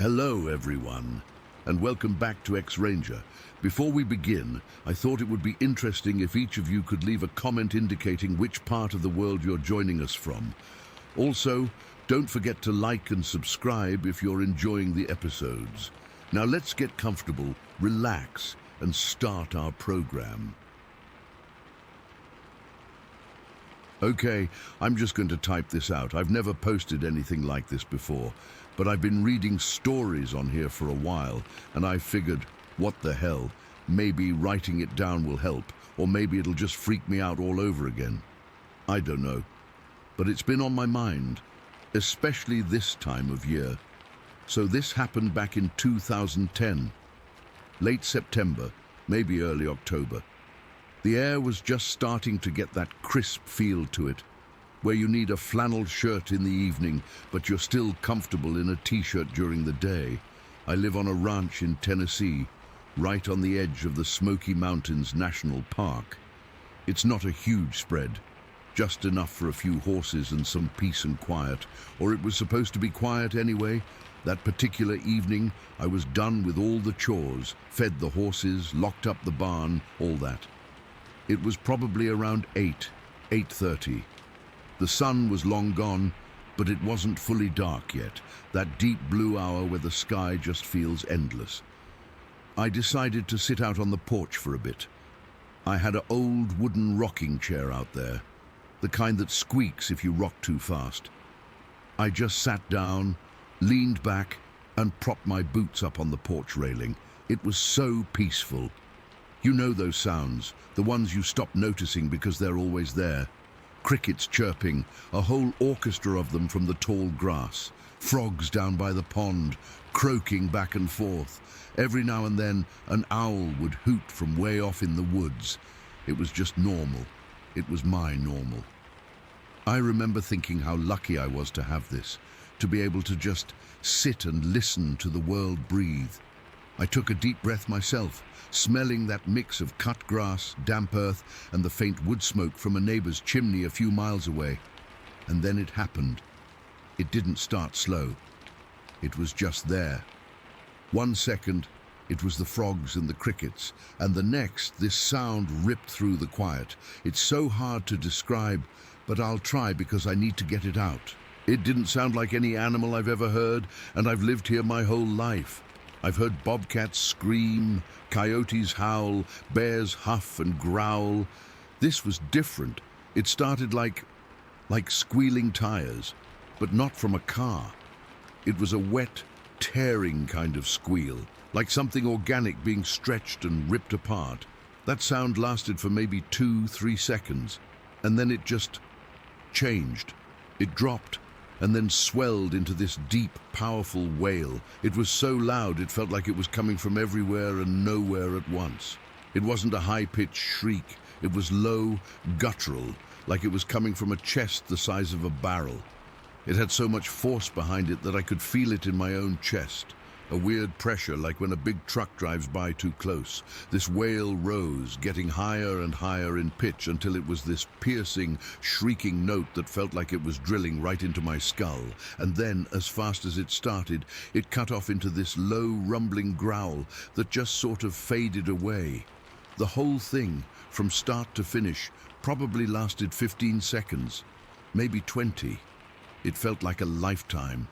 Hello everyone, and welcome back to X-Ranger. Before we begin, I thought it would be interesting if each of you could leave a comment indicating which part of the world you're joining us from. Also, don't forget to like and subscribe if you're enjoying the episodes. Now let's get comfortable, relax, and start our program. Okay, I'm just going to type this out. I've never posted anything like this before, but I've been reading stories on here for a while, and I figured, what the hell, maybe writing it down will help, or maybe it'll just freak me out all over again. I don't know, but it's been on my mind, especially this time of year. So this happened back in 2010, late September, maybe early October. The air was just starting to get that crisp feel to it, where you need a flannel shirt in the evening, but you're still comfortable in a t-shirt during the day. I live on a ranch in Tennessee, right on the edge of the Smoky Mountains National Park. It's not a huge spread, just enough for a few horses and some peace and quiet, or it was supposed to be quiet anyway. That particular evening, I was done with all the chores, fed the horses, locked up the barn, all that. It was probably around 8:30. The sun was long gone, but it wasn't fully dark yet, that deep blue hour where the sky just feels endless. I decided to sit out on the porch for a bit. I had an old wooden rocking chair out there, the kind that squeaks if you rock too fast. I just sat down, leaned back, and propped my boots up on the porch railing. It was so peaceful. You know those sounds, the ones you stop noticing because they're always there. Crickets chirping, a whole orchestra of them from the tall grass. Frogs down by the pond, croaking back and forth. Every now and then, an owl would hoot from way off in the woods. It was just normal. It was my normal. I remember thinking how lucky I was to have this, to be able to just sit and listen to the world breathe. I took a deep breath myself, smelling that mix of cut grass, damp earth, and the faint wood smoke from a neighbor's chimney a few miles away. And then it happened. It didn't start slow. It was just there. 1 second, it was the frogs and the crickets, and the next, this sound ripped through the quiet. It's so hard to describe, but I'll try because I need to get it out. It didn't sound like any animal I've ever heard, and I've lived here my whole life. I've heard bobcats scream, coyotes howl, bears huff and growl. This was different. It started like squealing tires, but not from a car. It was a wet, tearing kind of squeal, like something organic being stretched and ripped apart. That sound lasted for maybe 2-3 seconds, and then it just changed. It dropped, and then swelled into this deep, powerful wail. It was so loud it felt like it was coming from everywhere and nowhere at once. It wasn't a high-pitched shriek. It was low, guttural, like it was coming from a chest the size of a barrel. It had so much force behind it that I could feel it in my own chest. A weird pressure, like when a big truck drives by too close. This wail rose, getting higher and higher in pitch until it was this piercing, shrieking note that felt like it was drilling right into my skull. And then, as fast as it started, it cut off into this low, rumbling growl that just sort of faded away. The whole thing, from start to finish, probably lasted 15 seconds, maybe 20. It felt like a lifetime.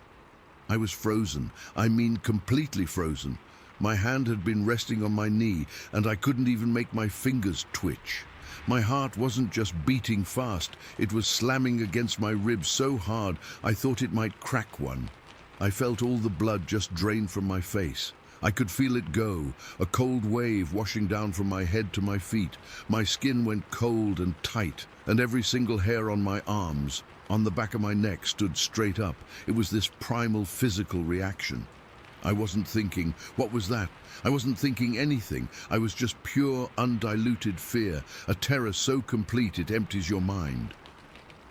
I was frozen. I mean completely frozen. My hand had been resting on my knee, and I couldn't even make my fingers twitch. My heart wasn't just beating fast, it was slamming against my ribs so hard I thought it might crack one. I felt all the blood just drain from my face. I could feel it go, a cold wave washing down from my head to my feet. My skin went cold and tight, and every single hair on my arms, on the back of my neck, stood straight up. It was this primal physical reaction. I wasn't thinking, what was that? I wasn't thinking anything. I was just pure, undiluted fear, a terror so complete it empties your mind.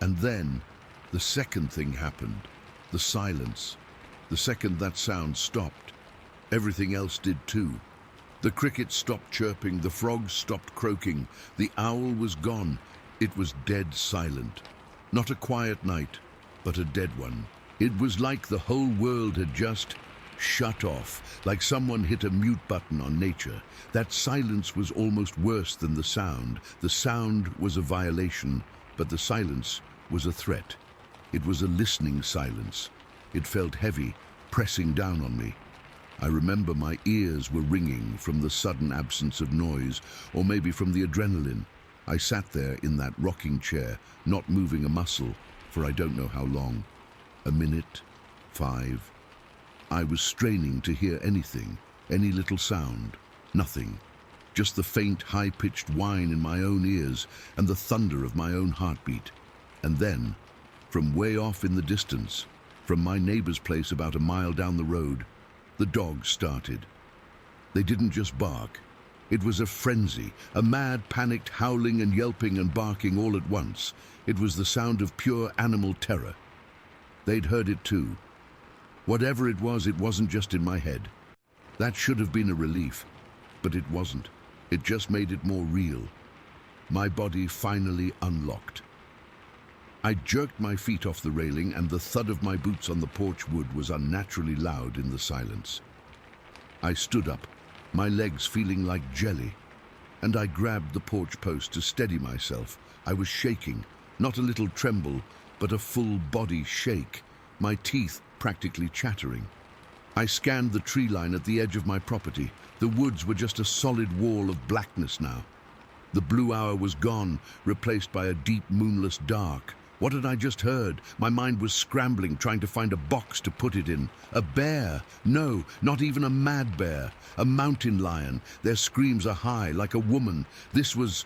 And then, the second thing happened, the silence. The second that sound stopped, everything else did too. The crickets stopped chirping, the frogs stopped croaking, the owl was gone. It was dead silent. Not a quiet night, but a dead one. It was like the whole world had just shut off, like someone hit a mute button on nature. That silence was almost worse than the sound. The sound was a violation, but the silence was a threat. It was a listening silence. It felt heavy, pressing down on me. I remember my ears were ringing from the sudden absence of noise, or maybe from the adrenaline. I sat there in that rocking chair, not moving a muscle, for I don't know how long. A minute, 5. I was straining to hear anything, any little sound. Nothing. Just the faint, high-pitched whine in my own ears and the thunder of my own heartbeat. And then, from way off in the distance, from my neighbor's place about a mile down the road, the dogs started. They didn't just bark. It was a frenzy, a mad, panicked howling and yelping and barking all at once. It was the sound of pure animal terror. They'd heard it too. Whatever it wasn't just in my head. That should have been a relief, but it wasn't. It just made it more real. My body finally unlocked. I jerked my feet off the railing, and the thud of my boots on the porch wood was unnaturally loud in the silence. I stood up, my legs feeling like jelly, and I grabbed the porch post to steady myself. I was shaking, not a little tremble, but a full body shake, my teeth practically chattering. I scanned the tree line at the edge of my property. The woods were just a solid wall of blackness now. The blue hour was gone, replaced by a deep moonless dark. What had I just heard? My mind was scrambling, trying to find a box to put it in. A bear? No, not even a mad bear. A mountain lion. Their screams are high, like a woman. This was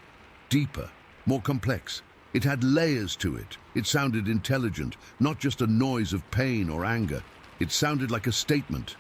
deeper, more complex. It had layers to it. It sounded intelligent, not just a noise of pain or anger. It sounded like a statement.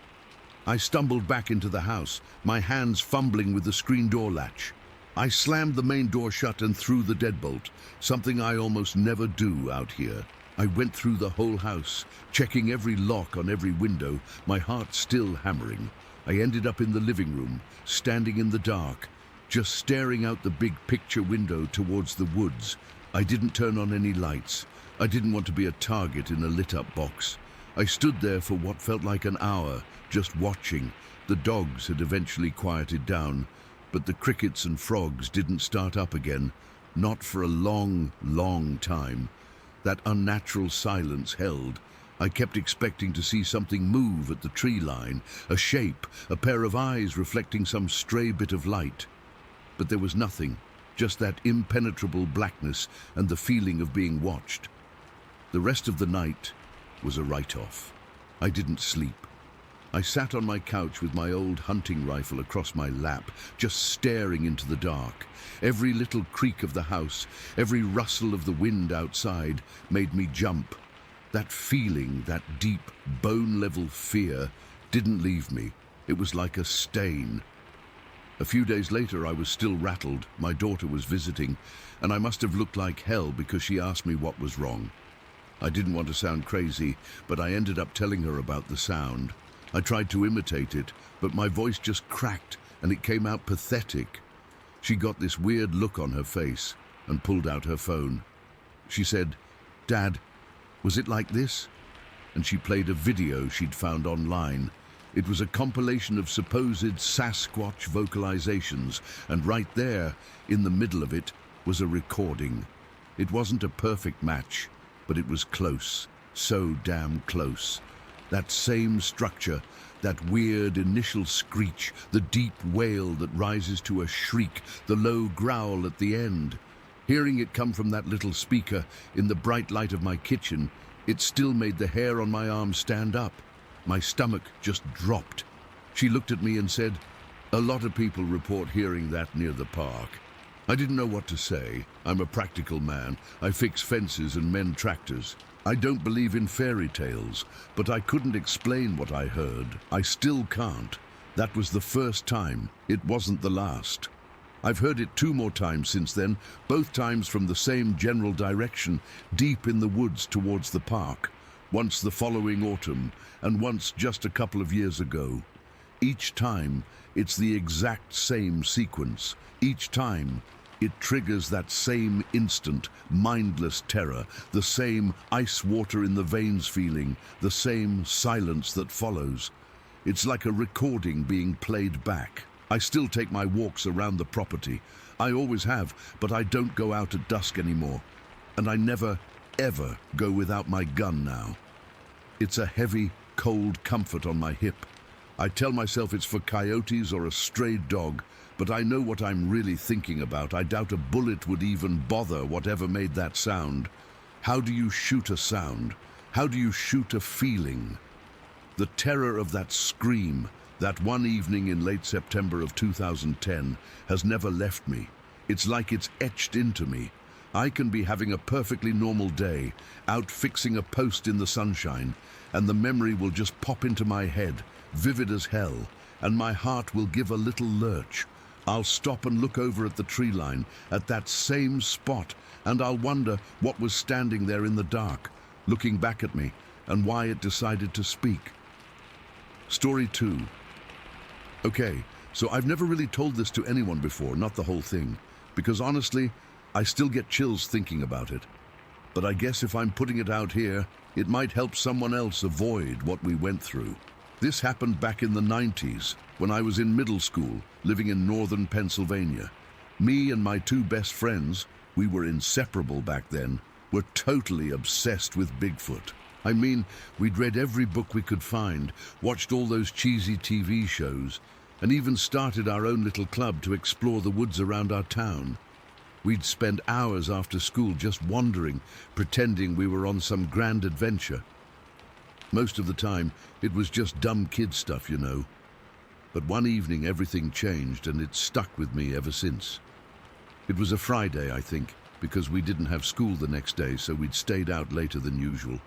I stumbled back into the house, my hands fumbling with the screen door latch. I slammed the main door shut and threw the deadbolt, something I almost never do out here. I went through the whole house, checking every lock on every window, my heart still hammering. I ended up in the living room, standing in the dark, just staring out the big picture window towards the woods. I didn't turn on any lights. I didn't want to be a target in a lit-up box. I stood there for what felt like an hour, just watching. The dogs had eventually quieted down, but the crickets and frogs didn't start up again, not for a long, long time. That unnatural silence held. I kept expecting to see something move at the tree line, a shape, a pair of eyes reflecting some stray bit of light. But there was nothing, just that impenetrable blackness and the feeling of being watched. The rest of the night was a write-off. I didn't sleep. I sat on my couch with my old hunting rifle across my lap, just staring into the dark. Every little creak of the house, every rustle of the wind outside made me jump. That feeling, that deep, bone-level fear, didn't leave me. It was like a stain. A few days later, I was still rattled. My daughter was visiting, and I must have looked like hell because she asked me what was wrong. I didn't want to sound crazy, but I ended up telling her about the sound. I tried to imitate it, but my voice just cracked and it came out pathetic. She got this weird look on her face and pulled out her phone. She said, "Dad, was it like this?" And she played a video she'd found online. It was a compilation of supposed Sasquatch vocalizations, and right there, in the middle of it, was a recording. It wasn't a perfect match, but it was close, so damn close. That same structure, that weird initial screech, the deep wail that rises to a shriek, the low growl at the end. Hearing it come from that little speaker in the bright light of my kitchen, it still made the hair on my arm stand up. My stomach just dropped. She looked at me and said, "A lot of people report hearing that near the park." I didn't know what to say. I'm a practical man. I fix fences and mend tractors. I don't believe in fairy tales, but I couldn't explain what I heard. I still can't. That was the first time. It wasn't the last. I've heard it 2 more times since then, both times from the same general direction, deep in the woods towards the park. Once the following autumn, and once just a couple of years ago. Each time, it's the exact same sequence. Each time, it triggers that same instant, mindless terror, the same ice water in the veins feeling, the same silence that follows. It's like a recording being played back. I still take my walks around the property. I always have, but I don't go out at dusk anymore. And I never, ever go without my gun now. It's a heavy, cold comfort on my hip. I tell myself it's for coyotes or a stray dog, but I know what I'm really thinking about. I doubt a bullet would even bother whatever made that sound. How do you shoot a sound? How do you shoot a feeling? The terror of that scream, that one evening in late September of 2010, has never left me. It's like it's etched into me. I can be having a perfectly normal day, out fixing a post in the sunshine, and the memory will just pop into my head, vivid as hell, and my heart will give a little lurch. I'll stop and look over at the tree line, at that same spot, and I'll wonder what was standing there in the dark, looking back at me, and why it decided to speak. Story 2. Okay, so I've never really told this to anyone before, not the whole thing, because honestly, I still get chills thinking about it. But I guess if I'm putting it out here, it might help someone else avoid what we went through. This happened back in the 90s, when I was in middle school, living in northern Pennsylvania. Me and my two best friends, we were inseparable back then, were totally obsessed with Bigfoot. I mean, we'd read every book we could find, watched all those cheesy TV shows, and even started our own little club to explore the woods around our town. We'd spend hours after school just wandering, pretending we were on some grand adventure. Most of the time, it was just dumb kid stuff, you know. But one evening everything changed, and it's stuck with me ever since. It was a Friday, I think, because we didn't have school the next day, so we'd stayed out later than usual.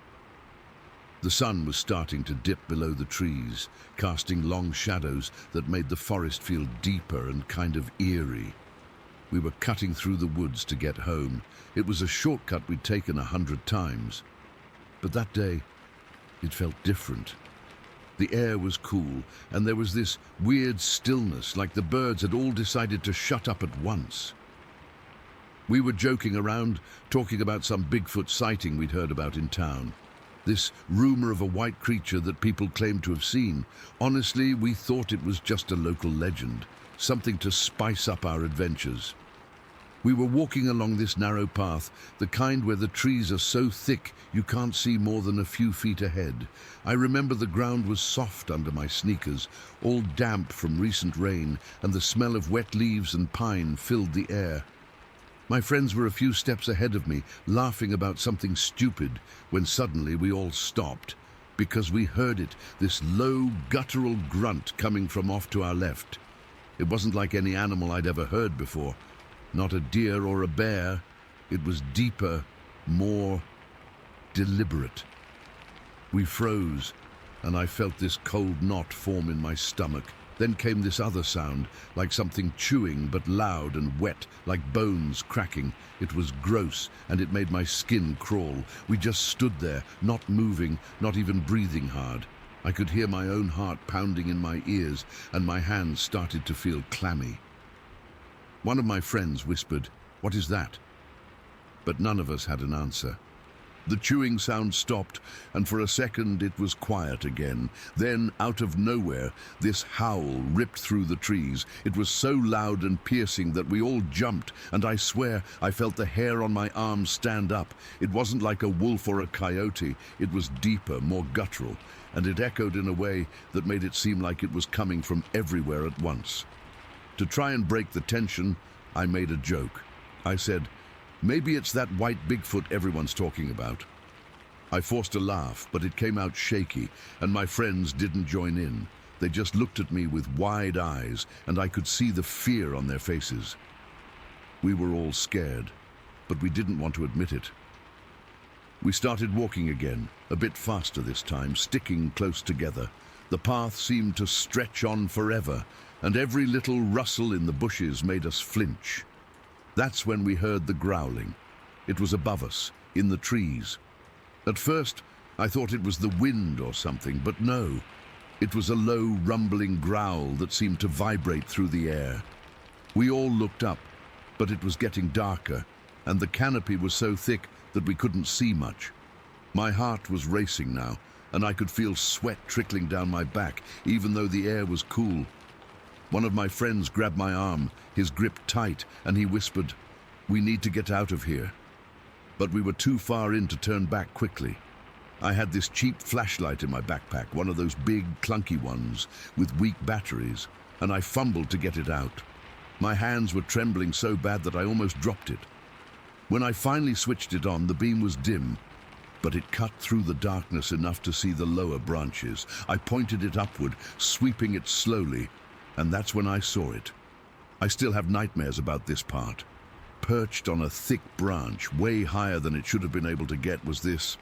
The sun was starting to dip below the trees, casting long shadows that made the forest feel deeper and kind of eerie. We were cutting through the woods to get home. It was a shortcut we'd taken 100 times. But that day, it felt different. The air was cool, and there was this weird stillness, like the birds had all decided to shut up at once. We were joking around, talking about some Bigfoot sighting we'd heard about in town. This rumor of a white creature that people claimed to have seen. Honestly, we thought it was just a local legend, something to spice up our adventures. We were walking along this narrow path, the kind where the trees are so thick you can't see more than a few feet ahead. I remember the ground was soft under my sneakers, all damp from recent rain, and the smell of wet leaves and pine filled the air. My friends were a few steps ahead of me, laughing about something stupid, when suddenly we all stopped, because we heard it, this low, guttural grunt coming from off to our left. It wasn't like any animal I'd ever heard before. Not a deer or a bear. It was deeper, more deliberate. We froze, and I felt this cold knot form in my stomach. Then came this other sound, like something chewing, but loud and wet, like bones cracking. It was gross, and it made my skin crawl. We just stood there, not moving, not even breathing hard. I could hear my own heart pounding in my ears, and my hands started to feel clammy. One of my friends whispered, "What is that?" But none of us had an answer. The chewing sound stopped, and for a second it was quiet again. Then, out of nowhere, this howl ripped through the trees. It was so loud and piercing that we all jumped, and I swear I felt the hair on my arms stand up. It wasn't like a wolf or a coyote. It was deeper, more guttural, and it echoed in a way that made it seem like it was coming from everywhere at once. To try and break the tension, I made a joke. I said, "Maybe it's that white Bigfoot everyone's talking about." I forced a laugh, but it came out shaky, and my friends didn't join in. They just looked at me with wide eyes, and I could see the fear on their faces. We were all scared, but we didn't want to admit it. We started walking again, a bit faster this time, sticking close together. The path seemed to stretch on forever, and every little rustle in the bushes made us flinch. That's when we heard the growling. It was above us, in the trees. At first, I thought it was the wind or something, but no. It was a low, rumbling growl that seemed to vibrate through the air. We all looked up, but it was getting darker, and the canopy was so thick that we couldn't see much. My heart was racing now, and I could feel sweat trickling down my back, even though the air was cool. One of my friends grabbed my arm, his grip tight, and he whispered, "We need to get out of here." But we were too far in to turn back quickly. I had this cheap flashlight in my backpack, one of those big, clunky ones with weak batteries, and I fumbled to get it out. My hands were trembling so bad that I almost dropped it. When I finally switched it on, the beam was dim, but it cut through the darkness enough to see the lower branches. I pointed it upward, sweeping it slowly, and that's when I saw it. I still have nightmares about this part. Perched on a thick branch, way higher than it should have been able to get, was this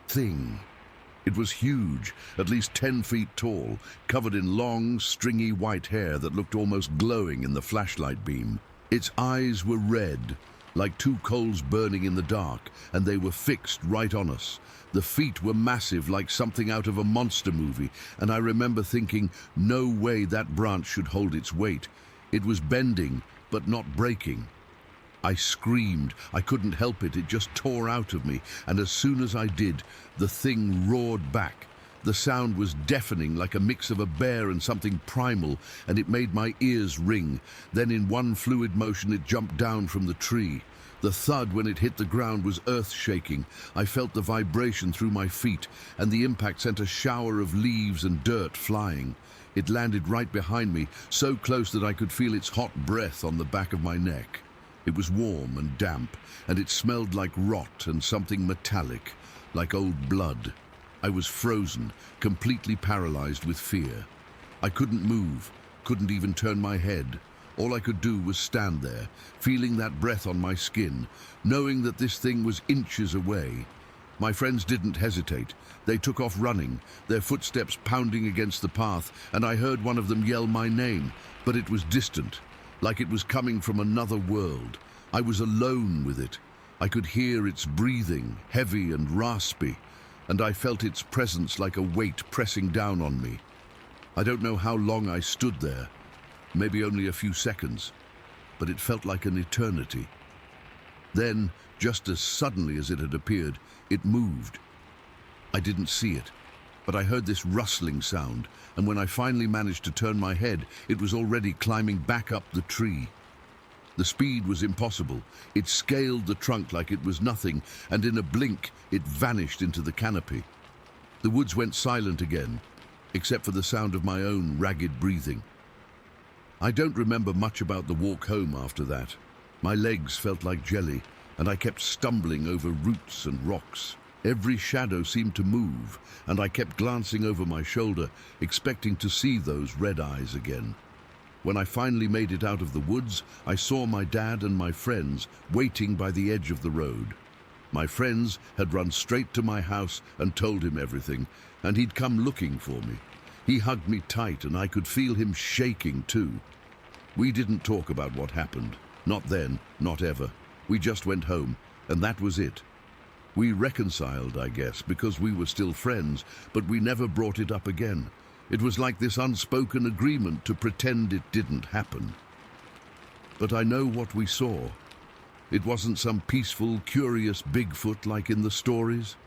thing. It was huge, at least 10 feet tall, covered in long, stringy white hair that looked almost glowing in the flashlight beam. Its eyes were red, like two coals burning in the dark, and they were fixed right on us. The feet were massive, like something out of a monster movie, and I remember thinking, no way that branch should hold its weight. It was bending, but not breaking. I screamed. I couldn't help it. It just tore out of me, and as soon as I did, the thing roared back. The sound was deafening, like a mix of a bear and something primal, and it made my ears ring. Then in one fluid motion it jumped down from the tree. The thud when it hit the ground was earth-shaking. I felt the vibration through my feet, and the impact sent a shower of leaves and dirt flying. It landed right behind me, so close that I could feel its hot breath on the back of my neck. It was warm and damp, and it smelled like rot and something metallic, like old blood. I was frozen, completely paralyzed with fear. I couldn't move, couldn't even turn my head. All I could do was stand there, feeling that breath on my skin, knowing that this thing was inches away. My friends didn't hesitate. They took off running, their footsteps pounding against the path, and I heard one of them yell my name, but it was distant, like it was coming from another world. I was alone with it. I could hear its breathing, heavy and raspy, and I felt its presence like a weight pressing down on me. I don't know how long I stood there, maybe only a few seconds, but it felt like an eternity. Then, just as suddenly as it had appeared, it moved. I didn't see it, but I heard this rustling sound, and when I finally managed to turn my head, it was already climbing back up the tree. The speed was impossible. It scaled the trunk like it was nothing, and in a blink, it vanished into the canopy. The woods went silent again, except for the sound of my own ragged breathing. I don't remember much about the walk home after that. My legs felt like jelly, and I kept stumbling over roots and rocks. Every shadow seemed to move, and I kept glancing over my shoulder, expecting to see those red eyes again. When I finally made it out of the woods, I saw my dad and my friends waiting by the edge of the road. My friends had run straight to my house and told him everything, and he'd come looking for me. He hugged me tight, and I could feel him shaking too. We didn't talk about what happened. Not then, not ever. We just went home, and that was it. We reconciled, I guess, because we were still friends, but we never brought it up again. It was like this unspoken agreement to pretend it didn't happen. But I know what we saw. It wasn't some peaceful, curious Bigfoot like in the stories.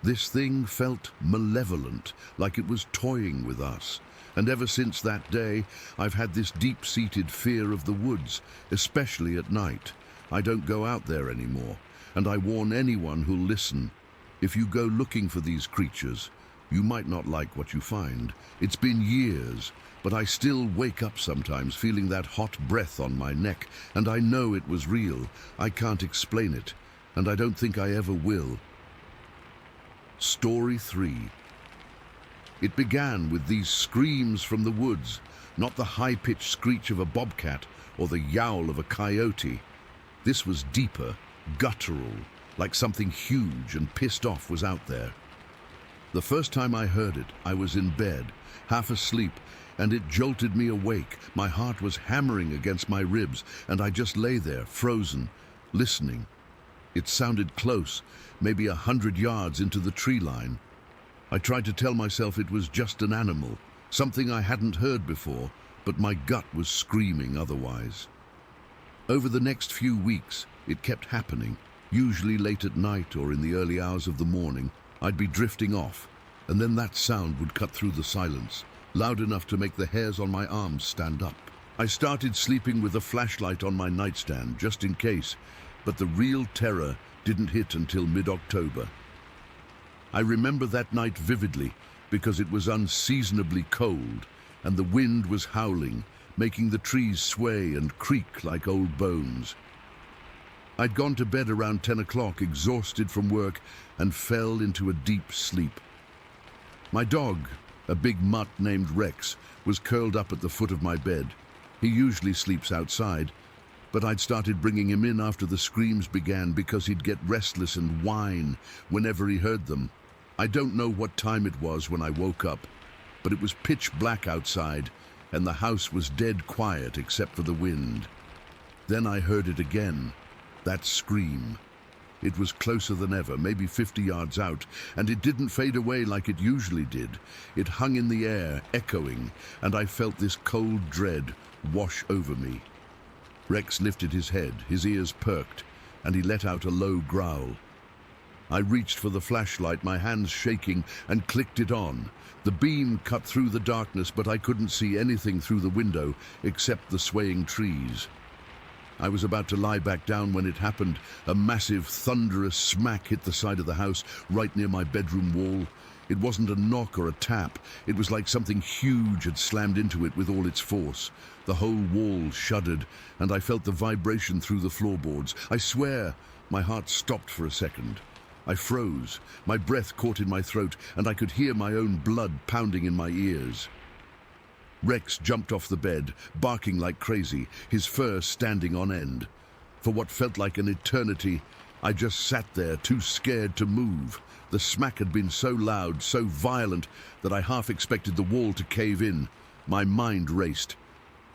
This thing felt malevolent, like it was toying with us. And ever since that day, I've had this deep-seated fear of the woods, especially at night. I don't go out there anymore, and I warn anyone who'll listen. If you go looking for these creatures, you might not like what you find. It's been years, but I still wake up sometimes feeling that hot breath on my neck, and I know it was real. I can't explain it, and I don't think I ever will. Story 3. It began with these screams from the woods, not the high-pitched screech of a bobcat or the yowl of a coyote. This was deeper, guttural, like something huge and pissed off was out there. The first time I heard it, I was in bed, half asleep, and it jolted me awake. My heart was hammering against my ribs, and I just lay there, frozen, listening. It sounded close, maybe 100 yards into the tree line. I tried to tell myself it was just an animal, something I hadn't heard before, but my gut was screaming otherwise. Over the next few weeks, it kept happening, usually late at night or in the early hours of the morning. I'd be drifting off, and then that sound would cut through the silence, loud enough to make the hairs on my arms stand up. I started sleeping with a flashlight on my nightstand, just in case, but the real terror didn't hit until mid-October. I remember that night vividly because it was unseasonably cold, and the wind was howling, making the trees sway and creak like old bones. I'd gone to bed around 10 o'clock, exhausted from work, and fell into a deep sleep. My dog, a big mutt named Rex, was curled up at the foot of my bed. He usually sleeps outside, but I'd started bringing him in after the screams began because he'd get restless and whine whenever he heard them. I don't know what time it was when I woke up, but it was pitch black outside, and the house was dead quiet except for the wind. Then I heard it again, that scream. It was closer than ever, maybe 50 yards out, and it didn't fade away like it usually did. It hung in the air, echoing, and I felt this cold dread wash over me. Rex lifted his head, his ears perked, and he let out a low growl. I reached for the flashlight, my hands shaking, and clicked it on. The beam cut through the darkness, but I couldn't see anything through the window except the swaying trees. I was about to lie back down when it happened. A massive, thunderous smack hit the side of the house, right near my bedroom wall. It wasn't a knock or a tap. It was like something huge had slammed into it with all its force. The whole wall shuddered, and I felt the vibration through the floorboards. I swear, my heart stopped for a second. I froze. My breath caught in my throat, and I could hear my own blood pounding in my ears. Rex jumped off the bed, barking like crazy, his fur standing on end. For what felt like an eternity, I just sat there, too scared to move. The smack had been so loud, so violent, that I half expected the wall to cave in. My mind raced.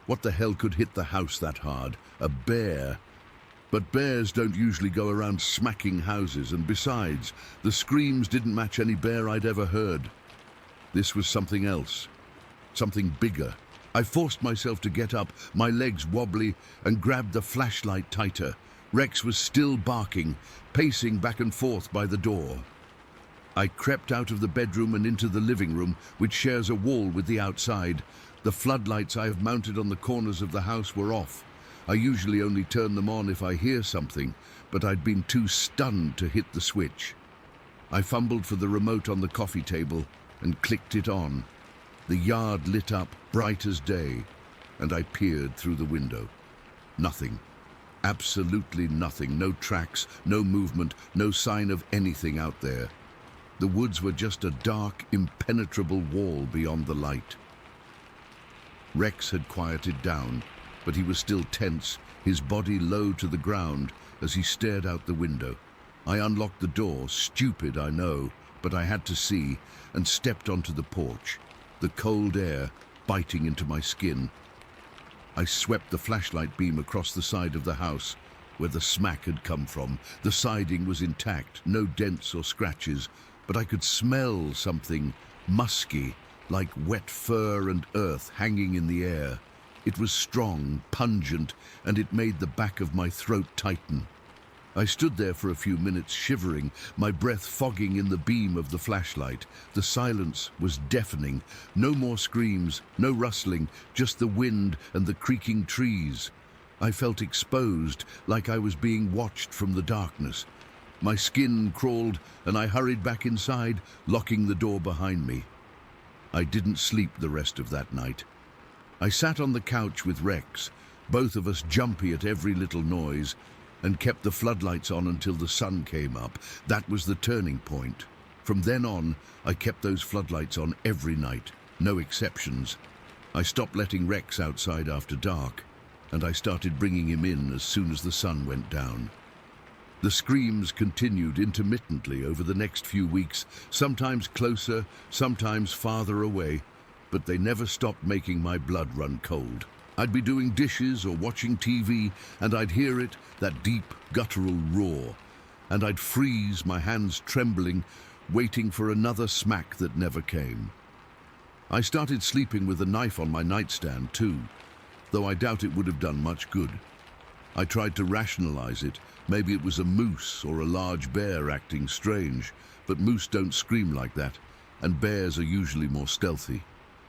What the hell could hit the house that hard? A bear? But bears don't usually go around smacking houses, and besides, the screams didn't match any bear I'd ever heard. This was something else. Something bigger. I forced myself to get up, my legs wobbly, and grabbed the flashlight tighter. Rex was still barking, pacing back and forth by the door. I crept out of the bedroom and into the living room, which shares a wall with the outside. The floodlights I have mounted on the corners of the house were off. I usually only turn them on if I hear something, but I'd been too stunned to hit the switch. I fumbled for the remote on the coffee table and clicked it on. The yard lit up, bright as day, and I peered through the window. Nothing. Absolutely nothing. No tracks, no movement, no sign of anything out there. The woods were just a dark, impenetrable wall beyond the light. Rex had quieted down, but he was still tense, his body low to the ground as he stared out the window. I unlocked the door, stupid, I know, but I had to see, and stepped onto the porch. The cold air biting into my skin. I swept the flashlight beam across the side of the house where the smack had come from. The siding was intact, no dents or scratches, but I could smell something musky, like wet fur and earth hanging in the air. It was strong, pungent, and it made the back of my throat tighten. I stood there for a few minutes, shivering, my breath fogging in the beam of the flashlight. The silence was deafening. No more screams, no rustling, just the wind and the creaking trees. I felt exposed, like I was being watched from the darkness. My skin crawled, and I hurried back inside, locking the door behind me. I didn't sleep the rest of that night. I sat on the couch with Rex, both of us jumpy at every little noise, and kept the floodlights on until the sun came up. That was the turning point. From then on, I kept those floodlights on every night, no exceptions. I stopped letting Rex outside after dark, and I started bringing him in as soon as the sun went down. The screams continued intermittently over the next few weeks, sometimes closer, sometimes farther away, but they never stopped making my blood run cold. I'd be doing dishes or watching TV, and I'd hear it, that deep, guttural roar, and I'd freeze, my hands trembling, waiting for another smack that never came. I started sleeping with a knife on my nightstand too, though I doubt it would have done much good. I tried to rationalize it. Maybe it was a moose or a large bear acting strange, but moose don't scream like that, and bears are usually more stealthy.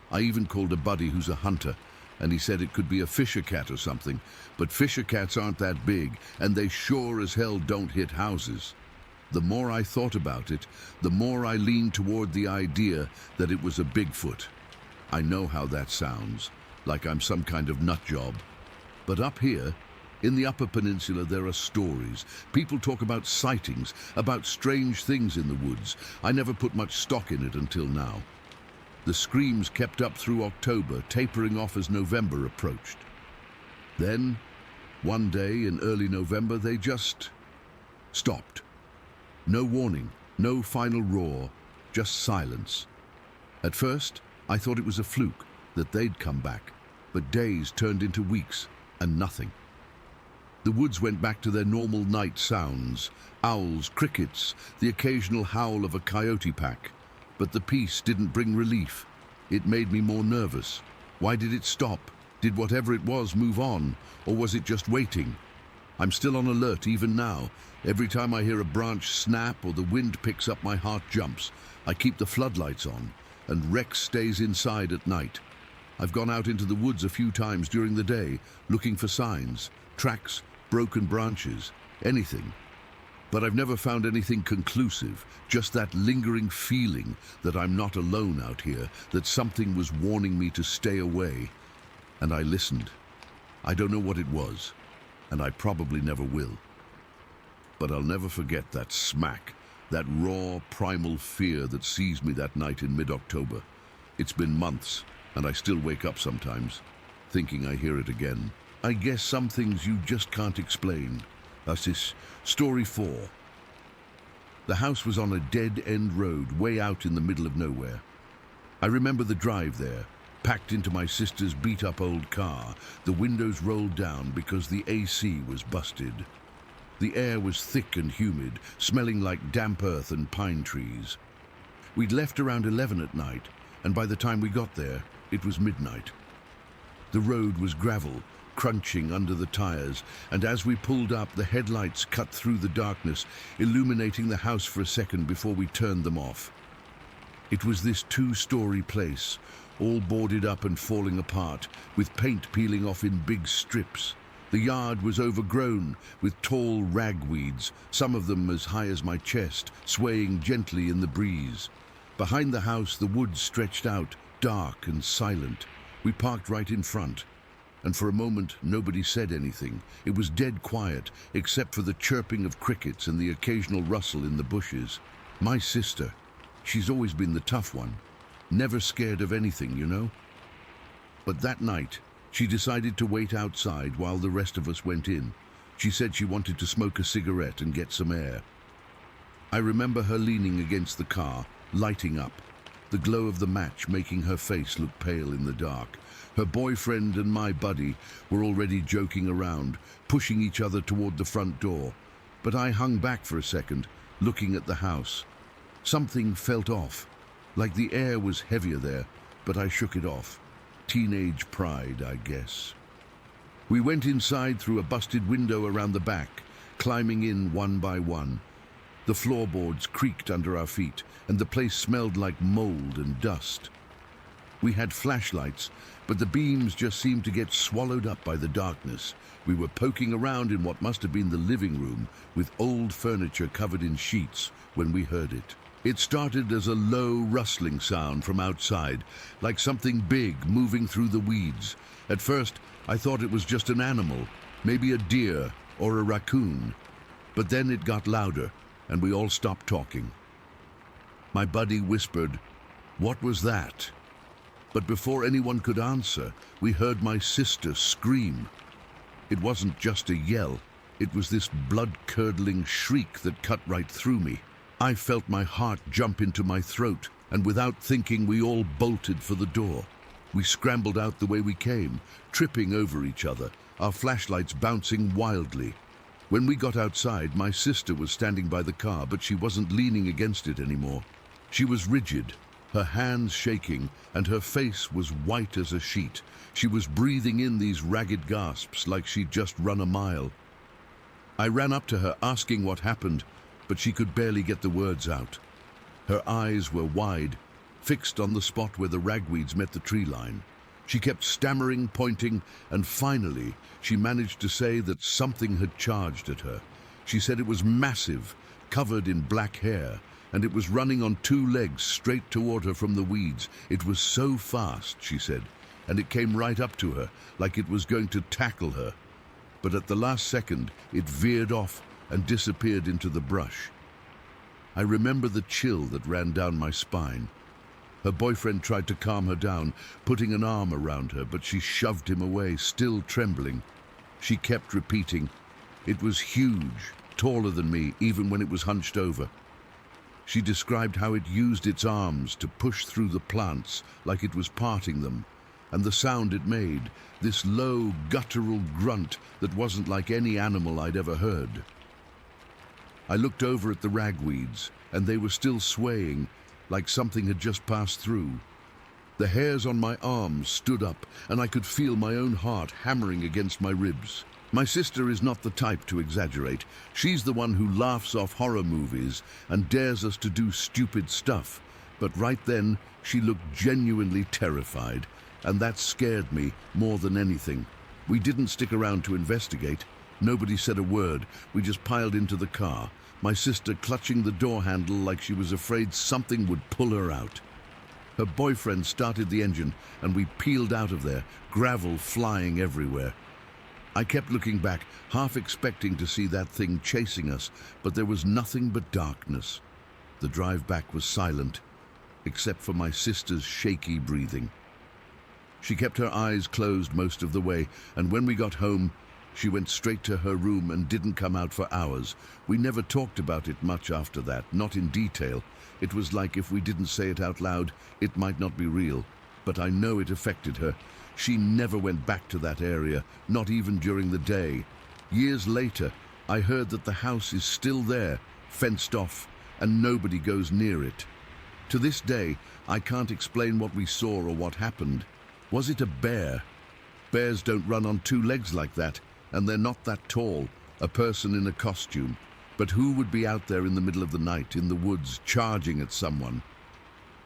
I even called a buddy who's a hunter, and he said it could be a fisher cat or something, but fisher cats aren't that big, and they sure as hell don't hit houses. The more I thought about it, the more I leaned toward the idea that it was a Bigfoot. I know how that sounds, like I'm some kind of nut job. But up here, in the Upper Peninsula, there are stories. People talk about sightings, about strange things in the woods. I never put much stock in it until now. The screams kept up through October, tapering off as November approached. Then, one day in early November, they just stopped. No warning, no final roar, just silence. At first, I thought it was a fluke, that they'd come back, but days turned into weeks, and nothing. The woods went back to their normal night sounds, owls, crickets, the occasional howl of a coyote pack. But the peace didn't bring relief. It made me more nervous. Why did it stop? Did whatever it was move on? Or was it just waiting? I'm still on alert even now. Every time I hear a branch snap or the wind picks up, my heart jumps. I keep the floodlights on, and Rex stays inside at night. I've gone out into the woods a few times during the day, looking for signs, tracks, broken branches, anything. But I've never found anything conclusive, just that lingering feeling that I'm not alone out here, that something was warning me to stay away. And I listened. I don't know what it was, and I probably never will. But I'll never forget that smack, that raw, primal fear that seized me that night in mid-October. It's been months, and I still wake up sometimes, thinking I hear it again. I guess some things you just can't explain. That's this story 4. The house was on a dead-end road way out in the middle of nowhere. I remember the drive there, packed into my sister's beat-up old car, the windows rolled down because the AC was busted. The air was thick and humid, smelling like damp earth and pine trees. We'd left around 11 at night, and by the time we got there, it was midnight. The road was gravel, crunching under the tires, and as we pulled up, the headlights cut through the darkness, illuminating the house for a second before we turned them off. It was this 2-story place, all boarded up and falling apart, with paint peeling off in big strips. The yard was overgrown with tall ragweeds, some of them as high as my chest, swaying gently in the breeze. Behind the house, the woods stretched out, dark and silent. We parked right in front, and for a moment nobody said anything. It was dead quiet, except for the chirping of crickets and the occasional rustle in the bushes. My sister, she's always been the tough one, never scared of anything, you know? But that night, she decided to wait outside while the rest of us went in. She said she wanted to smoke a cigarette and get some air. I remember her leaning against the car, lighting up, the glow of the match making her face look pale in the dark. Her boyfriend and my buddy were already joking around, pushing each other toward the front door. But I hung back for a second, looking at the house. Something felt off, like the air was heavier there, but I shook it off. Teenage pride, I guess. We went inside through a busted window around the back, climbing in one by one. The floorboards creaked under our feet, and the place smelled like mold and dust. We had flashlights, but the beams just seemed to get swallowed up by the darkness. We were poking around in what must have been the living room, with old furniture covered in sheets, when we heard it. It started as a low, rustling sound from outside, like something big moving through the weeds. At first, I thought it was just an animal, maybe a deer or a raccoon. But then it got louder, and we all stopped talking. My buddy whispered, "What was that?" But before anyone could answer, we heard my sister scream. It wasn't just a yell. It was this blood-curdling shriek that cut right through me. I felt my heart jump into my throat, and without thinking, we all bolted for the door. We scrambled out the way we came, tripping over each other, our flashlights bouncing wildly. When we got outside, my sister was standing by the car, but she wasn't leaning against it anymore. She was rigid, her hands shaking, and her face was white as a sheet. She was breathing in these ragged gasps like she'd just run a mile. I ran up to her, asking what happened, but she could barely get the words out. Her eyes were wide, fixed on the spot where the ragweeds met the tree line. She kept stammering, pointing, and finally she managed to say that something had charged at her. She said it was massive, covered in black hair, and it was running on two legs straight toward her from the weeds. It was so fast, she said, and it came right up to her, like it was going to tackle her. But at the last second, it veered off and disappeared into the brush. I remember the chill that ran down my spine. Her boyfriend tried to calm her down, putting an arm around her, but she shoved him away, still trembling. She kept repeating, "It was huge, taller than me, even when it was hunched over." She described how it used its arms to push through the plants like it was parting them, and the sound it made, this low, guttural grunt that wasn't like any animal I'd ever heard. I looked over at the ragweeds, and they were still swaying, like something had just passed through. The hairs on my arms stood up, and I could feel my own heart hammering against my ribs. My sister is not the type to exaggerate. She's the one who laughs off horror movies and dares us to do stupid stuff. But right then, she looked genuinely terrified, and that scared me more than anything. We didn't stick around to investigate. Nobody said a word. We just piled into the car, my sister clutching the door handle like she was afraid something would pull her out. Her boyfriend started the engine, and we peeled out of there, gravel flying everywhere. I kept looking back, half expecting to see that thing chasing us, but there was nothing but darkness. The drive back was silent, except for my sister's shaky breathing. She kept her eyes closed most of the way, and when we got home, she went straight to her room and didn't come out for hours. We never talked about it much after that, not in detail. It was like if we didn't say it out loud, it might not be real. But I know it affected her. She never went back to that area, not even during the day. Years later, I heard that the house is still there, fenced off, and nobody goes near it. To this day, I can't explain what we saw or what happened. Was it a bear? Bears don't run on two legs like that, and they're not that tall, a person in a costume. But who would be out there in the middle of the night, in the woods, charging at someone?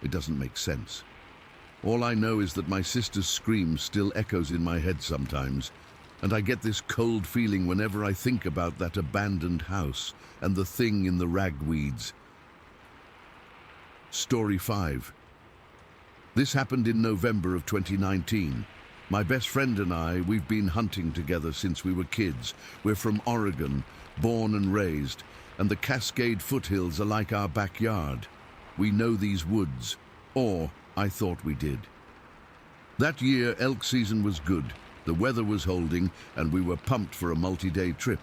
It doesn't make sense. All I know is that my sister's scream still echoes in my head sometimes, and I get this cold feeling whenever I think about that abandoned house and the thing in the ragweeds. Story 5. This happened in November of 2019. My best friend and I, we've been hunting together since we were kids. We're from Oregon, born and raised, and the Cascade foothills are like our backyard. We know these woods, or I thought we did. That year, elk season was good. The weather was holding, and we were pumped for a multi-day trip.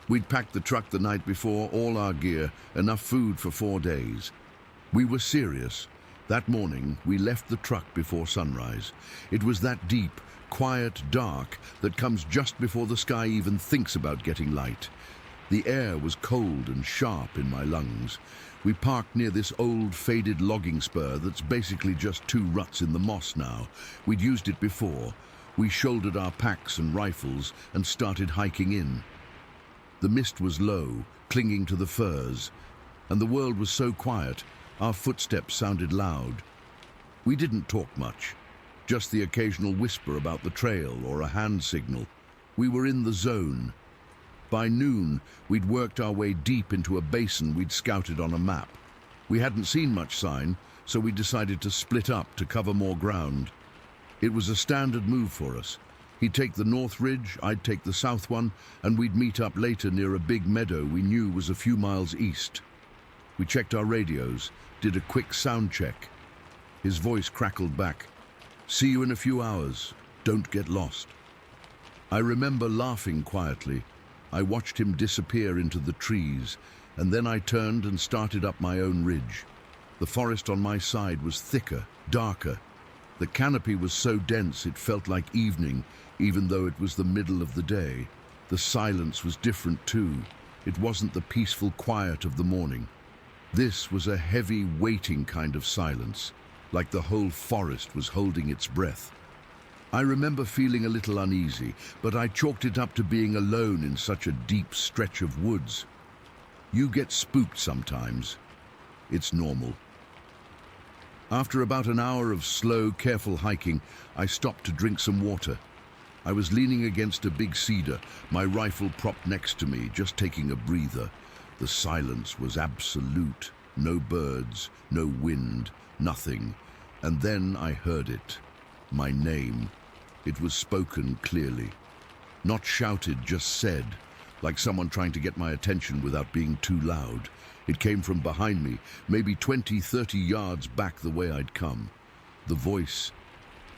We'd packed the truck the night before, all our gear, enough food for 4 days. We were serious. That morning, we left the truck before sunrise. It was that deep, quiet dark that comes just before the sky even thinks about getting light. The air was cold and sharp in my lungs. We parked near this old, faded logging spur that's basically just 2 ruts in the moss now. We'd used it before. We shouldered our packs and rifles and started hiking in. The mist was low, clinging to the firs, and the world was so quiet, our footsteps sounded loud. We didn't talk much, just the occasional whisper about the trail or a hand signal. We were in the zone. By noon, we'd worked our way deep into a basin we'd scouted on a map. We hadn't seen much sign, so we decided to split up to cover more ground. It was a standard move for us. He'd take the north ridge, I'd take the south one, and we'd meet up later near a big meadow we knew was a few miles east. We checked our radios, did a quick sound check. His voice crackled back. "See you in a few hours. Don't get lost." I remember laughing quietly. I watched him disappear into the trees, and then I turned and started up my own ridge. The forest on my side was thicker, darker. The canopy was so dense it felt like evening, even though it was the middle of the day. The silence was different too. It wasn't the peaceful quiet of the morning. This was a heavy, waiting kind of silence, like the whole forest was holding its breath. I remember feeling a little uneasy, but I chalked it up to being alone in such a deep stretch of woods. You get spooked sometimes. It's normal. After about an hour of slow, careful hiking, I stopped to drink some water. I was leaning against a big cedar, my rifle propped next to me, just taking a breather. The silence was absolute. No birds, no wind, nothing. And then I heard it. My name. It was spoken clearly. Not shouted, just said, like someone trying to get my attention without being too loud. It came from behind me, maybe 20, 30 yards back the way I'd come. The voice,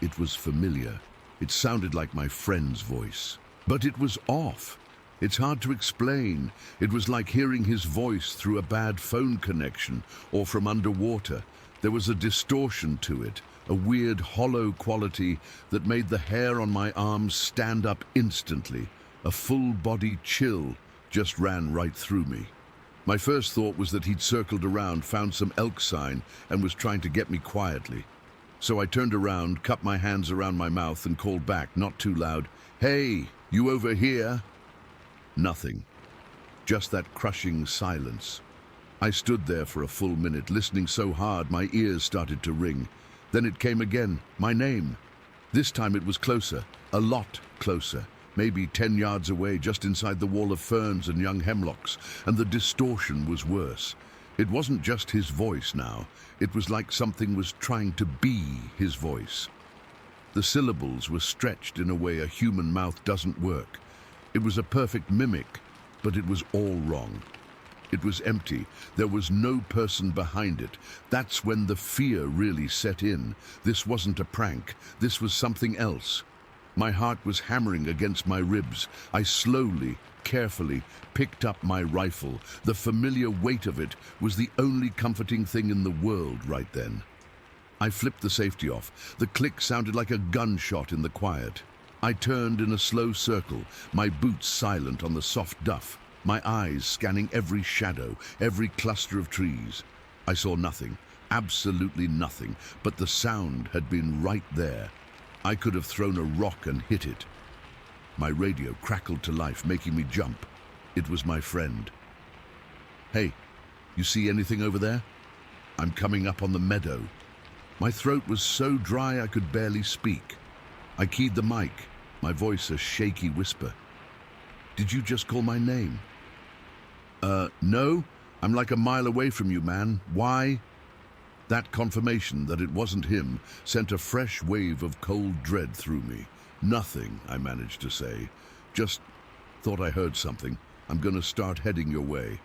it was familiar. It sounded like my friend's voice. But it was off. It's hard to explain. It was like hearing his voice through a bad phone connection or from underwater. There was a distortion to it, a weird hollow quality that made the hair on my arms stand up instantly. A full-body chill just ran right through me. My first thought was that he'd circled around, found some elk sign, and was trying to get me quietly. So I turned around, cupped my hands around my mouth, and called back, not too loud, "Hey, you over here?" Nothing. Just that crushing silence. I stood there for a full minute, listening so hard my ears started to ring. Then it came again, my name. This time it was closer, a lot closer. Maybe 10 yards away, just inside the wall of ferns and young hemlocks, and the distortion was worse. It wasn't just his voice now. It was like something was trying to be his voice. The syllables were stretched in a way a human mouth doesn't work. It was a perfect mimic, but it was all wrong. It was empty. There was no person behind it. That's when the fear really set in. This wasn't a prank. This was something else. My heart was hammering against my ribs. I slowly, carefully picked up my rifle. The familiar weight of it was the only comforting thing in the world right then. I flipped the safety off. The click sounded like a gunshot in the quiet. I turned in a slow circle, my boots silent on the soft duff, my eyes scanning every shadow, every cluster of trees. I saw nothing, absolutely nothing, but the sound had been right there. I could have thrown a rock and hit it. My radio crackled to life, making me jump. It was my friend. "Hey, you see anything over there? I'm coming up on the meadow." My throat was so dry I could barely speak. I keyed the mic, my voice a shaky whisper. "Did you just call my name?" No. I'm like a mile away from you, man. Why?" That confirmation that it wasn't him sent a fresh wave of cold dread through me. "Nothing," I managed to say. "Just thought I heard something. I'm gonna start heading your way."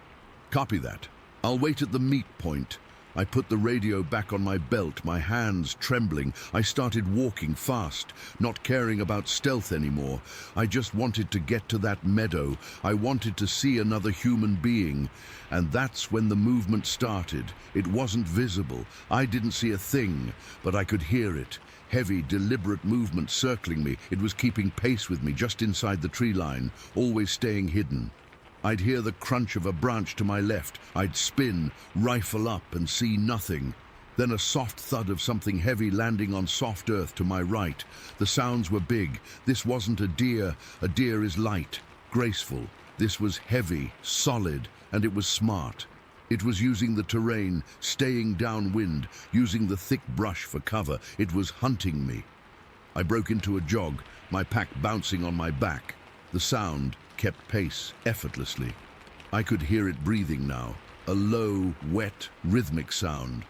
"Copy that. I'll wait at the meet point." I put the radio back on my belt, my hands trembling. I started walking fast, not caring about stealth anymore. I just wanted to get to that meadow. I wanted to see another human being. And that's when the movement started. It wasn't visible. I didn't see a thing, but I could hear it. Heavy, deliberate movement circling me. It was keeping pace with me just inside the tree line, always staying hidden. I'd hear the crunch of a branch to my left. I'd spin, rifle up, and see nothing. Then a soft thud of something heavy landing on soft earth to my right. The sounds were big. This wasn't a deer. A deer is light, graceful. This was heavy, solid, and it was smart. It was using the terrain, staying downwind, using the thick brush for cover. It was hunting me. I broke into a jog, my pack bouncing on my back. The sound kept pace effortlessly. I could hear it breathing now, a low, wet, rhythmic sound.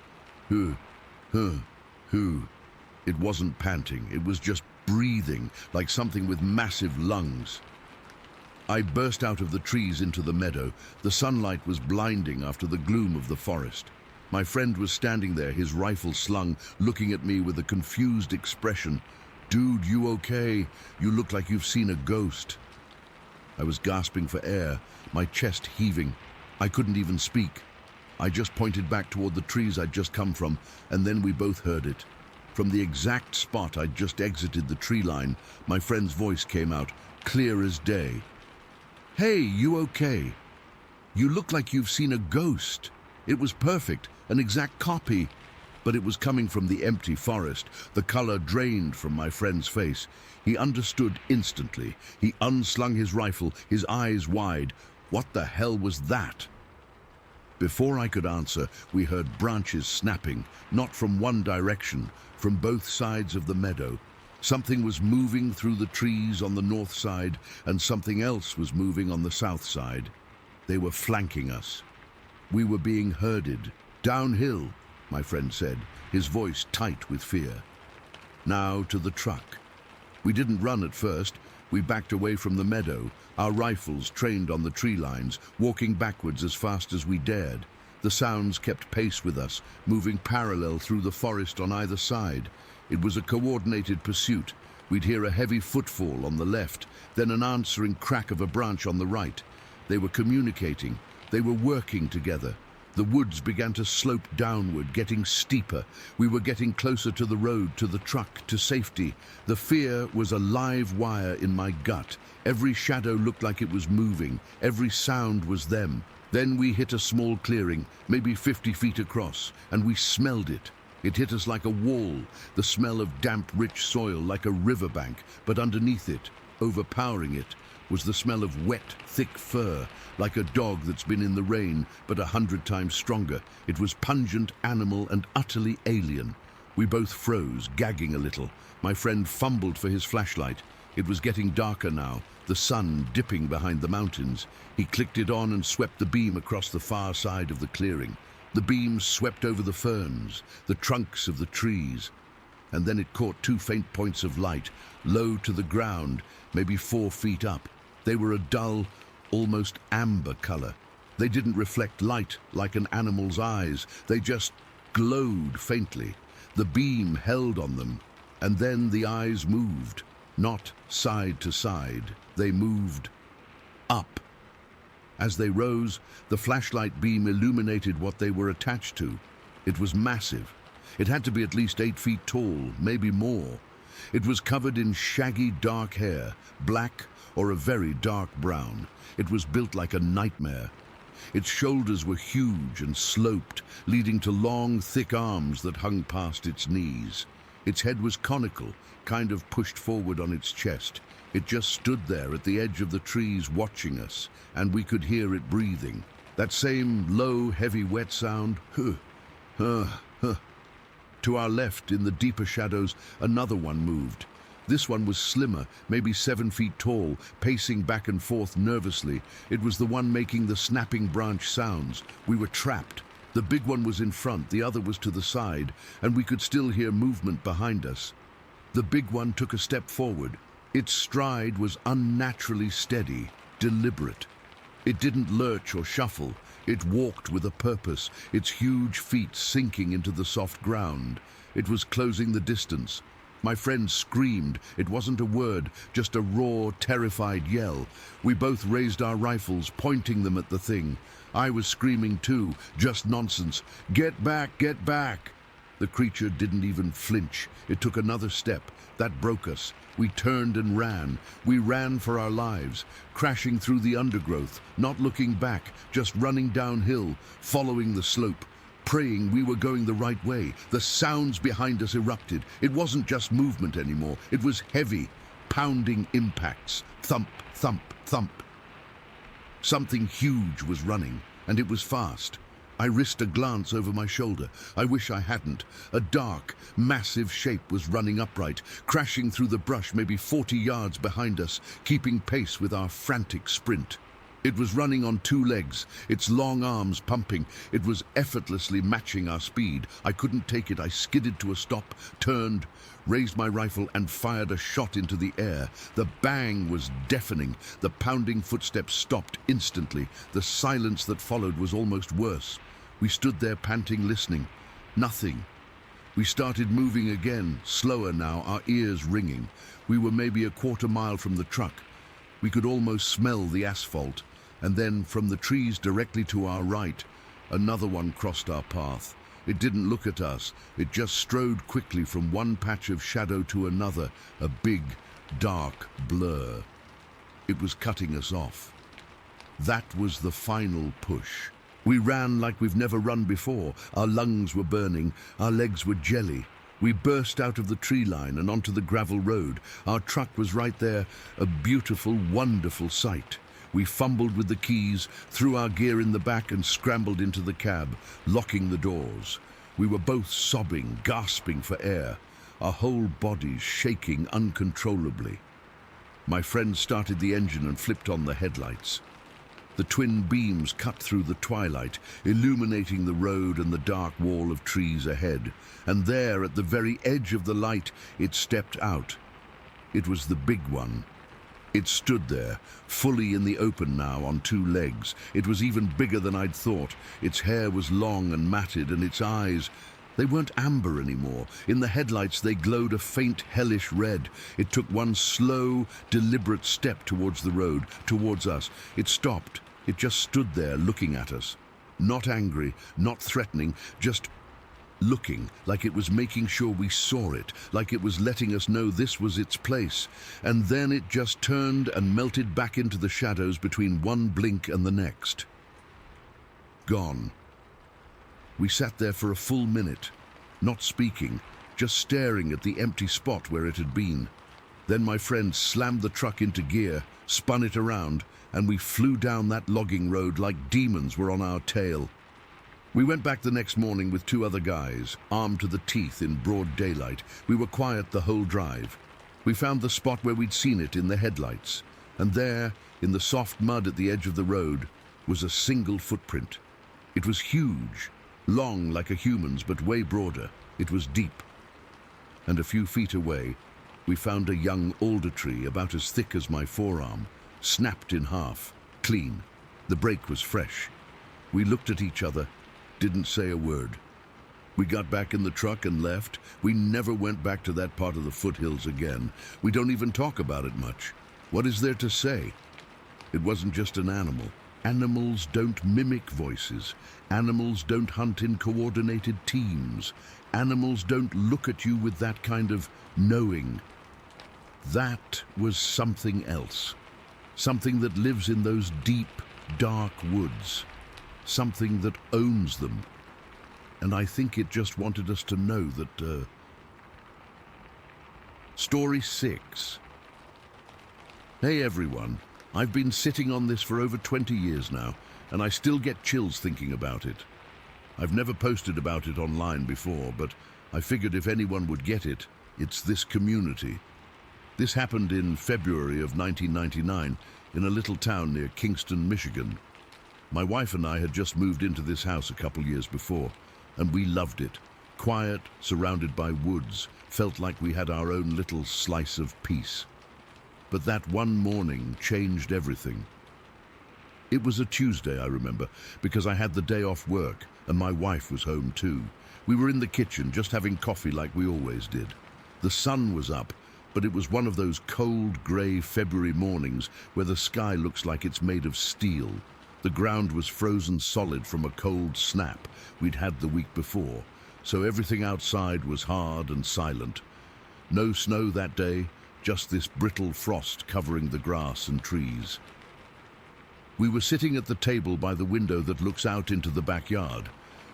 Huh, huh, huh. It wasn't panting, it was just breathing, like something with massive lungs. I burst out of the trees into the meadow. The sunlight was blinding after the gloom of the forest. My friend was standing there, his rifle slung, looking at me with a confused expression. "Dude, you okay? You look like you've seen a ghost." I was gasping for air, my chest heaving. I couldn't even speak. I just pointed back toward the trees I'd just come from, and then we both heard it. From the exact spot I'd just exited the tree line, my friend's voice came out, clear as day. "Hey, you okay? You look like you've seen a ghost." It was perfect, an exact copy. But it was coming from the empty forest. The color drained from my friend's face. He understood instantly. He unslung his rifle, his eyes wide. What the hell was that? Before I could answer, we heard branches snapping, not from one direction, from both sides of the meadow. Something was moving through the trees on the north side, and something else was moving on the south side. They were flanking us. We were being herded. Downhill, my friend said, his voice tight with fear. Now to the truck. We didn't run at first. We backed away from the meadow, our rifles trained on the tree lines, walking backwards as fast as we dared. The sounds kept pace with us, moving parallel through the forest on either side. It was a coordinated pursuit. We'd hear a heavy footfall on the left, then an answering crack of a branch on the right. They were communicating. They were working together. The woods began to slope downward, getting steeper. We were getting closer to the road, to the truck, to safety. The fear was a live wire in my gut. Every shadow looked like it was moving. Every sound was them. Then we hit a small clearing, maybe 50 feet across, and we smelled it. It hit us like a wall, the smell of damp, rich soil, like a riverbank, but underneath it, overpowering it, was the smell of wet, thick fur, like a dog that's been in the rain, but 100 times stronger. It was pungent, animal, and utterly alien. We both froze, gagging a little. My friend fumbled for his flashlight. It was getting darker now, the sun dipping behind the mountains. He clicked it on and swept the beam across the far side of the clearing. The beam swept over the ferns, the trunks of the trees, and then it caught 2 faint points of light, low to the ground, maybe 4 feet up. They were a dull, almost amber color. They didn't reflect light like an animal's eyes. They just glowed faintly. The beam held on them, and then the eyes moved, not side to side. They moved up. As they rose, the flashlight beam illuminated what they were attached to. It was massive. It had to be at least 8 feet tall, maybe more. It was covered in shaggy dark hair, black or a very dark brown. It was built like a nightmare. Its shoulders were huge and sloped, leading to long, thick arms that hung past its knees. Its head was conical, kind of pushed forward on its chest. It just stood there at the edge of the trees watching us, and we could hear it breathing. That same low, heavy, wet sound, huh, huh, huh. To our left, in the deeper shadows, another one moved. This one was slimmer, maybe 7 feet tall, pacing back and forth nervously. It was the one making the snapping branch sounds. We were trapped. The big one was in front, the other was to the side, and we could still hear movement behind us. The big one took a step forward. Its stride was unnaturally steady, deliberate. It didn't lurch or shuffle. It walked with a purpose, its huge feet sinking into the soft ground. It was closing the distance. My friend screamed. It wasn't a word, just a raw, terrified yell. We both raised our rifles, pointing them at the thing. I was screaming too, just nonsense. Get back, get back! The creature didn't even flinch. It took another step. That broke us. We turned and ran. We ran for our lives, crashing through the undergrowth, not looking back, just running downhill, following the slope, praying we were going the right way. The sounds behind us erupted. It wasn't just movement anymore. It was heavy, pounding impacts. Thump, thump, thump. Something huge was running, and it was fast. I risked a glance over my shoulder. I wish I hadn't. A dark, massive shape was running upright, crashing through the brush maybe 40 yards behind us, keeping pace with our frantic sprint. It was running on 2 legs, its long arms pumping. It was effortlessly matching our speed. I couldn't take it. I skidded to a stop, turned, raised my rifle, and fired a shot into the air. The bang was deafening. The pounding footsteps stopped instantly. The silence that followed was almost worse. We stood there panting, listening. Nothing. We started moving again, slower now, our ears ringing. We were maybe a quarter mile from the truck. We could almost smell the asphalt. And then, from the trees directly to our right, another one crossed our path. It didn't look at us. It just strode quickly from one patch of shadow to another, a big, dark blur. It was cutting us off. That was the final push. We ran like we've never run before. Our lungs were burning. Our legs were jelly. We burst out of the tree line and onto the gravel road. Our truck was right there, a beautiful, wonderful sight. We fumbled with the keys, threw our gear in the back and scrambled into the cab, locking the doors. We were both sobbing, gasping for air, our whole bodies shaking uncontrollably. My friend started the engine and flipped on the headlights. The twin beams cut through the twilight, illuminating the road and the dark wall of trees ahead. And there, at the very edge of the light, it stepped out. It was the big one. It stood there, fully in the open now, on two legs. It was even bigger than I'd thought. Its hair was long and matted, and its eyes, they weren't amber anymore. In the headlights, they glowed a faint, hellish red. It took one slow, deliberate step towards the road, towards us. It stopped. It just stood there, looking at us. Not angry, not threatening, just looking, like it was making sure we saw it, like it was letting us know this was its place. And then it just turned and melted back into the shadows between one blink and the next. Gone. We sat there for a full minute, not speaking, just staring at the empty spot where it had been. Then my friend slammed the truck into gear, spun it around, and we flew down that logging road like demons were on our tail. We went back the next morning with two other guys, armed to the teeth in broad daylight. We were quiet the whole drive. We found the spot where we'd seen it in the headlights, and there, in the soft mud at the edge of the road, was a single footprint. It was huge, long like a human's, but way broader. It was deep. And a few feet away, we found a young alder tree about as thick as my forearm, snapped in half, clean. The break was fresh. We looked at each other, didn't say a word. We got back in the truck and left. We never went back to that part of the foothills again. We don't even talk about it much. What is there to say? It wasn't just an animal. Animals don't mimic voices. Animals don't hunt in coordinated teams. Animals don't look at you with that kind of knowing. That was something else. Something that lives in those deep, dark woods. Something that owns them. And I think it just wanted us to know that... Story 6. Hey everyone, I've been sitting on this for over 20 years now, and I still get chills thinking about it. I've never posted about it online before, but I figured if anyone would get it, it's this community. This happened in February of 1999 in a little town near Kingston, Michigan. My wife and I had just moved into this house a couple years before, and we loved it. Quiet, surrounded by woods, felt like we had our own little slice of peace. But that one morning changed everything. It was a Tuesday, I remember, because I had the day off work, and my wife was home too. We were in the kitchen, just having coffee like we always did. The sun was up, but it was one of those cold, grey February mornings where the sky looks like it's made of steel. The ground was frozen solid from a cold snap we'd had the week before, so everything outside was hard and silent. No snow that day, just this brittle frost covering the grass and trees. We were sitting at the table by the window that looks out into the backyard,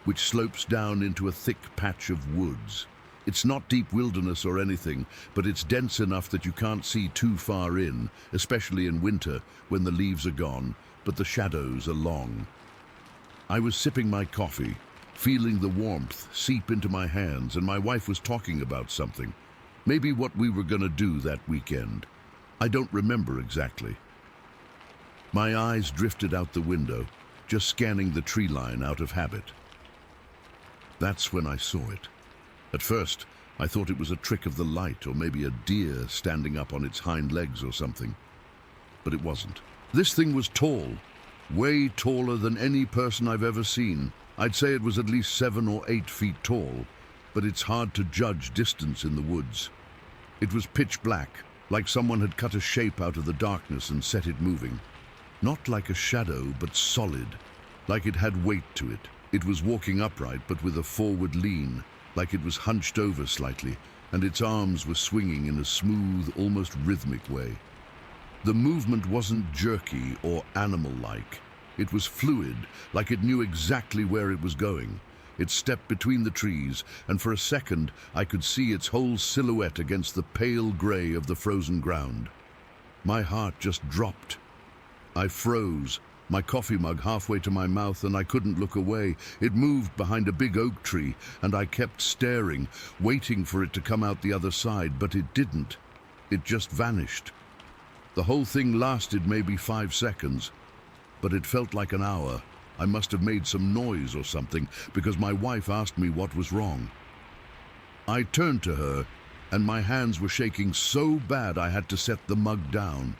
which slopes down into a thick patch of woods. It's not deep wilderness or anything, but it's dense enough that you can't see too far in, especially in winter when the leaves are gone, but the shadows are long. I was sipping my coffee, feeling the warmth seep into my hands, and my wife was talking about something. Maybe what we were going to do that weekend. I don't remember exactly. My eyes drifted out the window, just scanning the tree line out of habit. That's when I saw it. At first, I thought it was a trick of the light, or maybe a deer standing up on its hind legs or something. But it wasn't. This thing was tall, way taller than any person I've ever seen. I'd say it was at least 7 or 8 feet tall, but it's hard to judge distance in the woods. It was pitch black, like someone had cut a shape out of the darkness and set it moving. Not like a shadow, but solid, like it had weight to it. It was walking upright, but with a forward lean, like it was hunched over slightly, and its arms were swinging in a smooth, almost rhythmic way. The movement wasn't jerky or animal-like. It was fluid, like it knew exactly where it was going. It stepped between the trees, and for a second I could see its whole silhouette against the pale gray of the frozen ground. My heart just dropped. I froze, my coffee mug halfway to my mouth, and I couldn't look away. It moved behind a big oak tree, and I kept staring, waiting for it to come out the other side, but it didn't. It just vanished. The whole thing lasted maybe 5 seconds, but it felt like an hour. I must have made some noise or something, because my wife asked me what was wrong. I turned to her, and my hands were shaking so bad I had to set the mug down.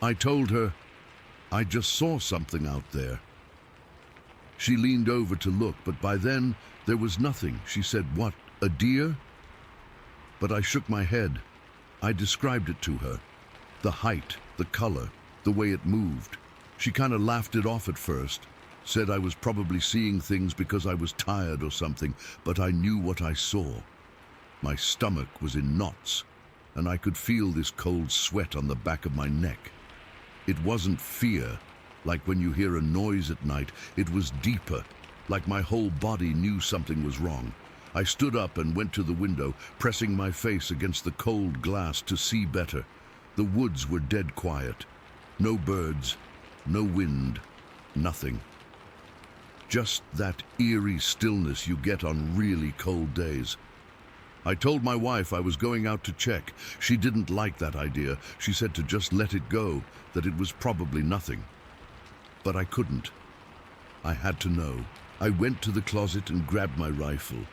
I told her, "I just saw something out there." She leaned over to look, but by then there was nothing. She said, "What, a deer?" But I shook my head. I described it to her. The height, the color, the way it moved. She kind of laughed it off at first, said I was probably seeing things because I was tired or something, but I knew what I saw. My stomach was in knots, and I could feel this cold sweat on the back of my neck. It wasn't fear, like when you hear a noise at night. It was deeper, like my whole body knew something was wrong. I stood up and went to the window, pressing my face against the cold glass to see better. The woods were dead quiet. No birds, no wind, nothing. Just that eerie stillness you get on really cold days. I told my wife I was going out to check. She didn't like that idea. She said to just let it go, that it was probably nothing. But I couldn't. I had to know. I went to the closet and grabbed my rifle.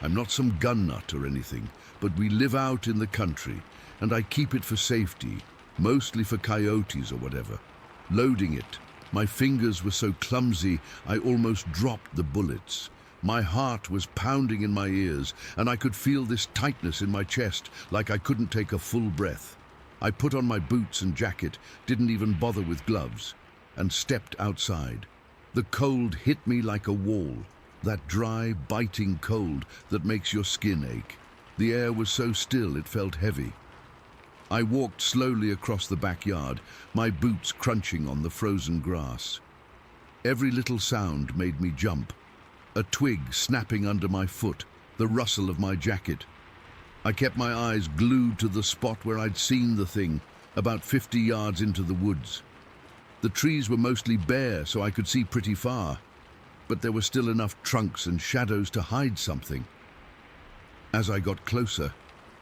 I'm not some gun nut or anything, but we live out in the country, and I keep it for safety, mostly for coyotes or whatever. Loading it, my fingers were so clumsy I almost dropped the bullets. My heart was pounding in my ears, and I could feel this tightness in my chest, like I couldn't take a full breath. I put on my boots and jacket, didn't even bother with gloves, and stepped outside. The cold hit me like a wall, that dry, biting cold that makes your skin ache. The air was so still it felt heavy. I walked slowly across the backyard, my boots crunching on the frozen grass. Every little sound made me jump. A twig snapping under my foot, the rustle of my jacket. I kept my eyes glued to the spot where I'd seen the thing, about 50 yards into the woods. The trees were mostly bare, so I could see pretty far, but there were still enough trunks and shadows to hide something. As I got closer,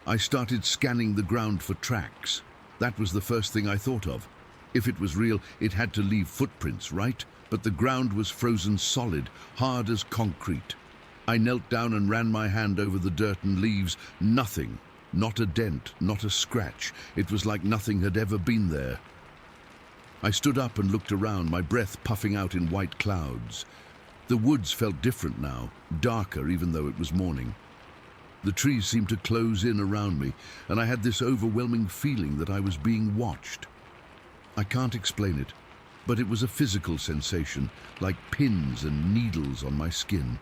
I started scanning the ground for tracks. That was the first thing I thought of. If it was real, it had to leave footprints, right? But the ground was frozen solid, hard as concrete. I knelt down and ran my hand over the dirt and leaves. Nothing. Not a dent, not a scratch. It was like nothing had ever been there. I stood up and looked around, my breath puffing out in white clouds. The woods felt different now, darker even though it was morning. The trees seemed to close in around me, and I had this overwhelming feeling that I was being watched. I can't explain it, but it was a physical sensation, like pins and needles on my skin.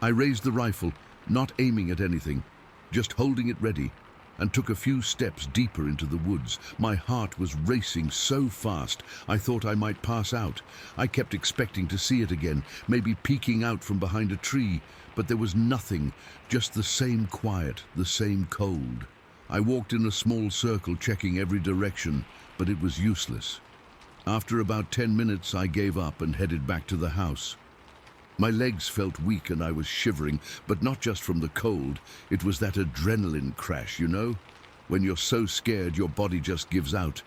I raised the rifle, not aiming at anything, just holding it ready, and took a few steps deeper into the woods. My heart was racing so fast, I thought I might pass out. I kept expecting to see it again, maybe peeking out from behind a tree, but there was nothing, just the same quiet, the same cold. I walked in a small circle, checking every direction, but it was useless. After about 10 minutes, I gave up and headed back to the house. My legs felt weak and I was shivering, but not just from the cold. It was that adrenaline crash, you know? When you're so scared, your body just gives out.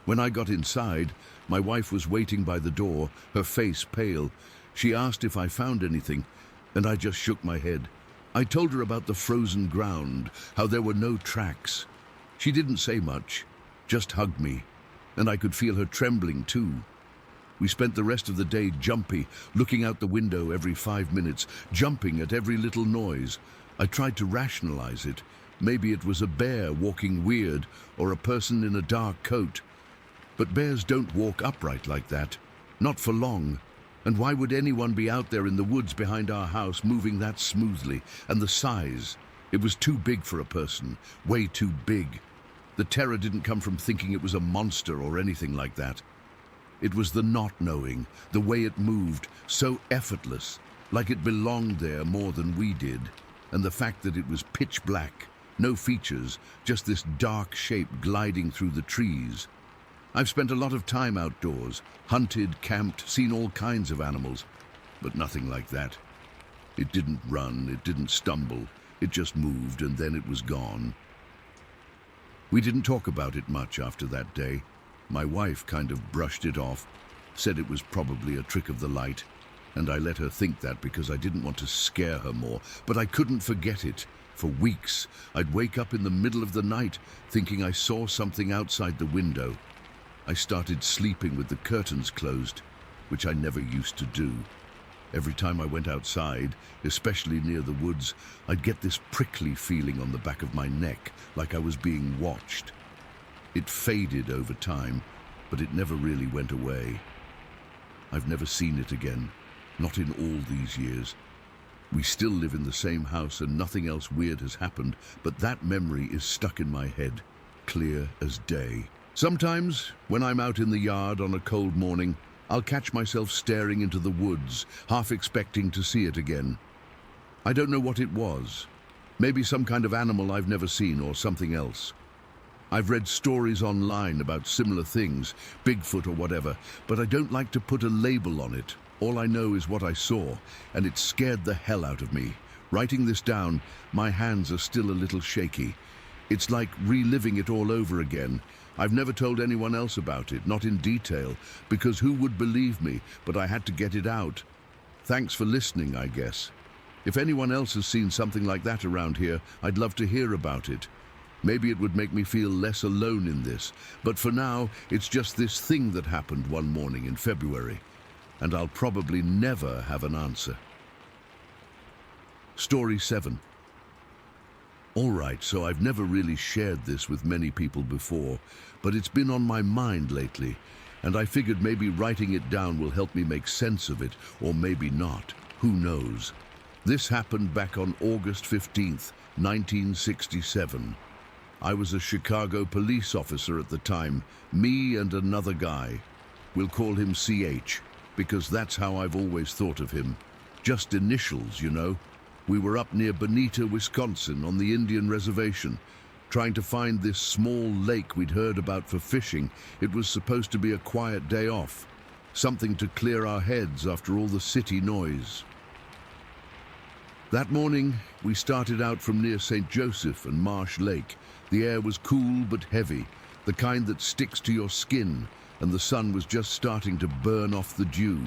When I got inside, my wife was waiting by the door, her face pale. She asked if I found anything, and I just shook my head. I told her about the frozen ground, how there were no tracks. She didn't say much, just hugged me, and I could feel her trembling too. We spent the rest of the day jumpy, looking out the window every 5 minutes, jumping at every little noise. I tried to rationalize it. Maybe it was a bear walking weird, or a person in a dark coat. But bears don't walk upright like that, not for long. And why would anyone be out there in the woods behind our house moving that smoothly? And the size, it was too big for a person, way too big. The terror didn't come from thinking it was a monster or anything like that. It was the not knowing, the way it moved, so effortless, like it belonged there more than we did, and the fact that it was pitch black, no features, just this dark shape gliding through the trees. I've spent a lot of time outdoors, hunted, camped, seen all kinds of animals, but nothing like that. It didn't run, it didn't stumble, it just moved and then it was gone. We didn't talk about it much after that day. My wife kind of brushed it off, said it was probably a trick of the light, and I let her think that because I didn't want to scare her more, but I couldn't forget it. For weeks, I'd wake up in the middle of the night thinking I saw something outside the window. I started sleeping with the curtains closed, which I never used to do. Every time I went outside, especially near the woods, I'd get this prickly feeling on the back of my neck, like I was being watched. It faded over time, but it never really went away. I've never seen it again, not in all these years. We still live in the same house and nothing else weird has happened, but that memory is stuck in my head, clear as day. Sometimes, when I'm out in the yard on a cold morning, I'll catch myself staring into the woods, half expecting to see it again. I don't know what it was. Maybe some kind of animal I've never seen or something else. I've read stories online about similar things, Bigfoot or whatever, but I don't like to put a label on it. All I know is what I saw, and it scared the hell out of me. Writing this down, my hands are still a little shaky. It's like reliving it all over again. I've never told anyone else about it, not in detail, because who would believe me, but I had to get it out. Thanks for listening, I guess. If anyone else has seen something like that around here, I'd love to hear about it. Maybe it would make me feel less alone in this, but for now, it's just this thing that happened one morning in February, and I'll probably never have an answer. Story 7. All right, so I've never really shared this with many people before, but it's been on my mind lately, and I figured maybe writing it down will help me make sense of it, or maybe not. Who knows? This happened back on August 15th, 1967. I was a Chicago police officer at the time, me and another guy. We'll call him CH, because that's how I've always thought of him. Just initials, you know. We were up near Bonita, Wisconsin, on the Indian reservation, trying to find this small lake we'd heard about for fishing. It was supposed to be a quiet day off, something to clear our heads after all the city noise. That morning, we started out from near St. Joseph and Marsh Lake. The air was cool but heavy, the kind that sticks to your skin, and the sun was just starting to burn off the dew.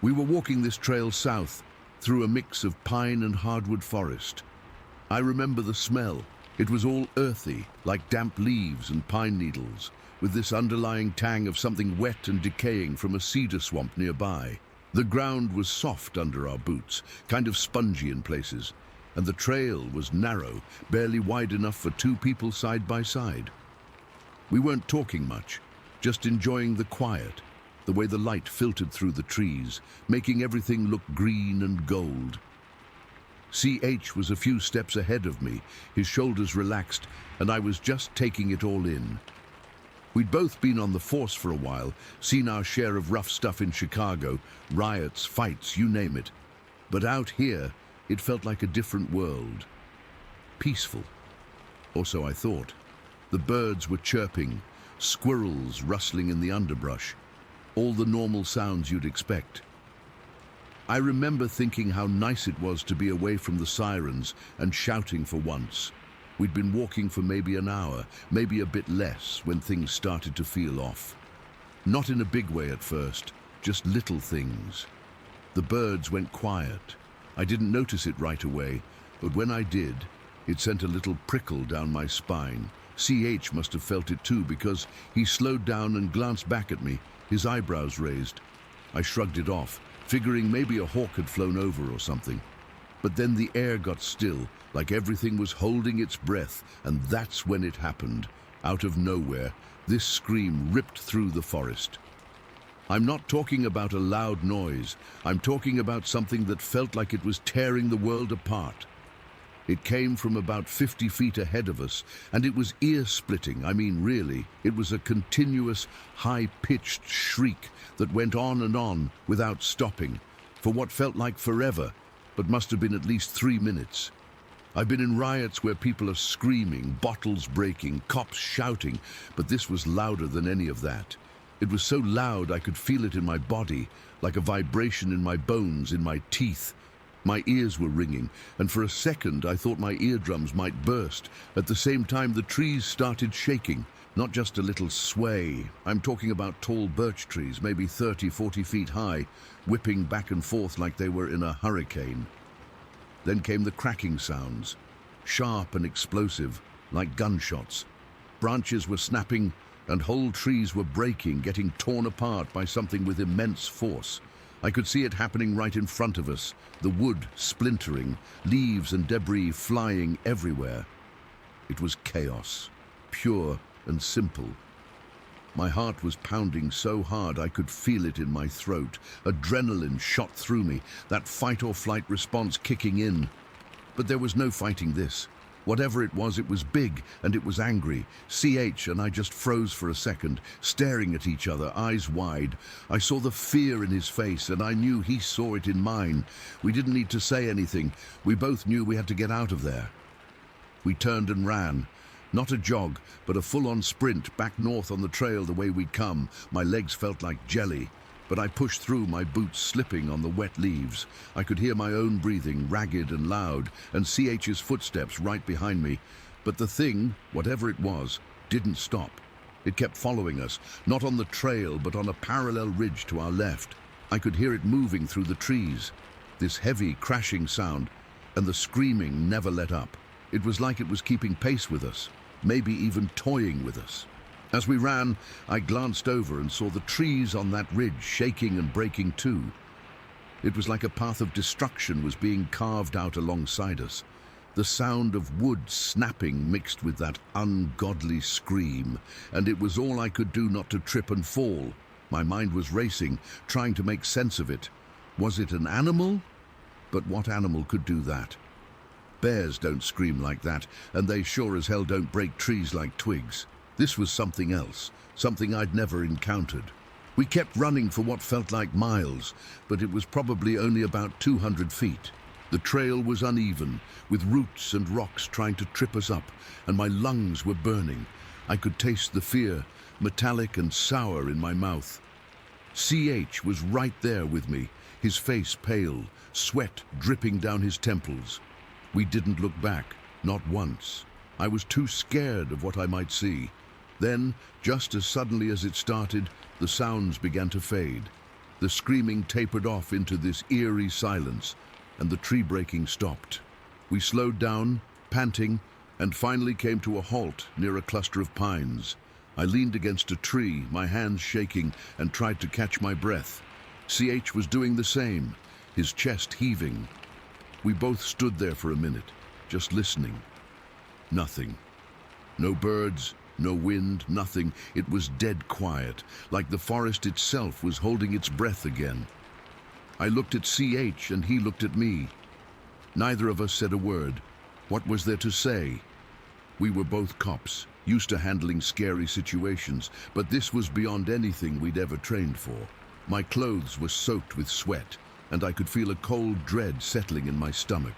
We were walking this trail south, through a mix of pine and hardwood forest. I remember the smell. It was all earthy, like damp leaves and pine needles, with this underlying tang of something wet and decaying from a cedar swamp nearby. The ground was soft under our boots, kind of spongy in places, and the trail was narrow, barely wide enough for two people side by side. We weren't talking much, just enjoying the quiet, the way the light filtered through the trees, making everything look green and gold. CH was a few steps ahead of me, his shoulders relaxed, and I was just taking it all in. We'd both been on the force for a while, seen our share of rough stuff in Chicago, riots, fights, you name it. But out here, it felt like a different world. Peaceful. Or so I thought. The birds were chirping, squirrels rustling in the underbrush, all the normal sounds you'd expect. I remember thinking how nice it was to be away from the sirens and shouting for once. We'd been walking for maybe an hour, maybe a bit less, when things started to feel off. Not in a big way at first, just little things. The birds went quiet. I didn't notice it right away, but when I did, it sent a little prickle down my spine. CH must have felt it too, because he slowed down and glanced back at me, his eyebrows raised. I shrugged it off, figuring maybe a hawk had flown over or something. But then the air got still, like everything was holding its breath, and that's when it happened. Out of nowhere, this scream ripped through the forest. I'm not talking about a loud noise. I'm talking about something that felt like it was tearing the world apart. It came from about 50 feet ahead of us, and it was ear-splitting. I mean, really. It was a continuous, high-pitched shriek that went on without stopping, for what felt like forever, but must have been at least 3 minutes. I've been in riots where people are screaming, bottles breaking, cops shouting, but this was louder than any of that. It was so loud I could feel it in my body, like a vibration in my bones, in my teeth. My ears were ringing, and for a second I thought my eardrums might burst. At the same time, the trees started shaking. Not just a little sway. I'm talking about tall birch trees, maybe 30, 40 feet high, whipping back and forth like they were in a hurricane. Then came the cracking sounds, sharp and explosive, like gunshots. Branches were snapping, and whole trees were breaking, getting torn apart by something with immense force. I could see it happening right in front of us, the wood splintering, leaves and debris flying everywhere. It was chaos, pure and simple. My heart was pounding so hard I could feel it in my throat. Adrenaline shot through me, that fight or flight response kicking in. But there was no fighting this. Whatever it was big and it was angry. CH and I just froze for a second, staring at each other, eyes wide. I saw the fear in his face and I knew he saw it in mine. We didn't need to say anything. We both knew we had to get out of there. We turned and ran. Not a jog, but a full-on sprint back north on the trail the way we'd come. My legs felt like jelly, but I pushed through, my boots slipping on the wet leaves. I could hear my own breathing, ragged and loud, and CH's footsteps right behind me. But the thing, whatever it was, didn't stop. It kept following us, not on the trail, but on a parallel ridge to our left. I could hear it moving through the trees. This heavy, crashing sound, and the screaming never let up. It was like it was keeping pace with us, maybe even toying with us. As we ran, I glanced over and saw the trees on that ridge shaking and breaking too. It was like a path of destruction was being carved out alongside us. The sound of wood snapping mixed with that ungodly scream, and it was all I could do not to trip and fall. My mind was racing, trying to make sense of it. Was it an animal? But what animal could do that? Bears don't scream like that, and they sure as hell don't break trees like twigs. This was something else, something I'd never encountered. We kept running for what felt like miles, but it was probably only about 200 feet. The trail was uneven, with roots and rocks trying to trip us up, and my lungs were burning. I could taste the fear, metallic and sour in my mouth. CH was right there with me, his face pale, sweat dripping down his temples. We didn't look back, not once. I was too scared of what I might see. Then, just as suddenly as it started, the sounds began to fade. The screaming tapered off into this eerie silence, and the tree breaking stopped. We slowed down, panting, and finally came to a halt near a cluster of pines. I leaned against a tree, my hands shaking, and tried to catch my breath. CH was doing the same, his chest heaving. We both stood there for a minute, just listening. Nothing. No birds, no wind, nothing. It was dead quiet, like the forest itself was holding its breath again. I looked at CH and he looked at me. Neither of us said a word. What was there to say? We were both cops, used to handling scary situations, but this was beyond anything we'd ever trained for. My clothes were soaked with sweat, and I could feel a cold dread settling in my stomach.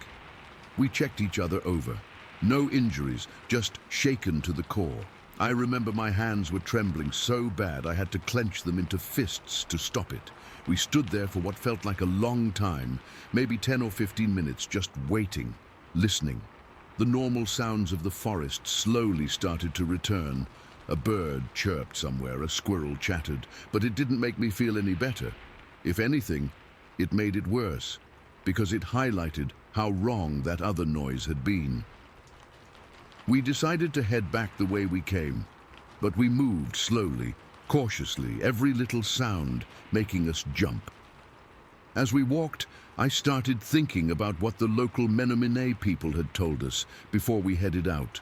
We checked each other over. No injuries, just shaken to the core. I remember my hands were trembling so bad I had to clench them into fists to stop it. We stood there for what felt like a long time, maybe 10 or 15 minutes, just waiting, listening. The normal sounds of the forest slowly started to return. A bird chirped somewhere, a squirrel chattered, but it didn't make me feel any better. If anything, it made it worse, because it highlighted how wrong that other noise had been. We decided to head back the way we came, but we moved slowly, cautiously, every little sound making us jump. As we walked, I started thinking about what the local Menominee people had told us before we headed out.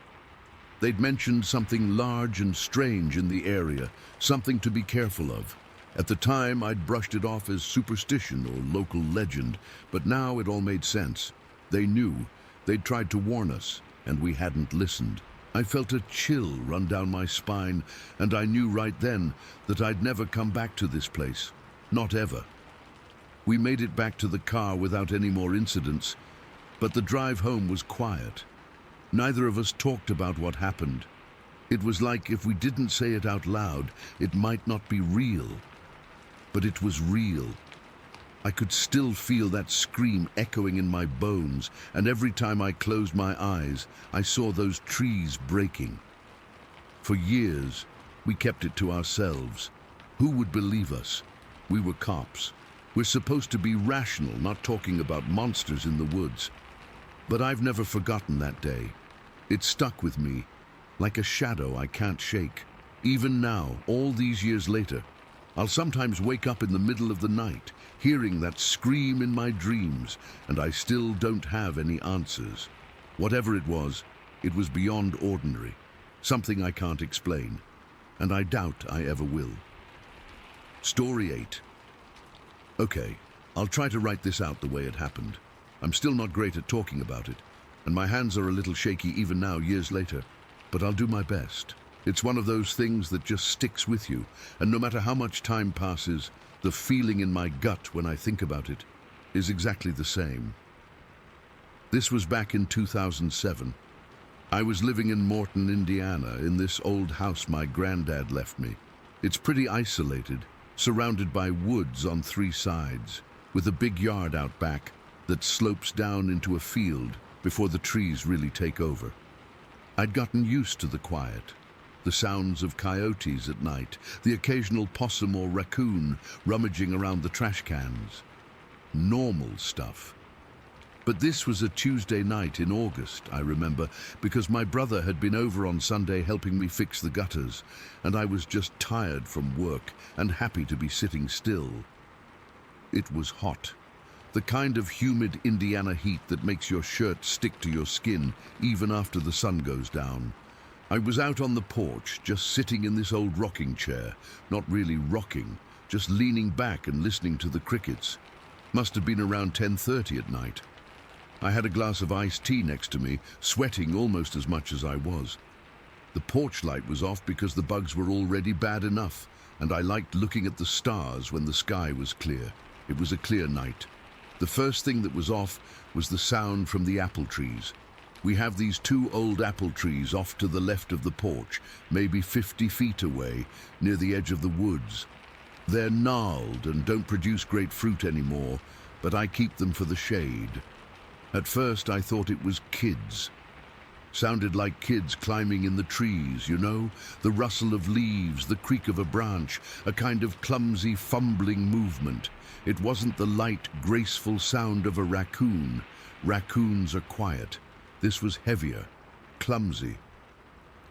They'd mentioned something large and strange in the area, something to be careful of. At the time, I'd brushed it off as superstition or local legend, but now it all made sense. They knew. They'd tried to warn us, and we hadn't listened. I felt a chill run down my spine, and I knew right then that I'd never come back to this place. Not ever. We made it back to the car without any more incidents, But the drive home was quiet. Neither of us talked about what happened. It was like if we didn't say it out loud, it might not be real. But it was real. I could still feel that scream echoing in my bones, and every time I closed my eyes, I saw those trees breaking. For years, we kept it to ourselves. Who would believe us? We were cops. We're supposed to be rational, not talking about monsters in the woods. But I've never forgotten that day. It stuck with me, like a shadow I can't shake. Even now, all these years later, I'll sometimes wake up in the middle of the night, hearing that scream in my dreams, and I still don't have any answers. Whatever it was beyond ordinary, something I can't explain, and I doubt I ever will. Story 8. Okay, I'll try to write this out the way it happened. I'm still not great at talking about it, and my hands are a little shaky even now, years later, but I'll do my best. It's one of those things that just sticks with you, and no matter how much time passes, the feeling in my gut when I think about it is exactly the same. This was back in 2007. I was living in Morton, Indiana, in this old house my granddad left me. It's pretty isolated, surrounded by woods on 3 sides, with a big yard out back that slopes down into a field before the trees really take over. I'd gotten used to the quiet, the sounds of coyotes at night, the occasional possum or raccoon rummaging around the trash cans. Normal stuff. But this was a Tuesday night in August, I remember, because my brother had been over on Sunday helping me fix the gutters, and I was just tired from work and happy to be sitting still. It was hot. The kind of humid Indiana heat that makes your shirt stick to your skin even after the sun goes down. I was out on the porch, just sitting in this old rocking chair, not really rocking, just leaning back and listening to the crickets. Must have been around 10:30 at night. I had a glass of iced tea next to me, sweating almost as much as I was. The porch light was off because the bugs were already bad enough, and I liked looking at the stars when the sky was clear. It was a clear night. The first thing that was off was the sound from the apple trees. We have these 2 old apple trees off to the left of the porch, maybe 50 feet away, near the edge of the woods. They're gnarled and don't produce great fruit anymore, but I keep them for the shade. At first I thought it was kids. Sounded like kids climbing in the trees, you know? The rustle of leaves, the creak of a branch, a kind of clumsy, fumbling movement. It wasn't the light, graceful sound of a raccoon. Raccoons are quiet. This was heavier, clumsy.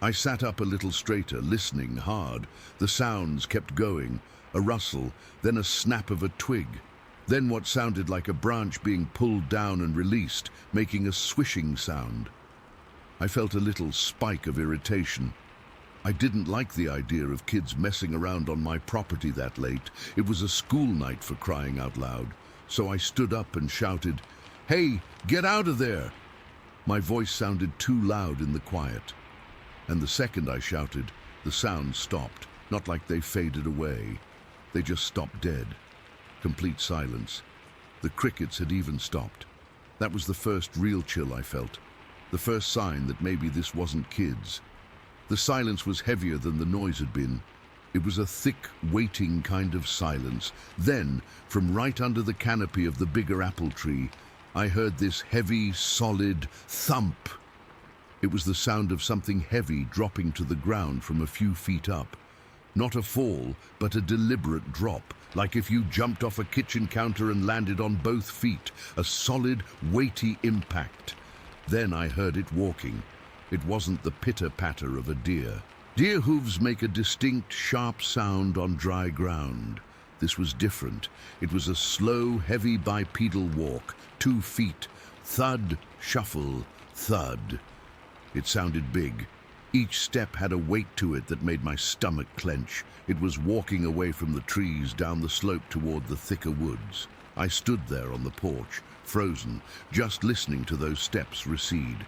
I sat up a little straighter, listening hard. The sounds kept going. A rustle, then a snap of a twig. Then what sounded like a branch being pulled down and released, making a swishing sound. I felt a little spike of irritation. I didn't like the idea of kids messing around on my property that late. It was a school night, for crying out loud. So I stood up and shouted, "Hey, get out of there!" My voice sounded too loud in the quiet. And the second I shouted, the sound stopped, not like they faded away. They just stopped dead. Complete silence. The crickets had even stopped. That was the first real chill I felt. The first sign that maybe this wasn't kids. The silence was heavier than the noise had been. It was a thick, waiting kind of silence. Then, from right under the canopy of the bigger apple tree, I heard this heavy, solid thump. It was the sound of something heavy dropping to the ground from a few feet up. Not a fall, but a deliberate drop, like if you jumped off a kitchen counter and landed on both feet. A solid, weighty impact. Then I heard it walking. It wasn't the pitter-patter of a deer. Deer hooves make a distinct, sharp sound on dry ground. This was different. It was a slow, heavy bipedal walk, 2 feet. Thud, shuffle, thud. It sounded big. Each step had a weight to it that made my stomach clench. It was walking away from the trees down the slope toward the thicker woods. I stood there on the porch, frozen, just listening to those steps recede.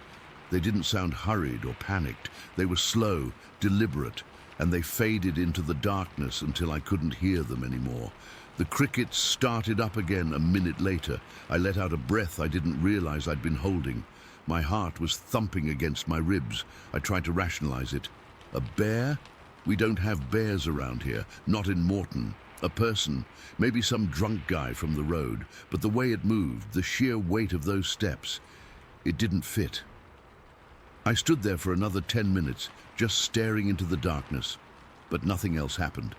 They didn't sound hurried or panicked. They were slow, deliberate, and they faded into the darkness until I couldn't hear them anymore. The crickets started up again a minute later. I let out a breath I didn't realize I'd been holding. My heart was thumping against my ribs. I tried to rationalize it. A bear? We don't have bears around here, not in Morton. A person, maybe some drunk guy from the road, but the way it moved, the sheer weight of those steps, it didn't fit. I stood there for another 10 minutes, just staring into the darkness, but nothing else happened.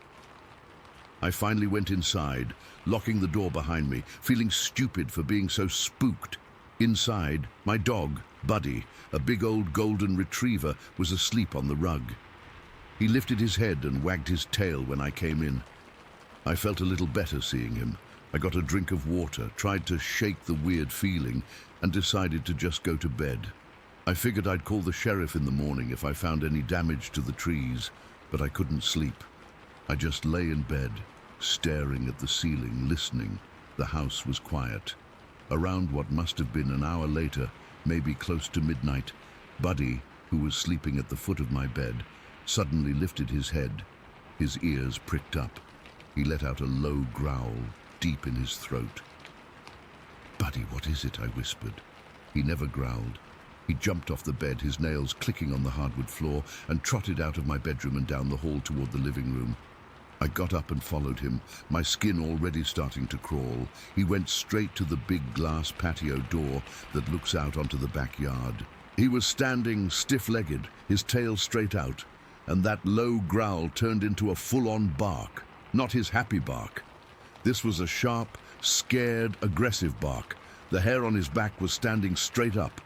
I finally went inside, locking the door behind me, feeling stupid for being so spooked. Inside, my dog, Buddy, a big old golden retriever, was asleep on the rug. He lifted his head and wagged his tail when I came in. I felt a little better seeing him. I got a drink of water, tried to shake the weird feeling, and decided to just go to bed. I figured I'd call the sheriff in the morning if I found any damage to the trees, but I couldn't sleep. I just lay in bed, staring at the ceiling, listening. The house was quiet. Around what must have been an hour later, maybe close to midnight, Buddy, who was sleeping at the foot of my bed, suddenly lifted his head. His ears pricked up. He let out a low growl, deep in his throat. "Buddy, what is it?" I whispered. He never growled. He jumped off the bed, his nails clicking on the hardwood floor, and trotted out of my bedroom and down the hall toward the living room. I got up and followed him, my skin already starting to crawl. He went straight to the big glass patio door that looks out onto the backyard. He was standing stiff-legged, his tail straight out, and that low growl turned into a full-on bark, not his happy bark. This was a sharp, scared, aggressive bark. The hair on his back was standing straight up.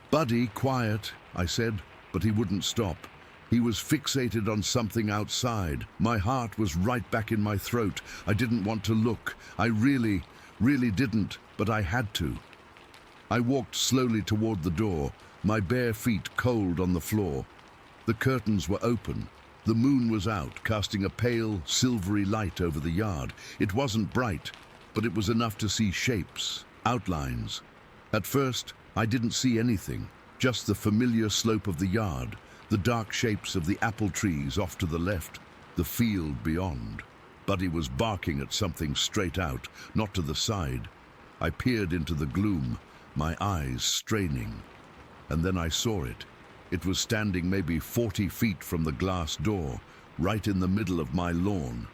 "Buddy, quiet," I said, but he wouldn't stop. He was fixated on something outside. My heart was right back in my throat. I didn't want to look. I really didn't, but I had to. I walked slowly toward the door, my bare feet cold on the floor. The curtains were open. The moon was out, casting a pale, silvery light over the yard. It wasn't bright, but it was enough to see shapes, outlines. At first, I didn't see anything, just the familiar slope of the yard, the dark shapes of the apple trees off to the left, the field beyond. Buddy was barking at something straight out, not to the side. I peered into the gloom, my eyes straining. And then I saw it. It was standing maybe 40 feet from the glass door, right in the middle of my lawn.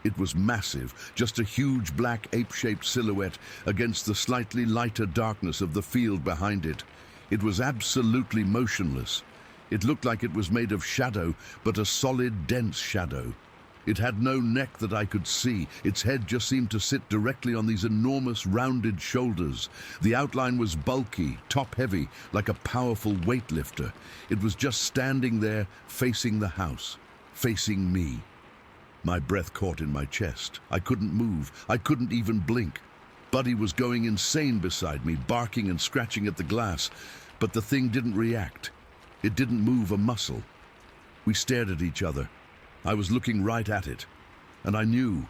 It was massive, just a huge black ape-shaped silhouette against the slightly lighter darkness of the field behind it. It was absolutely motionless. It looked like it was made of shadow, but a solid, dense shadow. It had no neck that I could see. Its head just seemed to sit directly on these enormous, rounded shoulders. The outline was bulky, top-heavy, like a powerful weightlifter. It was just standing there, facing the house, facing me. My breath caught in my chest. I couldn't move. I couldn't even blink. Buddy was going insane beside me, barking and scratching at the glass, but the thing didn't react. It didn't move a muscle. We stared at each other. I was looking right at it, and I knew.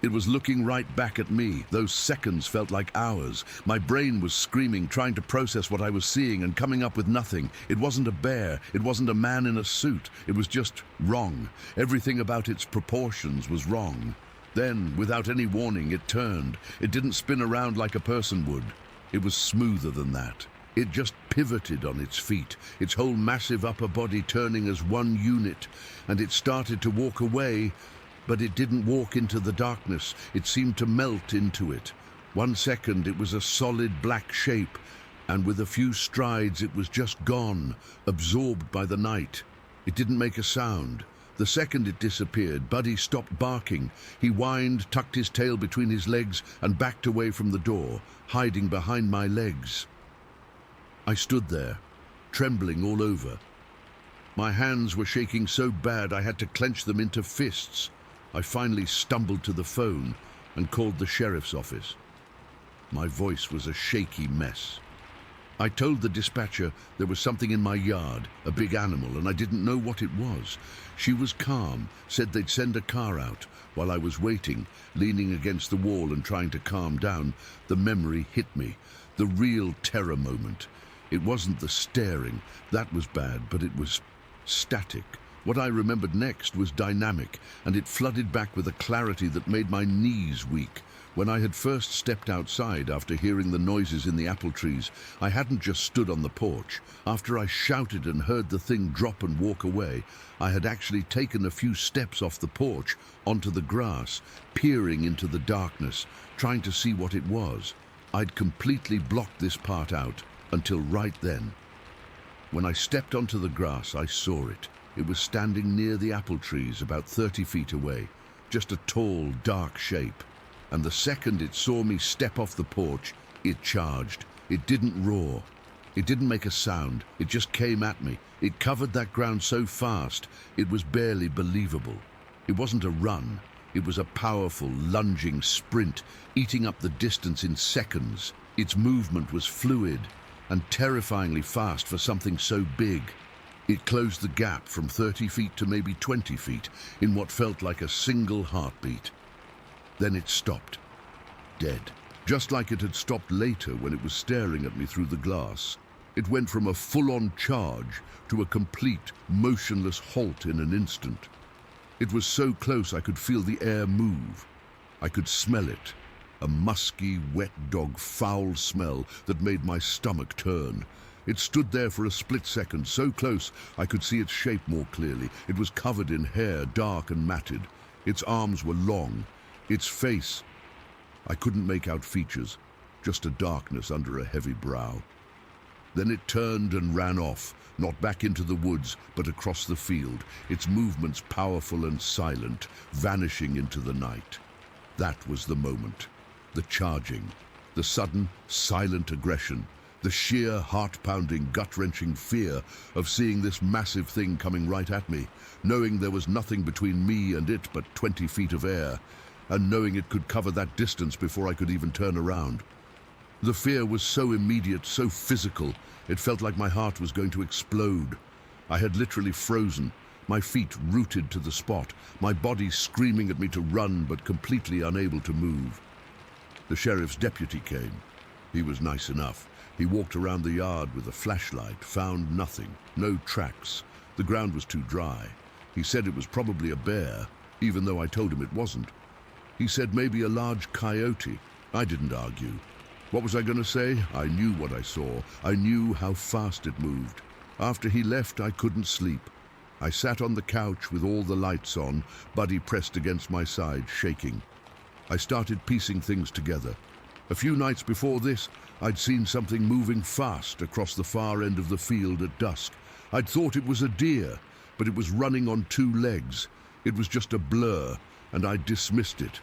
It was looking right back at me. Those seconds felt like hours. My brain was screaming, trying to process what I was seeing and coming up with nothing. It wasn't a bear. It wasn't a man in a suit. It was just wrong. Everything about its proportions was wrong. Then, without any warning, it turned. It didn't spin around like a person would. It was smoother than that. It just pivoted on its feet, its whole massive upper body turning as one unit, and it started to walk away, but it didn't walk into the darkness. It seemed to melt into it. 1 second it was a solid black shape, and with a few strides it was just gone, absorbed by the night. It didn't make a sound. The second it disappeared, Buddy stopped barking. He whined, tucked his tail between his legs, and backed away from the door, hiding behind my legs. I stood there, trembling all over. My hands were shaking so bad I had to clench them into fists. I finally stumbled to the phone and called the sheriff's office. My voice was a shaky mess. I told the dispatcher there was something in my yard, a big animal, and I didn't know what it was. She was calm, said they'd send a car out. While I was waiting, leaning against the wall and trying to calm down, the memory hit me, the real terror moment. It wasn't the staring, that was bad, but it was static, What I remembered next was dynamic, and it flooded back with a clarity that made my knees weak. When I had first stepped outside after hearing the noises in the apple trees, I hadn't just stood on the porch. After I shouted and heard the thing drop and walk away, I had actually taken a few steps off the porch onto the grass, peering into the darkness, trying to see what it was. I'd completely blocked this part out until right then. When I stepped onto the grass, I saw it. It was standing near the apple trees, about 30 feet away, just a tall, dark shape. And the second it saw me step off the porch, it charged. It didn't roar. It didn't make a sound. It just came at me. It covered that ground so fast, it was barely believable. It wasn't a run. It was a powerful, lunging sprint, eating up the distance in seconds. Its movement was fluid and terrifyingly fast for something so big. It closed the gap from 30 feet to maybe 20 feet in what felt like a single heartbeat. Then it stopped, dead, just like it had stopped later when it was staring at me through the glass. It went from a full-on charge to a complete, motionless halt in an instant. It was so close I could feel the air move. I could smell it, a musky, wet dog foul smell that made my stomach turn. It stood there for a split second, so close I could see its shape more clearly. It was covered in hair, dark and matted. Its arms were long. Its face, I couldn't make out features, just a darkness under a heavy brow. Then it turned and ran off, not back into the woods, but across the field, its movements powerful and silent, vanishing into the night. That was the moment. The charging, the sudden, silent aggression, the sheer, heart-pounding, gut-wrenching fear of seeing this massive thing coming right at me, knowing there was nothing between me and it but 20 feet of air, and knowing it could cover that distance before I could even turn around. The fear was so immediate, so physical, it felt like my heart was going to explode. I had literally frozen, my feet rooted to the spot, my body screaming at me to run but completely unable to move. The sheriff's deputy came. He was nice enough. He walked around the yard with a flashlight, found nothing, no tracks. The ground was too dry. He said it was probably a bear, even though I told him it wasn't. He said maybe a large coyote. I didn't argue. What was I going to say? I knew what I saw. I knew how fast it moved. After he left, I couldn't sleep. I sat on the couch with all the lights on, Buddy pressed against my side, shaking. I started piecing things together. A few nights before this, I'd seen something moving fast across the far end of the field at dusk. I'd thought it was a deer, but it was running on 2 legs. It was just a blur, and I dismissed it.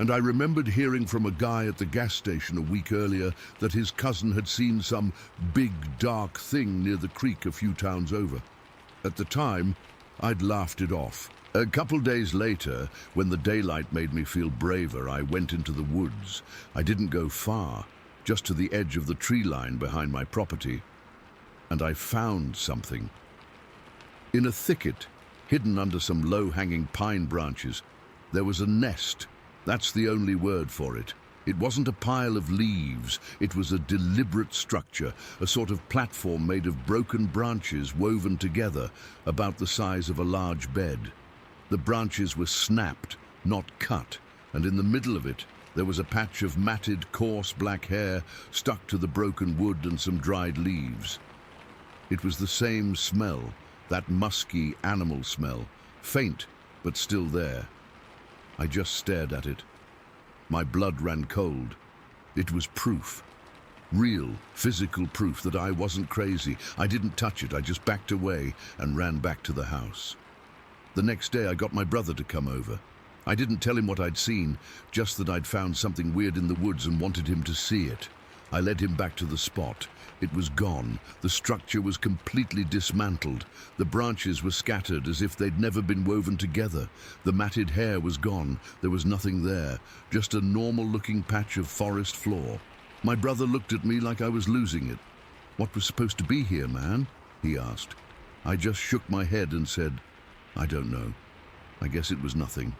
And I remembered hearing from a guy at the gas station a week earlier that his cousin had seen some big, dark thing near the creek a few towns over. At the time, I'd laughed it off. A couple days later, when the daylight made me feel braver, I went into the woods. I didn't go far, just to the edge of the tree line behind my property. And I found something. In a thicket, hidden under some low-hanging pine branches, there was a nest. That's the only word for it. It wasn't a pile of leaves. It was a deliberate structure, a sort of platform made of broken branches woven together, about the size of a large bed. The branches were snapped, not cut, and in the middle of it, there was a patch of matted, coarse black hair stuck to the broken wood and some dried leaves. It was the same smell, that musky animal smell, faint, but still there. I just stared at it. My blood ran cold. It was proof. Real, physical proof that I wasn't crazy. I didn't touch it. I just backed away and ran back to the house. The next day, I got my brother to come over. I didn't tell him what I'd seen, just that I'd found something weird in the woods and wanted him to see it. I led him back to the spot. It was gone. The structure was completely dismantled. The branches were scattered as if they'd never been woven together. The matted hair was gone. There was nothing there, just a normal-looking patch of forest floor. My brother looked at me like I was losing it. "What was supposed to be here, man?" he asked. I just shook my head and said, "I don't know. I guess it was nothing."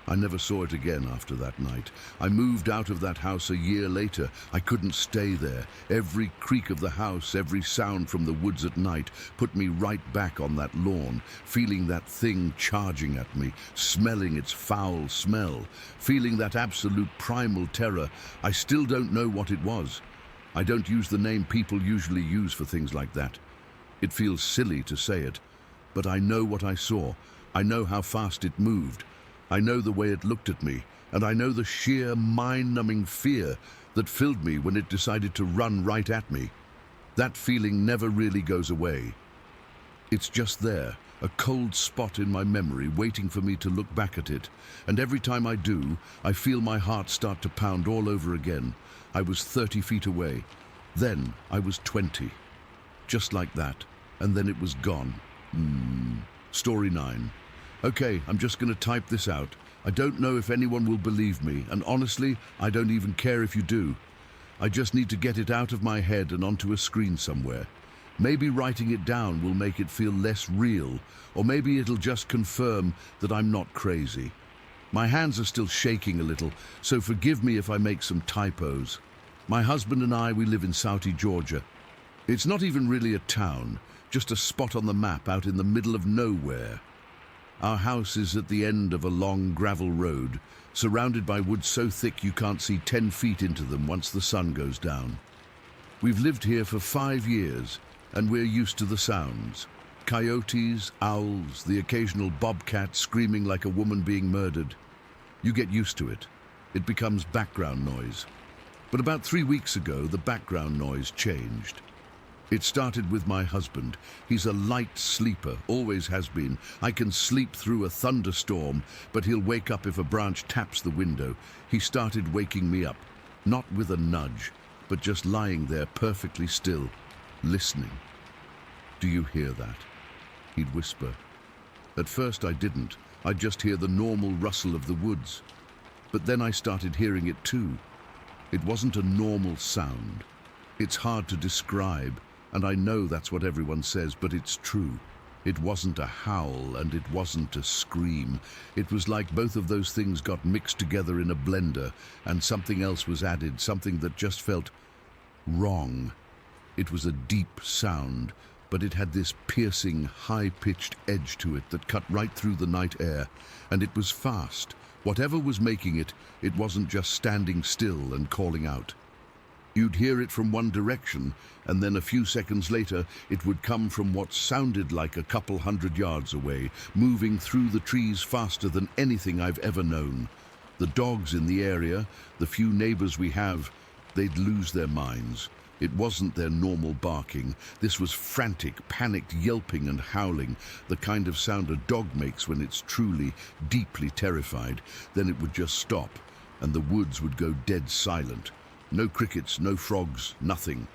I never saw it again after that night. I moved out of that house a year later. I couldn't stay there. Every creak of the house, every sound from the woods at night put me right back on that lawn, feeling that thing charging at me, smelling its foul smell, feeling that absolute primal terror. I still don't know what it was. I don't use the name people usually use for things like that. It feels silly to say it, but I know what I saw. I know how fast it moved. I know the way it looked at me, and I know the sheer mind-numbing fear that filled me when it decided to run right at me. That feeling never really goes away. It's just there, a cold spot in my memory waiting for me to look back at it, and every time I do, I feel my heart start to pound all over again. I was 30 feet away. Then I was 20. Just like that, and then it was gone. Story 9. Okay, I'm just going to type this out. I don't know if anyone will believe me, and honestly, I don't even care if you do. I just need to get it out of my head and onto a screen somewhere. Maybe writing it down will make it feel less real, or maybe it'll just confirm that I'm not crazy. My hands are still shaking a little, so forgive me if I make some typos. My husband and I, we live in Saudi, Georgia. It's not even really a town, just a spot on the map out in the middle of nowhere. Our house is at the end of a long gravel road, surrounded by woods so thick you can't see 10 feet into them once the sun goes down. We've lived here for 5 years, and we're used to the sounds. Coyotes, owls, the occasional bobcat screaming like a woman being murdered. You get used to it. It becomes background noise. But about 3 weeks ago, the background noise changed. It started with my husband. He's a light sleeper, always has been. I can sleep through a thunderstorm, but he'll wake up if a branch taps the window. He started waking me up, not with a nudge, but just lying there perfectly still, listening. Do you hear that? He'd whisper. At first I didn't. I'd just hear the normal rustle of the woods. But then I started hearing it too. It wasn't a normal sound. It's hard to describe. And I know that's what everyone says, but it's true. It wasn't a howl and it wasn't a scream. It was like both of those things got mixed together in a blender and something else was added, something that just felt wrong. It was a deep sound, but it had this piercing, high-pitched edge to it that cut right through the night air, and it was fast. Whatever was making it, it wasn't just standing still and calling out. You'd hear it from one direction, and then a few seconds later, it would come from what sounded like a couple 100 yards away, moving through the trees faster than anything I've ever known. The dogs in the area, the few neighbors we have, they'd lose their minds. It wasn't their normal barking. This was frantic, panicked yelping and howling, the kind of sound a dog makes when it's truly, deeply terrified. Then it would just stop, and the woods would go dead silent. No crickets, no frogs, nothing.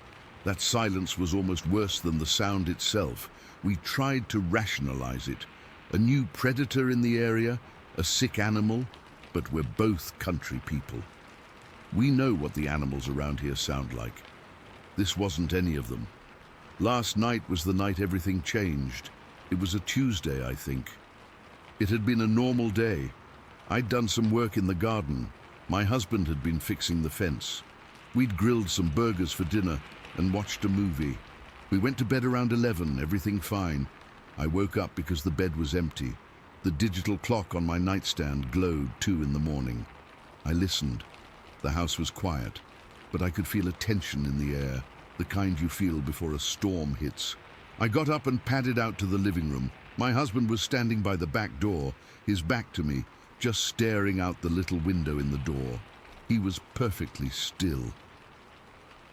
That silence was almost worse than the sound itself. We tried to rationalize it. A new predator in the area, a sick animal, but we're both country people. We know what the animals around here sound like. This wasn't any of them. Last night was the night everything changed. It was a Tuesday, I think. It had been a normal day. I'd done some work in the garden. My husband had been fixing the fence. We'd grilled some burgers for dinner and watched a movie. We went to bed around 11, everything fine. I woke up because the bed was empty. The digital clock on my nightstand glowed 2 in the morning. I listened. The house was quiet, but I could feel a tension in the air, the kind you feel before a storm hits. I got up and padded out to the living room. My husband was standing by the back door, his back to me, just staring out the little window in the door. He was perfectly still.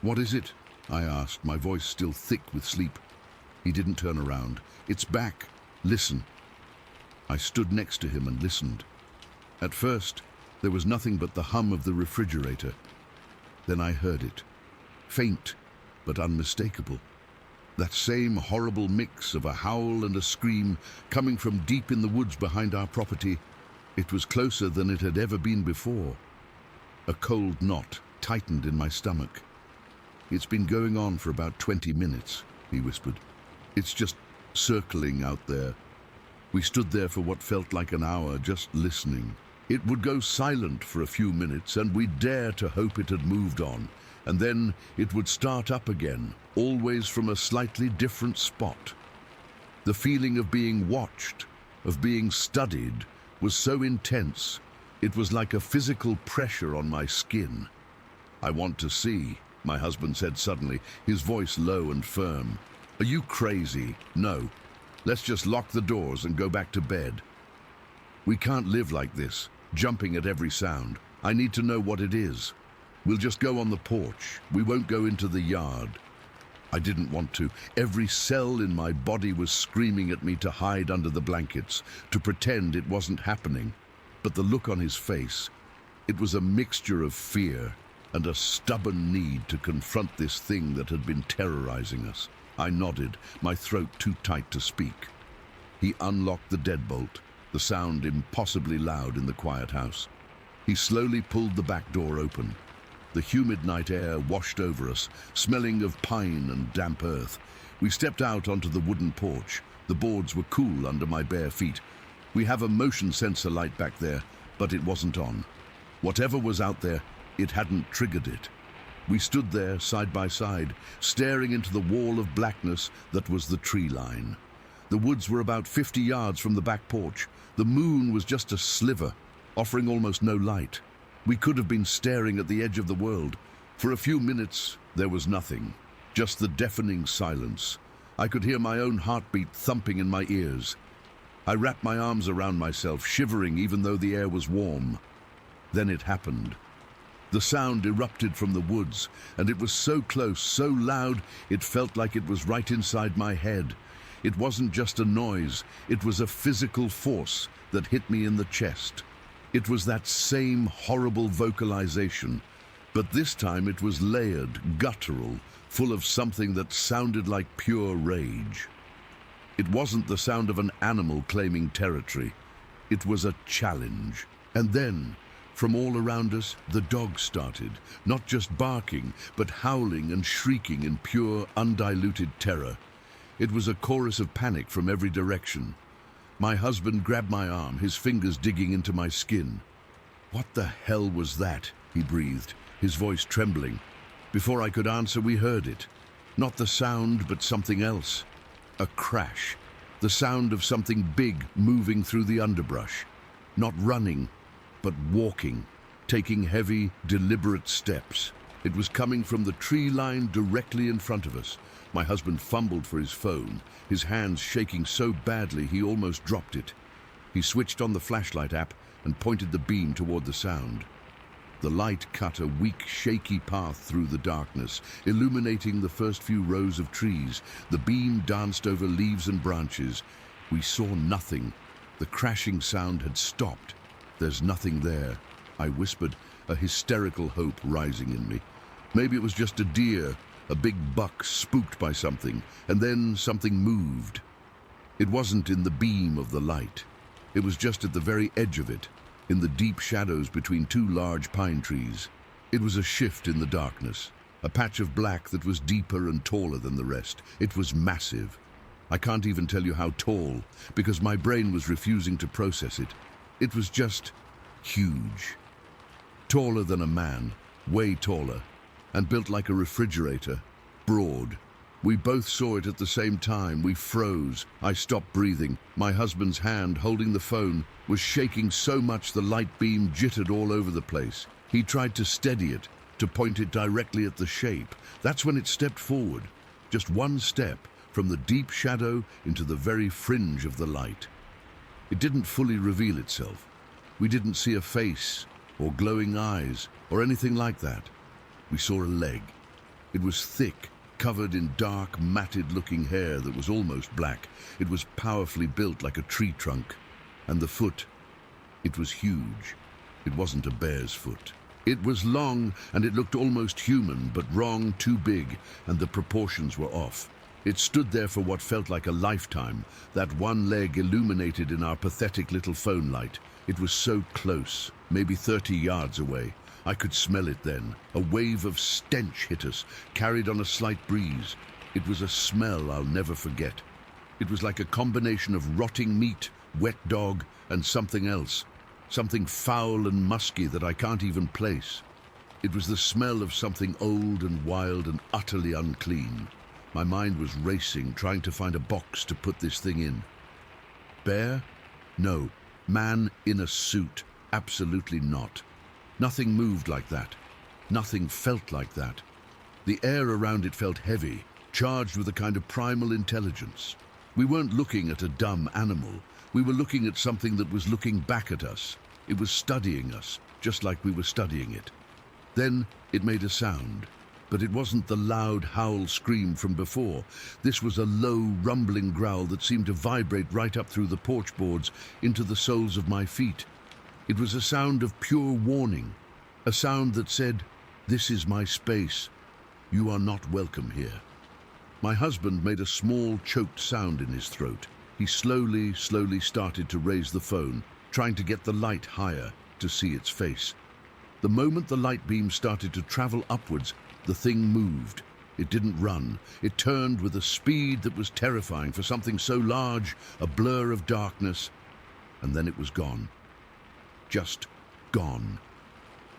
"What is it?" I asked, my voice still thick with sleep. He didn't turn around. "It's back. Listen." I stood next to him and listened. At first, there was nothing but the hum of the refrigerator. Then I heard it. Faint, but unmistakable. That same horrible mix of a howl and a scream coming from deep in the woods behind our property. It was closer than it had ever been before. A cold knot tightened in my stomach. "It's been going on for about 20 minutes, he whispered. "It's just circling out there." We stood there for what felt like an hour, just listening. It would go silent for a few minutes, and we'd dare to hope it had moved on, and then it would start up again, always from a slightly different spot. The feeling of being watched, of being studied, was so intense, it was like a physical pressure on my skin. "I want to see," my husband said suddenly, his voice low and firm. "Are you crazy? No. Let's just lock the doors and go back to bed. We can't live like this, jumping at every sound. I need to know what it is. We'll just go on the porch. We won't go into the yard." I didn't want to. Every cell in my body was screaming at me to hide under the blankets, to pretend it wasn't happening. But the look on his face, it was a mixture of fear and a stubborn need to confront this thing that had been terrorizing us. I nodded, my throat too tight to speak. He unlocked the deadbolt, the sound impossibly loud in the quiet house. He slowly pulled the back door open. The humid night air washed over us, smelling of pine and damp earth. We stepped out onto the wooden porch. The boards were cool under my bare feet. We have a motion sensor light back there, but it wasn't on. Whatever was out there, it hadn't triggered it. We stood there, side by side, staring into the wall of blackness that was the tree line. The woods were about 50 yards from the back porch. The moon was just a sliver, offering almost no light. We could have been staring at the edge of the world. For a few minutes, there was nothing, just the deafening silence. I could hear my own heartbeat thumping in my ears. I wrapped my arms around myself, shivering even though the air was warm. Then it happened. The sound erupted from the woods, and it was so close, so loud, it felt like it was right inside my head. It wasn't just a noise, it was a physical force that hit me in the chest. It was that same horrible vocalization, but this time it was layered, guttural, full of something that sounded like pure rage. It wasn't the sound of an animal claiming territory. It was a challenge. And then, from all around us, the dogs started, not just barking, but howling and shrieking in pure, undiluted terror. It was a chorus of panic from every direction. My husband grabbed my arm, his fingers digging into my skin. "What the hell was that?" he breathed, his voice trembling. Before I could answer, we heard it. Not the sound, but something else. A crash. The sound of something big moving through the underbrush. Not running, but walking, taking heavy, deliberate steps. It was coming from the tree line directly in front of us. My husband fumbled for his phone, his hands shaking so badly he almost dropped it. He switched on the flashlight app and pointed the beam toward the sound. The light cut a weak, shaky path through the darkness, illuminating the first few rows of trees. The beam danced over leaves and branches. We saw nothing. The crashing sound had stopped. "There's nothing there," I whispered, a hysterical hope rising in me. Maybe it was just a deer, a big buck spooked by something, and then something moved. It wasn't in the beam of the light. It was just at the very edge of it, in the deep shadows between two large pine trees. It was a shift in the darkness, a patch of black that was deeper and taller than the rest. It was massive. I can't even tell you how tall, because my brain was refusing to process it. It was just huge. Taller than a man, way taller, and built like a refrigerator, broad. We both saw it at the same time. We froze. I stopped breathing. My husband's hand, holding the phone, was shaking so much the light beam jittered all over the place. He tried to steady it, to point it directly at the shape. That's when it stepped forward, just one step, from the deep shadow into the very fringe of the light. It didn't fully reveal itself. We didn't see a face, or glowing eyes, or anything like that. We saw a leg. It was thick, covered in dark, matted-looking hair that was almost black. It was powerfully built like a tree trunk. And the foot, it was huge. It wasn't a bear's foot. It was long, and it looked almost human, but wrong, too big, and the proportions were off. It stood there for what felt like a lifetime, that one leg illuminated in our pathetic little phone light. It was so close, maybe 30 yards away. I could smell it then. A wave of stench hit us, carried on a slight breeze. It was a smell I'll never forget. It was like a combination of rotting meat, wet dog, and something else. something foul and musky that I can't even place. It was the smell of something old and wild and utterly unclean. My mind was racing, trying to find a box to put this thing in. Bear? No. Man in a suit? Absolutely not. Nothing moved like that. Nothing felt like that. The air around it felt heavy, charged with a kind of primal intelligence. We weren't looking at a dumb animal. We were looking at something that was looking back at us. It was studying us, just like we were studying it. Then it made a sound, but it wasn't the loud howl scream from before. This was a low, rumbling growl that seemed to vibrate right up through the porch boards into the soles of my feet. It was a sound of pure warning, a sound that said, "This is my space. You are not welcome here." My husband made a small, choked sound in his throat. He slowly started to raise the phone, trying to get the light higher to see its face. The moment the light beam started to travel upwards, the thing moved. It didn't run. It turned with a speed that was terrifying for something so large, a blur of darkness, and then it was gone. Just gone.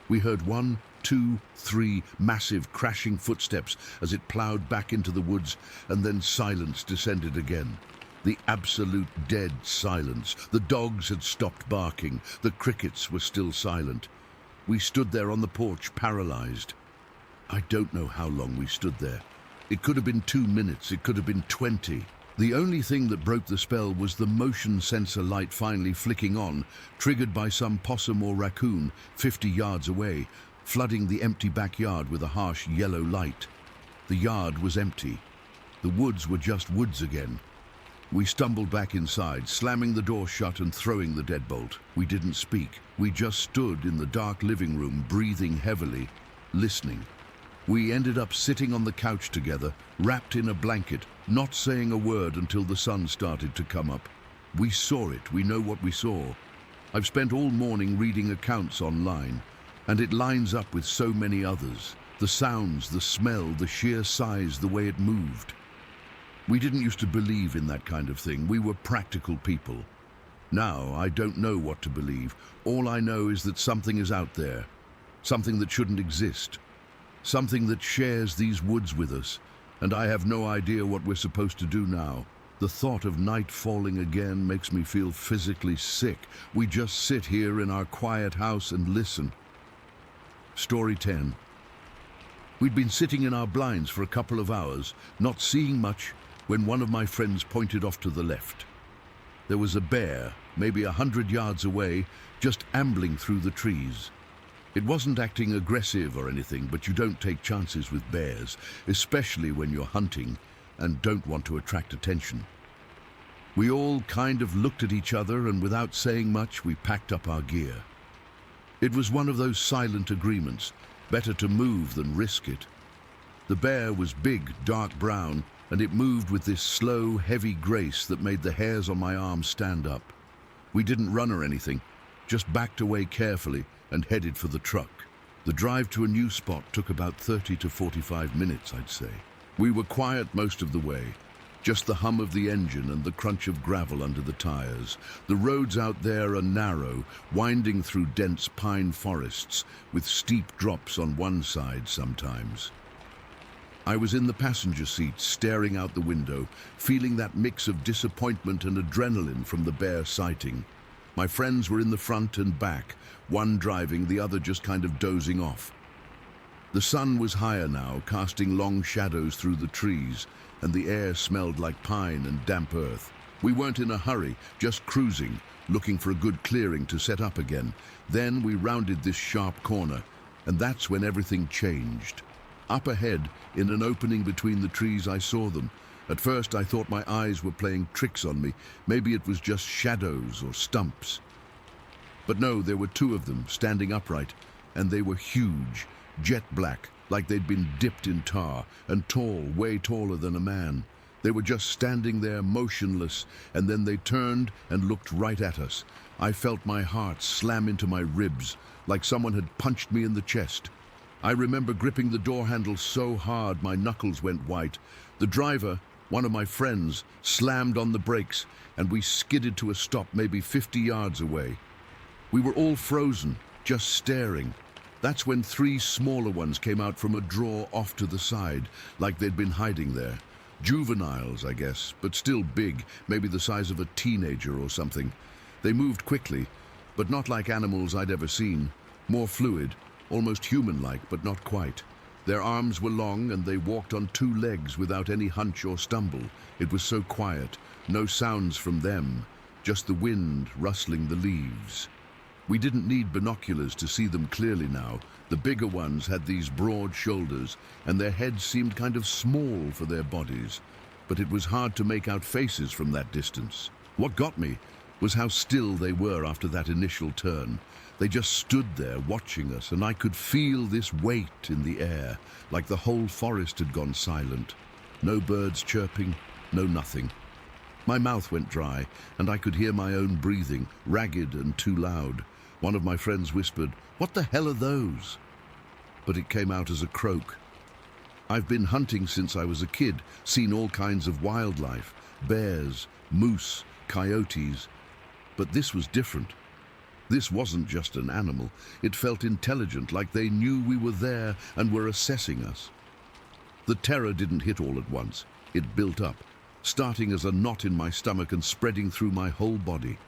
We heard 1, 2, 3 massive crashing footsteps as it plowed back into the woods, and then silence descended again. The absolute dead silence. The dogs had stopped barking. The crickets were still silent. We stood there on the porch, paralyzed. I don't know how long we stood there. It could have been 2 minutes. It could have been 20. The only thing that broke the spell was the motion sensor light finally flicking on, triggered by some possum or raccoon 50 yards away, flooding the empty backyard with a harsh yellow light. The yard was empty. The woods were just woods again. We stumbled back inside, slamming the door shut and throwing the deadbolt. We didn't speak. We just stood in the dark living room, breathing heavily, listening. We ended up sitting on the couch together, wrapped in a blanket, not saying a word until the sun started to come up. We saw it. We know what we saw. I've spent all morning reading accounts online, and it lines up with so many others. The sounds, the smell, the sheer size, the way it moved. We didn't used to believe in that kind of thing. We were practical people. Now, I don't know what to believe. All I know is that something is out there. Something that shouldn't exist. Something that shares these woods with us. And I have no idea what we're supposed to do now. The thought of night falling again makes me feel physically sick. We just sit here in our quiet house and listen. Story 10. We'd been sitting in our blinds for a couple of hours, not seeing much, when one of my friends pointed off to the left. There was a bear, maybe 100 yards away, just ambling through the trees. It wasn't acting aggressive or anything, but you don't take chances with bears, especially when you're hunting and don't want to attract attention. We all kind of looked at each other, and without saying much, we packed up our gear. It was one of those silent agreements, better to move than risk it. The bear was big, dark brown, and it moved with this slow, heavy grace that made the hairs on my arms stand up. We didn't run or anything, just backed away carefully and headed for the truck. The drive to a new spot took about 30 to 45 minutes, I'd say. We were quiet most of the way, just the hum of the engine and the crunch of gravel under the tires. The roads out there are narrow, winding through dense pine forests, with steep drops on one side sometimes. I was in the passenger seat, staring out the window, feeling that mix of disappointment and adrenaline from the bear sighting. My friends were in the front and back, one driving, the other just kind of dozing off. The sun was higher now, casting long shadows through the trees, and the air smelled like pine and damp earth. We weren't in a hurry, just cruising, looking for a good clearing to set up again. Then we rounded this sharp corner, and that's when everything changed. Up ahead, in an opening between the trees, I saw them. At first, I thought my eyes were playing tricks on me. Maybe it was just shadows or stumps. But no, there were 2 of them, standing upright, and they were huge, jet black, like they'd been dipped in tar, and tall, way taller than a man. They were just standing there, motionless, and then they turned and looked right at us. I felt my heart slam into my ribs, like someone had punched me in the chest. I remember gripping the door handle so hard my knuckles went white. The driver, one of my friends, slammed on the brakes, and we skidded to a stop maybe 50 yards away. We were all frozen, just staring. That's when three smaller ones came out from a drawer off to the side, like they'd been hiding there. Juveniles, I guess, but still big, maybe the size of a teenager or something. They moved quickly, but not like animals I'd ever seen. More fluid, almost human-like, but not quite. Their arms were long and they walked on two legs without any hunch or stumble. It was so quiet, no sounds from them, just the wind rustling the leaves. We didn't need binoculars to see them clearly now. The bigger ones had these broad shoulders and their heads seemed kind of small for their bodies, but it was hard to make out faces from that distance. What got me was how still they were after that initial turn. They just stood there watching us, and I could feel this weight in the air, like the whole forest had gone silent. No birds chirping, no nothing. My mouth went dry, and I could hear my own breathing, ragged and too loud. One of my friends whispered, "What the hell are those?" But it came out as a croak. I've been hunting since I was a kid, seen all kinds of wildlife, bears, moose, coyotes, but this was different. This wasn't just an animal. It felt intelligent, like they knew we were there and were assessing us. The terror didn't hit all at once. It built up, starting as a knot in my stomach and spreading through my whole body.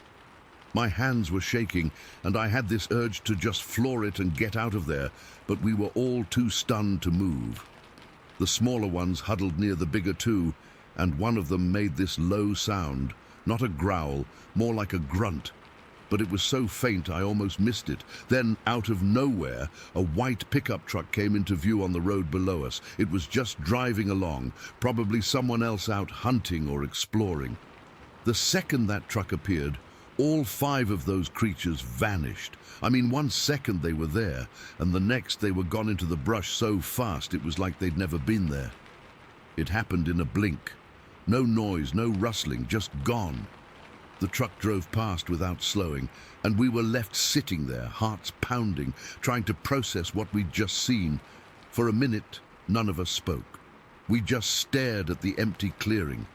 My hands were shaking, and I had this urge to just floor it and get out of there, but we were all too stunned to move. The smaller ones huddled near the bigger two, and one of them made this low sound, not a growl, more like a grunt. But it was so faint I almost missed it. Then, out of nowhere, a white pickup truck came into view on the road below us. It was just driving along, probably someone else out hunting or exploring. The second that truck appeared, all five of those creatures vanished. I mean, 1 second they were there, and the next they were gone into the brush so fast it was like they'd never been there. It happened in a blink. No noise, no rustling, just gone. The truck drove past without slowing, and we were left sitting there, hearts pounding, trying to process what we'd just seen. For a minute, none of us spoke. We just stared at the empty clearing,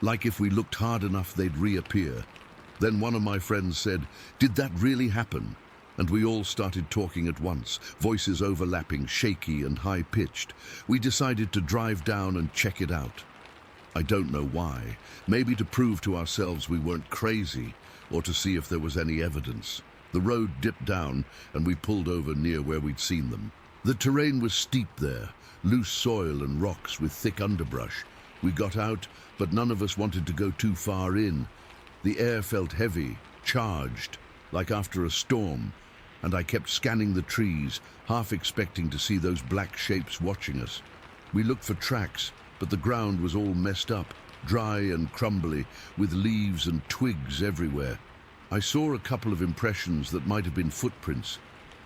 like if we looked hard enough they'd reappear. Then one of my friends said, "Did that really happen?" And we all started talking at once, voices overlapping, shaky and high-pitched. We decided to drive down and check it out. I don't know why. Maybe to prove to ourselves we weren't crazy, or to see if there was any evidence. The road dipped down, and we pulled over near where we'd seen them. The terrain was steep there, loose soil and rocks with thick underbrush. We got out, but none of us wanted to go too far in. The air felt heavy, charged, like after a storm, and I kept scanning the trees, half expecting to see those black shapes watching us. We looked for tracks, but the ground was all messed up, dry and crumbly, with leaves and twigs everywhere. I saw a couple of impressions that might have been footprints,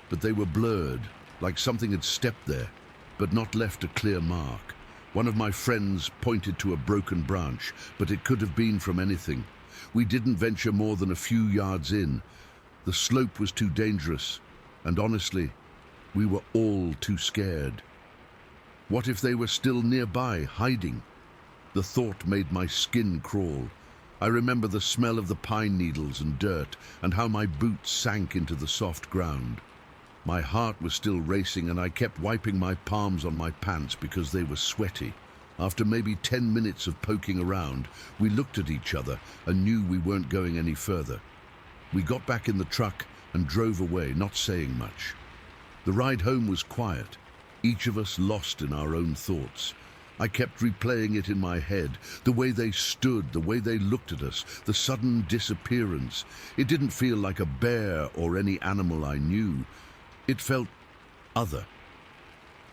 but they were blurred, like something had stepped there, but not left a clear mark. One of my friends pointed to a broken branch, but it could have been from anything. We didn't venture more than a few yards in. The slope was too dangerous, and honestly, we were all too scared. What if they were still nearby, hiding? The thought made my skin crawl. I remember the smell of the pine needles and dirt, and how my boots sank into the soft ground. My heart was still racing, and I kept wiping my palms on my pants because they were sweaty. After maybe 10 minutes of poking around, we looked at each other and knew we weren't going any further. We got back in the truck and drove away, not saying much. The ride home was quiet, each of us lost in our own thoughts. I kept replaying it in my head, the way they stood, the way they looked at us, the sudden disappearance. It didn't feel like a bear or any animal I knew. It felt other.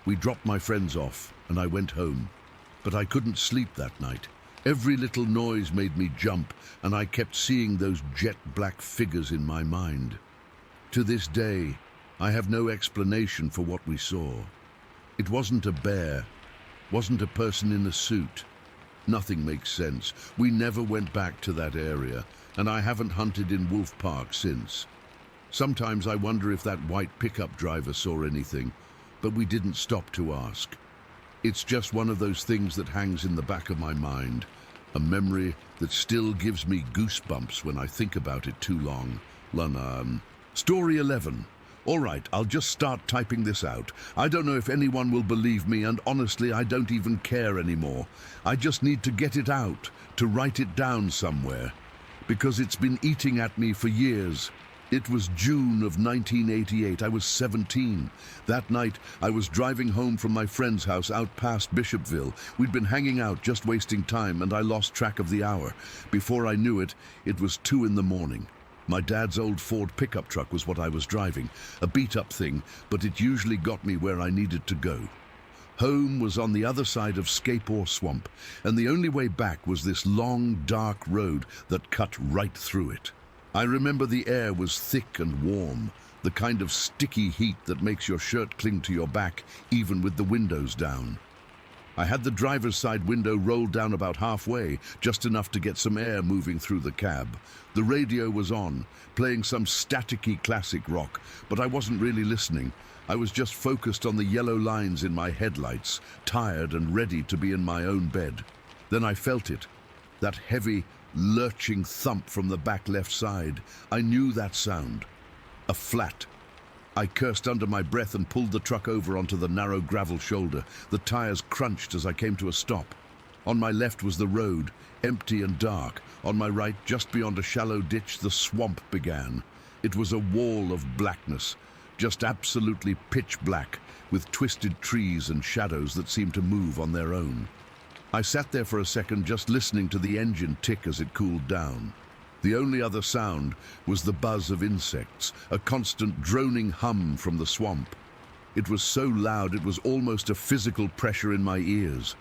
We dropped my friends off and I went home, but I couldn't sleep that night. Every little noise made me jump, and I kept seeing those jet black figures in my mind. To this day, I have no explanation for what we saw. It wasn't a bear, wasn't a person in a suit. Nothing makes sense. We never went back to that area, and I haven't hunted in Wolf Park since. Sometimes I wonder if that white pickup driver saw anything, but we didn't stop to ask. It's just one of those things that hangs in the back of my mind, a memory that still gives me goosebumps when I think about it too long. Lana, Story 11. All right, I'll just start typing this out. I don't know if anyone will believe me, and honestly, I don't even care anymore. I just need to get it out, to write it down somewhere, because it's been eating at me for years. It was June of 1988. I was 17. That night, I was driving home from my friend's house out past Bishopville. We'd been hanging out, just wasting time, and I lost track of the hour. Before I knew it, it was 2 in the morning. My dad's old Ford pickup truck was what I was driving, a beat-up thing, but it usually got me where I needed to go. Home was on the other side of Scapore Swamp, and the only way back was this long, dark road that cut right through it. I remember the air was thick and warm, the kind of sticky heat that makes your shirt cling to your back even with the windows down. I had the driver's side window rolled down about halfway, just enough to get some air moving through the cab. The radio was on, playing some staticky classic rock, but I wasn't really listening. I was just focused on the yellow lines in my headlights, tired and ready to be in my own bed. Then I felt it, that heavy, lurching thump from the back left side. I knew that sound. A flat. I cursed under my breath and pulled the truck over onto the narrow gravel shoulder. The tires crunched as I came to a stop. On my left was the road, empty and dark. On my right, just beyond a shallow ditch, the swamp began. It was a wall of blackness, just absolutely pitch black, with twisted trees and shadows that seemed to move on their own. I sat there for a second, just listening to the engine tick as it cooled down. The only other sound was the buzz of insects, a constant droning hum from the swamp. It was so loud it was almost a physical pressure in my ears.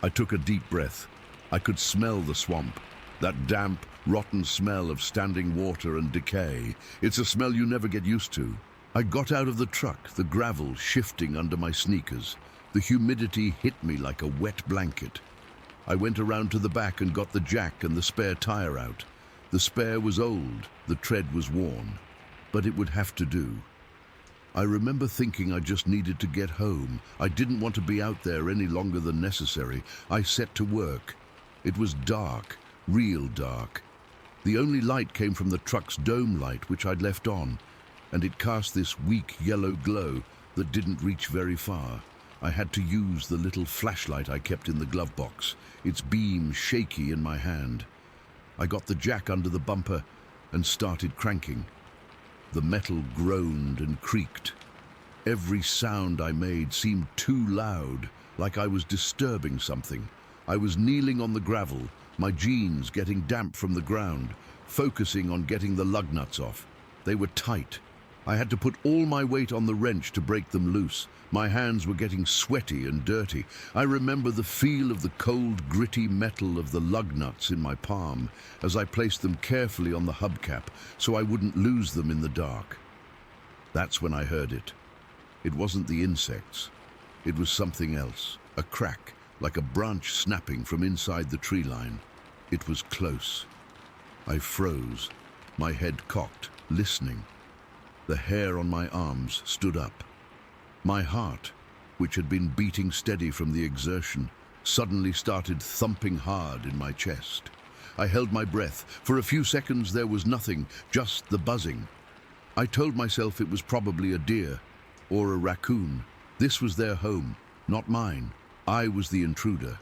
I took a deep breath. I could smell the swamp, that damp, rotten smell of standing water and decay. It's a smell you never get used to. I got out of the truck, the gravel shifting under my sneakers. The humidity hit me like a wet blanket. I went around to the back and got the jack and the spare tire out. The spare was old, the tread was worn, but it would have to do. I remember thinking I just needed to get home. I didn't want to be out there any longer than necessary. I set to work. It was dark, real dark. The only light came from the truck's dome light, which I'd left on, and it cast this weak yellow glow that didn't reach very far. I had to use the little flashlight I kept in the glove box, its beam shaky in my hand. I got the jack under the bumper and started cranking. The metal groaned and creaked. Every sound I made seemed too loud, like I was disturbing something. I was kneeling on the gravel, my jeans getting damp from the ground, focusing on getting the lug nuts off. They were tight. I had to put all my weight on the wrench to break them loose. My hands were getting sweaty and dirty. I remember the feel of the cold, gritty metal of the lug nuts in my palm as I placed them carefully on the hubcap so I wouldn't lose them in the dark. That's when I heard it. It wasn't the insects. It was something else, a crack, like a branch snapping from inside the tree line. It was close. I froze, my head cocked, listening. The hair on my arms stood up. My heart, which had been beating steady from the exertion, suddenly started thumping hard in my chest. I held my breath. For a few seconds there was nothing, just the buzzing. I told myself it was probably a deer or a raccoon. This was their home, not mine. I was the intruder.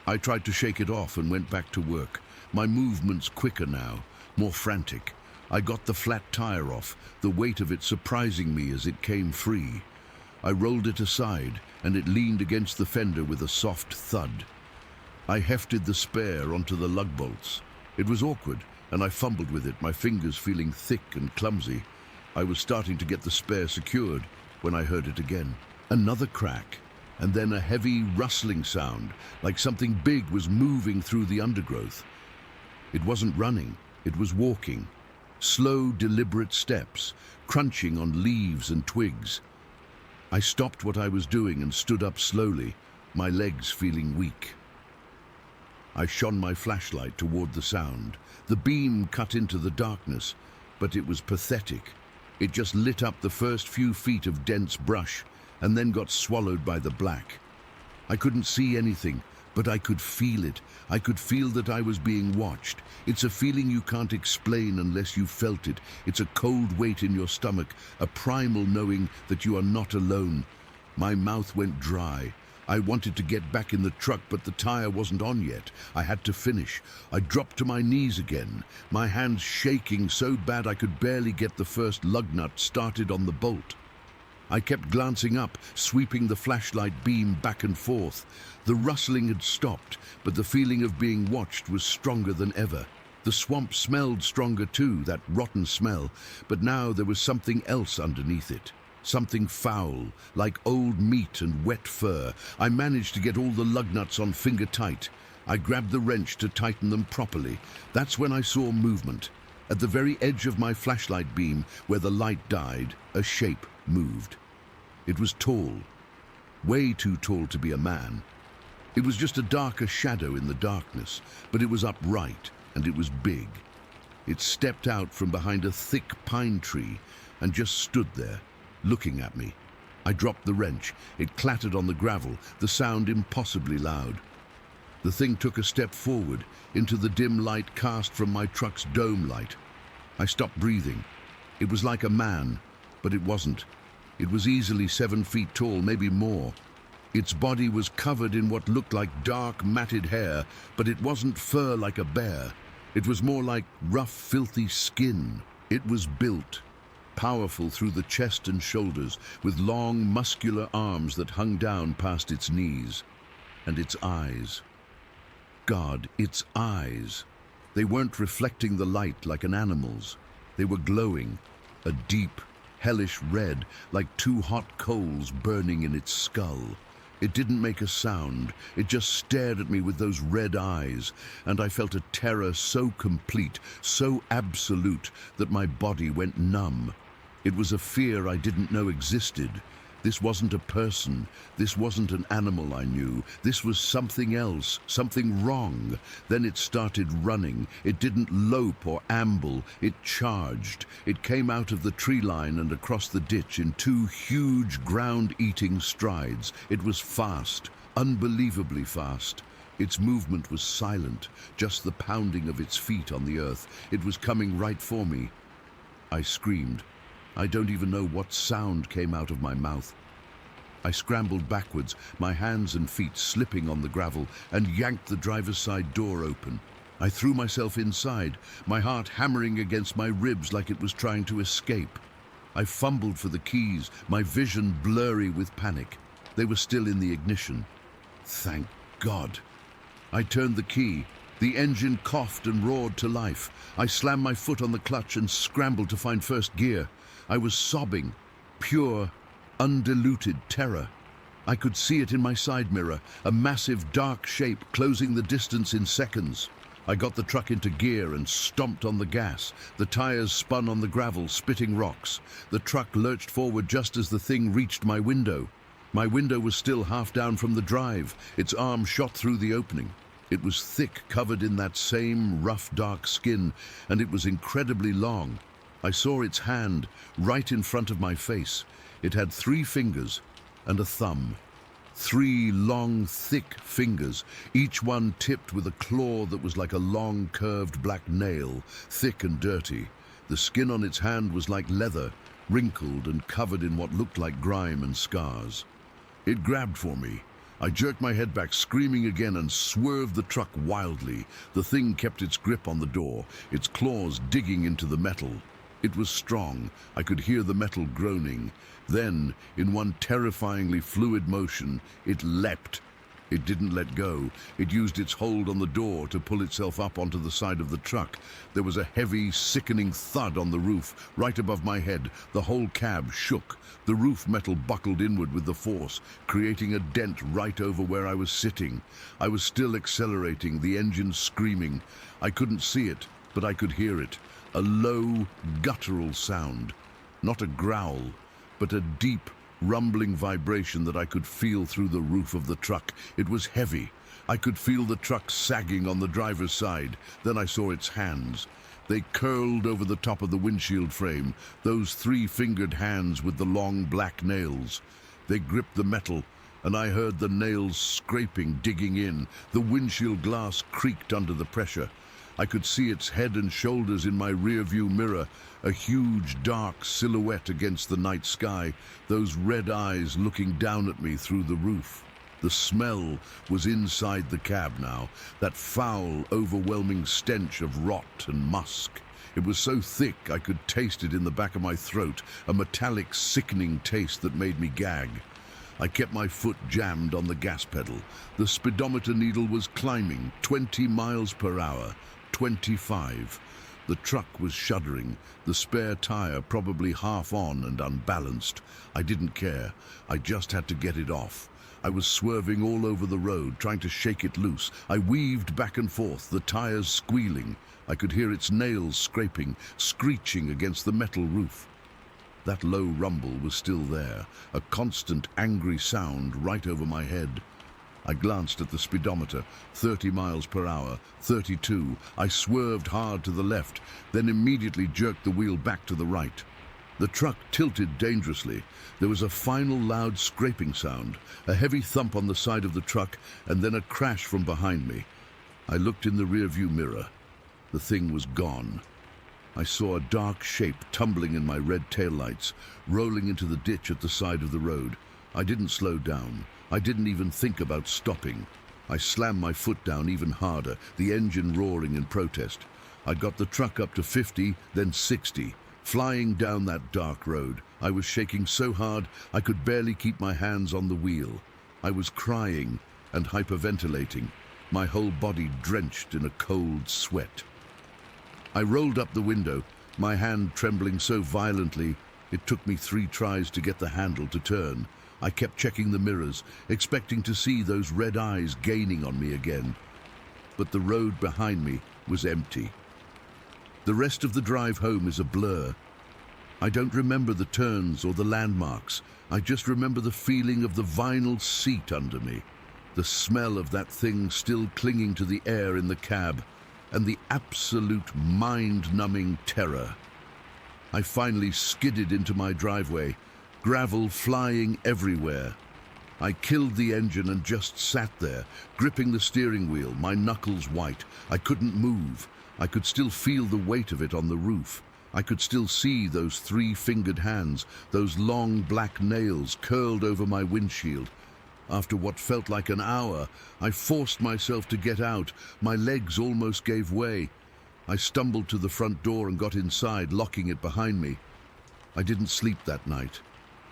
I tried to shake it off and went back to work. My movements quicker now, more frantic. I got the flat tire off, the weight of it surprising me as it came free. I rolled it aside, and it leaned against the fender with a soft thud. I hefted the spare onto the lug bolts. It was awkward, and I fumbled with it, my fingers feeling thick and clumsy. I was starting to get the spare secured when I heard it again. Another crack, and then a heavy rustling sound, like something big was moving through the undergrowth. It wasn't running, it was walking. Slow, deliberate steps, crunching on leaves and twigs. I stopped what I was doing and stood up slowly, my legs feeling weak. I shone my flashlight toward the sound. The beam cut into the darkness, but it was pathetic. It just lit up the first few feet of dense brush and then got swallowed by the black. I couldn't see anything, But I could feel it. I could feel that I was being watched. It's a feeling you can't explain unless you felt it. It's a cold weight in your stomach, a primal knowing that you are not alone. My mouth went dry. I wanted to get back in the truck, but the tire wasn't on yet. I had to finish. I dropped to my knees again, my hands shaking so bad I could barely get the first lug nut started on the bolt. I kept glancing up, sweeping the flashlight beam back and forth. The rustling had stopped, but the feeling of being watched was stronger than ever. The swamp smelled stronger too, that rotten smell, but now there was something else underneath it. Something foul, like old meat and wet fur. I managed to get all the lug nuts on finger tight. I grabbed the wrench to tighten them properly. That's when I saw movement. At the very edge of my flashlight beam, where the light died, a shape moved. It was tall, way too tall to be a man. It was just a darker shadow in the darkness, but it was upright and it was big. It stepped out from behind a thick pine tree and just stood there, looking at me. I dropped the wrench. It clattered on the gravel, the sound impossibly loud. The thing took a step forward into the dim light cast from my truck's dome light. I stopped breathing. It was like a man, but it wasn't. It was easily 7 feet tall, maybe more. Its body was covered in what looked like dark, matted hair, but it wasn't fur like a bear. It was more like rough, filthy skin. It was built, powerful through the chest and shoulders, with long, muscular arms that hung down past its knees. And its eyes. God, its eyes. They weren't reflecting the light like an animal's. They were glowing, a deep, hellish red, like 2 hot coals burning in its skull. It didn't make a sound. It just stared at me with those red eyes, and I felt a terror so complete, so absolute, that my body went numb. It was a fear I didn't know existed. This wasn't a person. This wasn't an animal I knew. This was something else, something wrong. Then it started running. It didn't lope or amble. It charged. It came out of the tree line and across the ditch in 2 huge ground-eating strides. It was fast, unbelievably fast. Its movement was silent, just the pounding of its feet on the earth. It was coming right for me. I screamed. I don't even know what sound came out of my mouth. I scrambled backwards, my hands and feet slipping on the gravel, and yanked the driver's side door open. I threw myself inside, my heart hammering against my ribs like it was trying to escape. I fumbled for the keys, my vision blurry with panic. They were still in the ignition. Thank God. I turned the key. The engine coughed and roared to life. I slammed my foot on the clutch and scrambled to find first gear. I was sobbing, pure, undiluted terror. I could see it in my side mirror, a massive dark shape closing the distance in seconds. I got the truck into gear and stomped on the gas. The tires spun on the gravel, spitting rocks. The truck lurched forward just as the thing reached my window. My window was still half down from the drive. Its arm shot through the opening. It was thick, covered in that same rough, dark skin, and it was incredibly long. I saw its hand right in front of my face. It had 3 fingers and a thumb. 3 long, thick fingers, each one tipped with a claw that was like a long, curved black nail, thick and dirty. The skin on its hand was like leather, wrinkled and covered in what looked like grime and scars. It grabbed for me. I jerked my head back, screaming again, and swerved the truck wildly. The thing kept its grip on the door, its claws digging into the metal. It was strong. I could hear the metal groaning. Then, in one terrifyingly fluid motion, it leapt. It didn't let go. It used its hold on the door to pull itself up onto the side of the truck. There was a heavy, sickening thud on the roof, right above my head. The whole cab shook. The roof metal buckled inward with the force, creating a dent right over where I was sitting. I was still accelerating, the engine screaming. I couldn't see it, but I could hear it. A low, guttural sound. Not a growl, but a deep, rumbling vibration that I could feel through the roof of the truck. It was heavy. I could feel the truck sagging on the driver's side. Then I saw its hands. They curled over the top of the windshield frame, those 3-fingered hands with the long black nails. They gripped the metal, and I heard the nails scraping, digging in. The windshield glass creaked under the pressure. I could see its head and shoulders in my rearview mirror, a huge dark silhouette against the night sky, those red eyes looking down at me through the roof. The smell was inside the cab now, that foul, overwhelming stench of rot and musk. It was so thick I could taste it in the back of my throat, a metallic, sickening taste that made me gag. I kept my foot jammed on the gas pedal. The speedometer needle was climbing, 20 miles per hour, 25. The truck was shuddering, the spare tire probably half on and unbalanced. I didn't care. I just had to get it off. I was swerving all over the road, trying to shake it loose. I weaved back and forth, the tires squealing. I could hear its nails scraping, screeching against the metal roof. That low rumble was still there, a constant angry sound right over my head. I glanced at the speedometer, 30 miles per hour, 32. I swerved hard to the left, then immediately jerked the wheel back to the right. The truck tilted dangerously. There was a final loud scraping sound, a heavy thump on the side of the truck, and then a crash from behind me. I looked in the rearview mirror. The thing was gone. I saw a dark shape tumbling in my red taillights, rolling into the ditch at the side of the road. I didn't slow down. I didn't even think about stopping. I slammed my foot down even harder, the engine roaring in protest. I got the truck up to 50, then 60. Flying down that dark road, I was shaking so hard I could barely keep my hands on the wheel. I was crying and hyperventilating, my whole body drenched in a cold sweat. I rolled up the window, my hand trembling so violently it took me 3 tries to get the handle to turn. I kept checking the mirrors, expecting to see those red eyes gaining on me again. But the road behind me was empty. The rest of the drive home is a blur. I don't remember the turns or the landmarks. I just remember the feeling of the vinyl seat under me, the smell of that thing still clinging to the air in the cab, and the absolute mind-numbing terror. I finally skidded into my driveway, gravel flying everywhere. I killed the engine and just sat there, gripping the steering wheel, my knuckles white. I couldn't move. I could still feel the weight of it on the roof. I could still see those 3-fingered hands, those long black nails curled over my windshield. After what felt like an hour, I forced myself to get out. My legs almost gave way. I stumbled to the front door and got inside, locking it behind me. I didn't sleep that night.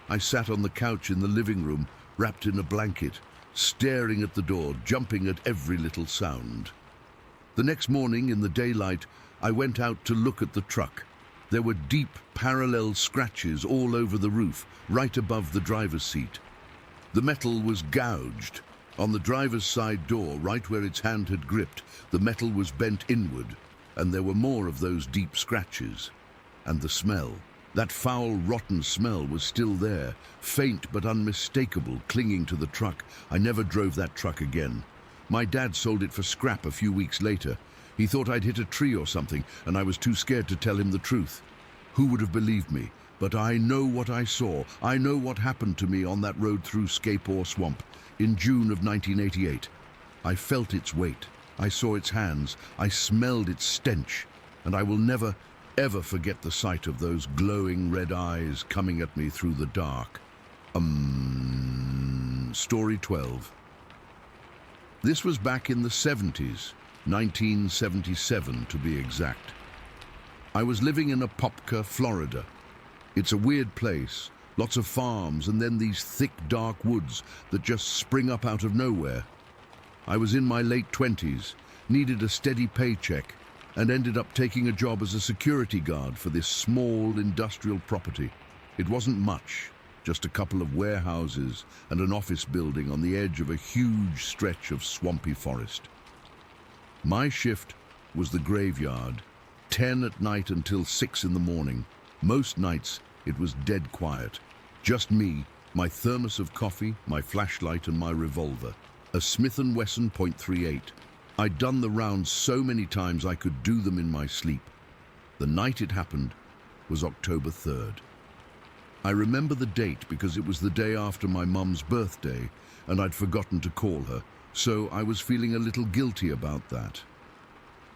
I sat on the couch in the living room, wrapped in a blanket, staring at the door, jumping at every little sound. The next morning, in the daylight, I went out to look at the truck. There were deep, parallel scratches all over the roof, right above the driver's seat. The metal was gouged. On the driver's side door, right where its hand had gripped, the metal was bent inward, and there were more of those deep scratches. And the smell, that foul, rotten smell was still there, faint but unmistakable, clinging to the truck. I never drove that truck again. My dad sold it for scrap a few weeks later. He thought I'd hit a tree or something, and I was too scared to tell him the truth. Who would have believed me? But I know what I saw. I know what happened to me on that road through Skapor Swamp in June of 1988. I felt its weight. I saw its hands. I smelled its stench. And I will never, ever forget the sight of those glowing red eyes coming at me through the dark. Story 12. This was back in the 70s, 1977 to be exact. I was living in Apopka, Florida. It's a weird place, lots of farms and then these thick, dark woods that just spring up out of nowhere. I was in my late 20s, needed a steady paycheck, and ended up taking a job as a security guard for this small industrial property. It wasn't much, just a couple of warehouses and an office building on the edge of a huge stretch of swampy forest. My shift was the graveyard, 10 at night until 6 in the morning. Most nights, it was dead quiet. Just me, my thermos of coffee, my flashlight and my revolver. A Smith & Wesson .38. I'd done the rounds so many times I could do them in my sleep. The night it happened was October 3rd. I remember the date because it was the day after my mum's birthday and I'd forgotten to call her, so I was feeling a little guilty about that.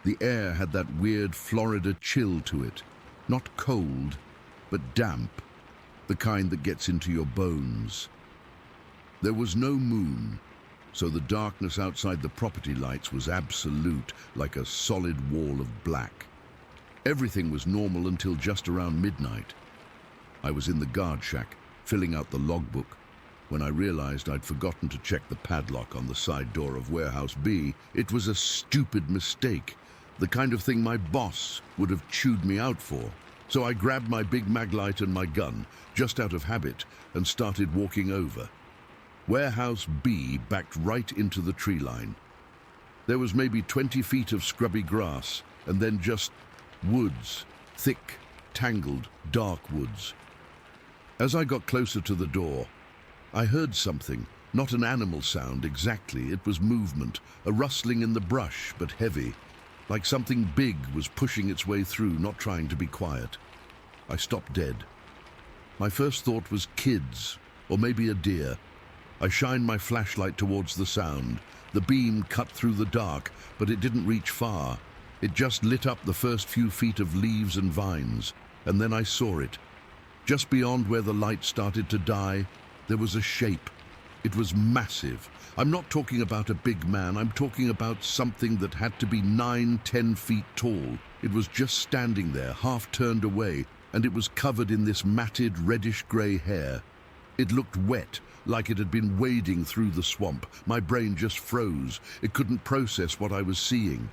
The air had that weird Florida chill to it, not cold, but damp, the kind that gets into your bones. There was no moon, so the darkness outside the property lights was absolute, like a solid wall of black. Everything was normal until just around midnight. I was in the guard shack, filling out the logbook, when I realized I'd forgotten to check the padlock on the side door of Warehouse B. It was a stupid mistake, the kind of thing my boss would have chewed me out for. So I grabbed my big maglite and my gun, just out of habit, and started walking over. Warehouse B backed right into the tree line. There was maybe 20 feet of scrubby grass, and then just woods, thick, tangled, dark woods. As I got closer to the door, I heard something, not an animal sound exactly, it was movement, a rustling in the brush, but heavy, like something big was pushing its way through, not trying to be quiet. I stopped dead. My first thought was kids, or maybe a deer. I shined my flashlight towards the sound. The beam cut through the dark, but it didn't reach far. It just lit up the first few feet of leaves and vines, and then I saw it. Just beyond where the light started to die, there was a shape. It was massive. I'm not talking about a big man, I'm talking about something that had to be 9-10 feet tall. It was just standing there, half turned away, and it was covered in this matted reddish-grey hair. It looked wet, like it had been wading through the swamp. My brain just froze. It couldn't process what I was seeing.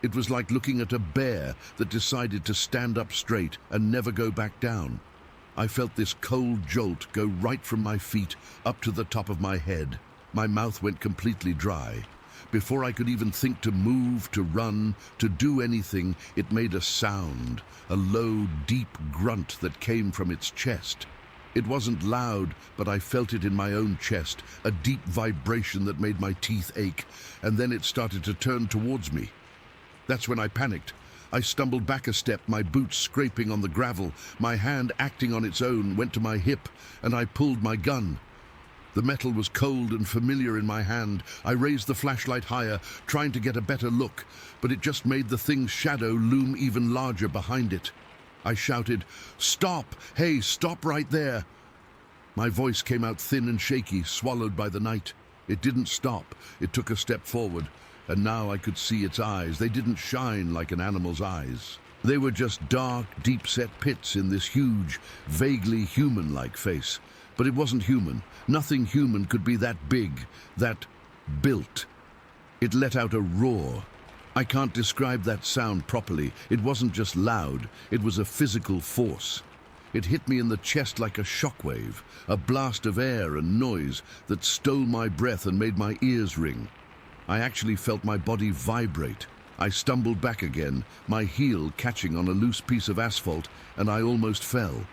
It was like looking at a bear that decided to stand up straight and never go back down. I felt this cold jolt go right from my feet up to the top of my head. My mouth went completely dry. Before I could even think to move, to run, to do anything, it made a sound, a low, deep grunt that came from its chest. It wasn't loud, but I felt it in my own chest, a deep vibration that made my teeth ache, and then it started to turn towards me. That's when I panicked. I stumbled back a step, my boots scraping on the gravel. My hand, acting on its own, went to my hip, and I pulled my gun. The metal was cold and familiar in my hand. I raised the flashlight higher, trying to get a better look, but it just made the thing's shadow loom even larger behind it. I shouted, "Stop! Hey, stop right there!" My voice came out thin and shaky, swallowed by the night. It didn't stop. It took a step forward, and now I could see its eyes. They didn't shine like an animal's eyes. They were just dark, deep-set pits in this huge, vaguely human-like face. But it wasn't human. Nothing human could be that big, that built. It let out a roar. I can't describe that sound properly. It wasn't just loud, it was a physical force. It hit me in the chest like a shockwave, a blast of air and noise that stole my breath and made my ears ring. I actually felt my body vibrate. I stumbled back again, my heel catching on a loose piece of asphalt, and I almost fell.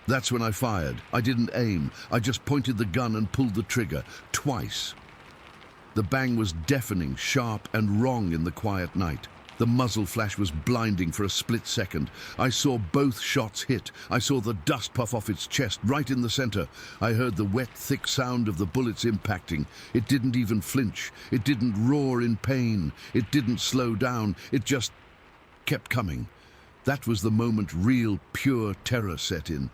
That's when I fired. I didn't aim. I just pointed the gun and pulled the trigger, twice. The bang was deafening, sharp, and wrong in the quiet night. The muzzle flash was blinding for a split second. I saw both shots hit. I saw the dust puff off its chest, right in the center. I heard the wet, thick sound of the bullets impacting. It didn't even flinch. It didn't roar in pain. It didn't slow down. It just kept coming. That was the moment real, pure terror set in.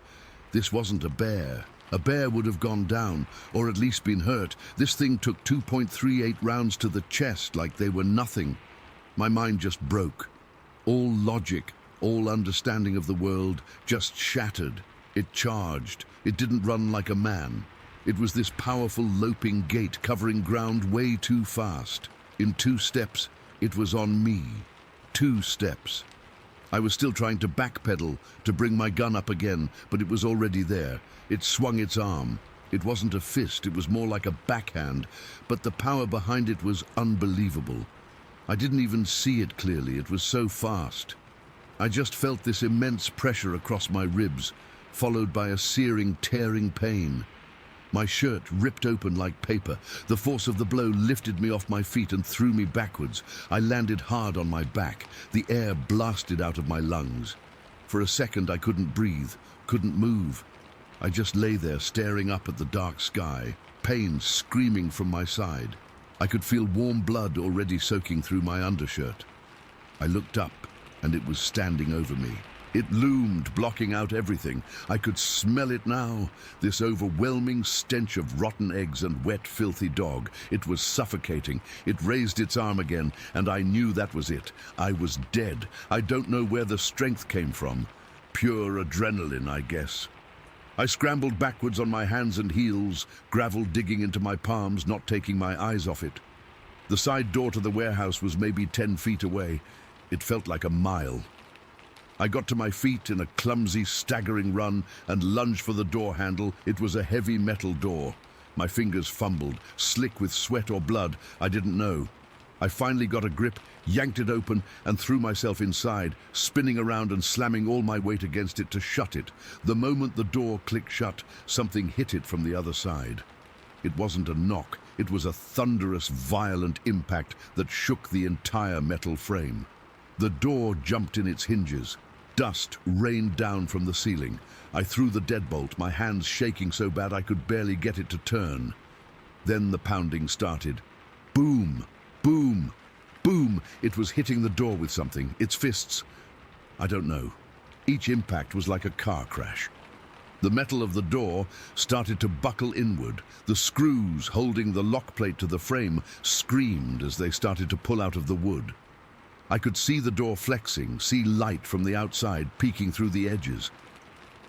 This wasn't a bear. A bear would have gone down, or at least been hurt. This thing took 2.38 rounds to the chest like they were nothing. My mind just broke. All logic, all understanding of the world just shattered. It charged. It didn't run like a man. It was this powerful loping gait covering ground way too fast. In 2 steps, it was on me. 2 steps. I was still trying to backpedal, to bring my gun up again, but it was already there. It swung its arm. It wasn't a fist, it was more like a backhand, but the power behind it was unbelievable. I didn't even see it clearly, it was so fast. I just felt this immense pressure across my ribs, followed by a searing, tearing pain. My shirt ripped open like paper. The force of the blow lifted me off my feet and threw me backwards. I landed hard on my back. The air blasted out of my lungs. For a second I couldn't breathe, couldn't move. I just lay there staring up at the dark sky, pain screaming from my side. I could feel warm blood already soaking through my undershirt. I looked up, and it was standing over me. It loomed, blocking out everything. I could smell it now, this overwhelming stench of rotten eggs and wet, filthy dog. It was suffocating. It raised its arm again, and I knew that was it. I was dead. I don't know where the strength came from. Pure adrenaline, I guess. I scrambled backwards on my hands and heels, gravel digging into my palms, not taking my eyes off it. The side door to the warehouse was maybe 10 feet away. It felt like a mile. I got to my feet in a clumsy, staggering run and lunged for the door handle. It was a heavy metal door. My fingers fumbled, slick with sweat or blood, I didn't know. I finally got a grip, yanked it open, and threw myself inside, spinning around and slamming all my weight against it to shut it. The moment the door clicked shut, something hit it from the other side. It wasn't a knock, it was a thunderous, violent impact that shook the entire metal frame. The door jumped in its hinges. Dust rained down from the ceiling. I threw the deadbolt, my hands shaking so bad I could barely get it to turn. Then the pounding started. Boom! Boom! Boom! It was hitting the door with something, its fists. I don't know. Each impact was like a car crash. The metal of the door started to buckle inward. The screws holding the lock plate to the frame screamed as they started to pull out of the wood. I could see the door flexing, see light from the outside peeking through the edges.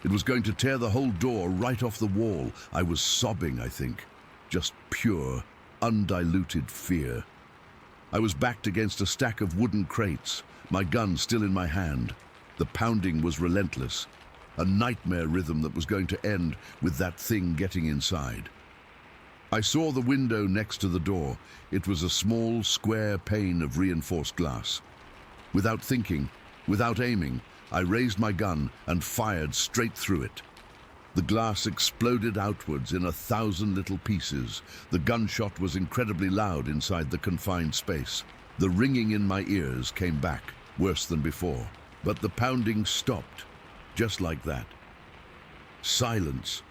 It was going to tear the whole door right off the wall. I was sobbing, I think. Just pure, undiluted fear. I was backed against a stack of wooden crates, my gun still in my hand. The pounding was relentless, a nightmare rhythm that was going to end with that thing getting inside. I saw the window next to the door. It was a small, square pane of reinforced glass. Without thinking, without aiming, I raised my gun and fired straight through it. The glass exploded outwards in 1,000 little pieces. The gunshot was incredibly loud inside the confined space. The ringing in my ears came back, worse than before. But the pounding stopped, just like that. Silence.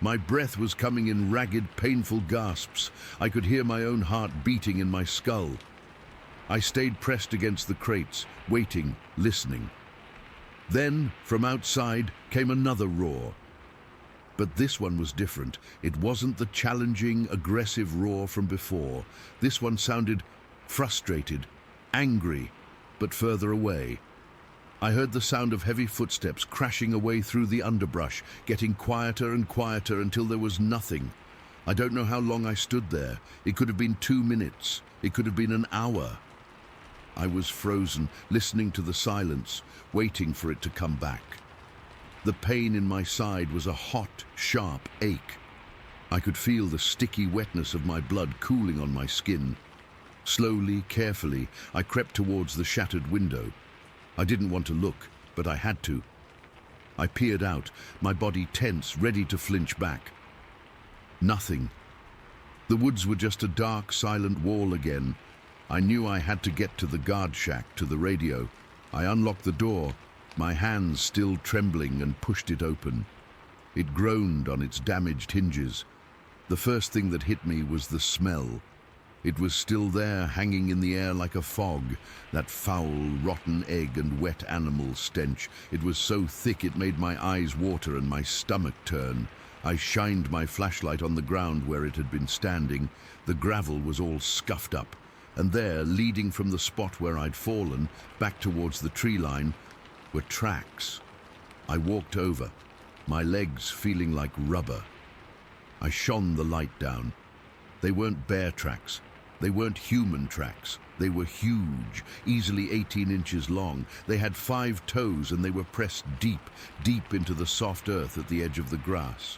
My breath was coming in ragged, painful gasps. I could hear my own heart beating in my skull. I stayed pressed against the crates, waiting, listening. Then, from outside, came another roar. But this one was different. It wasn't the challenging, aggressive roar from before. This one sounded frustrated, angry, but further away. I heard the sound of heavy footsteps crashing away through the underbrush, getting quieter and quieter until there was nothing. I don't know how long I stood there. It could have been 2 minutes. It could have been an hour. I was frozen, listening to the silence, waiting for it to come back. The pain in my side was a hot, sharp ache. I could feel the sticky wetness of my blood cooling on my skin. Slowly, carefully, I crept towards the shattered window. I didn't want to look, but I had to. I peered out, my body tense, ready to flinch back. Nothing. The woods were just a dark, silent wall again. I knew I had to get to the guard shack, to the radio. I unlocked the door, my hands still trembling, and pushed it open. It groaned on its damaged hinges. The first thing that hit me was the smell. It was still there, hanging in the air like a fog, that foul, rotten egg and wet animal stench. It was so thick it made my eyes water and my stomach turn. I shined my flashlight on the ground where it had been standing. The gravel was all scuffed up, and there, leading from the spot where I'd fallen, back towards the tree line, were tracks. I walked over, my legs feeling like rubber. I shone the light down. They weren't bear tracks. They weren't human tracks. They were huge, easily 18 inches long. They had 5 toes and they were pressed deep, deep into the soft earth at the edge of the grass.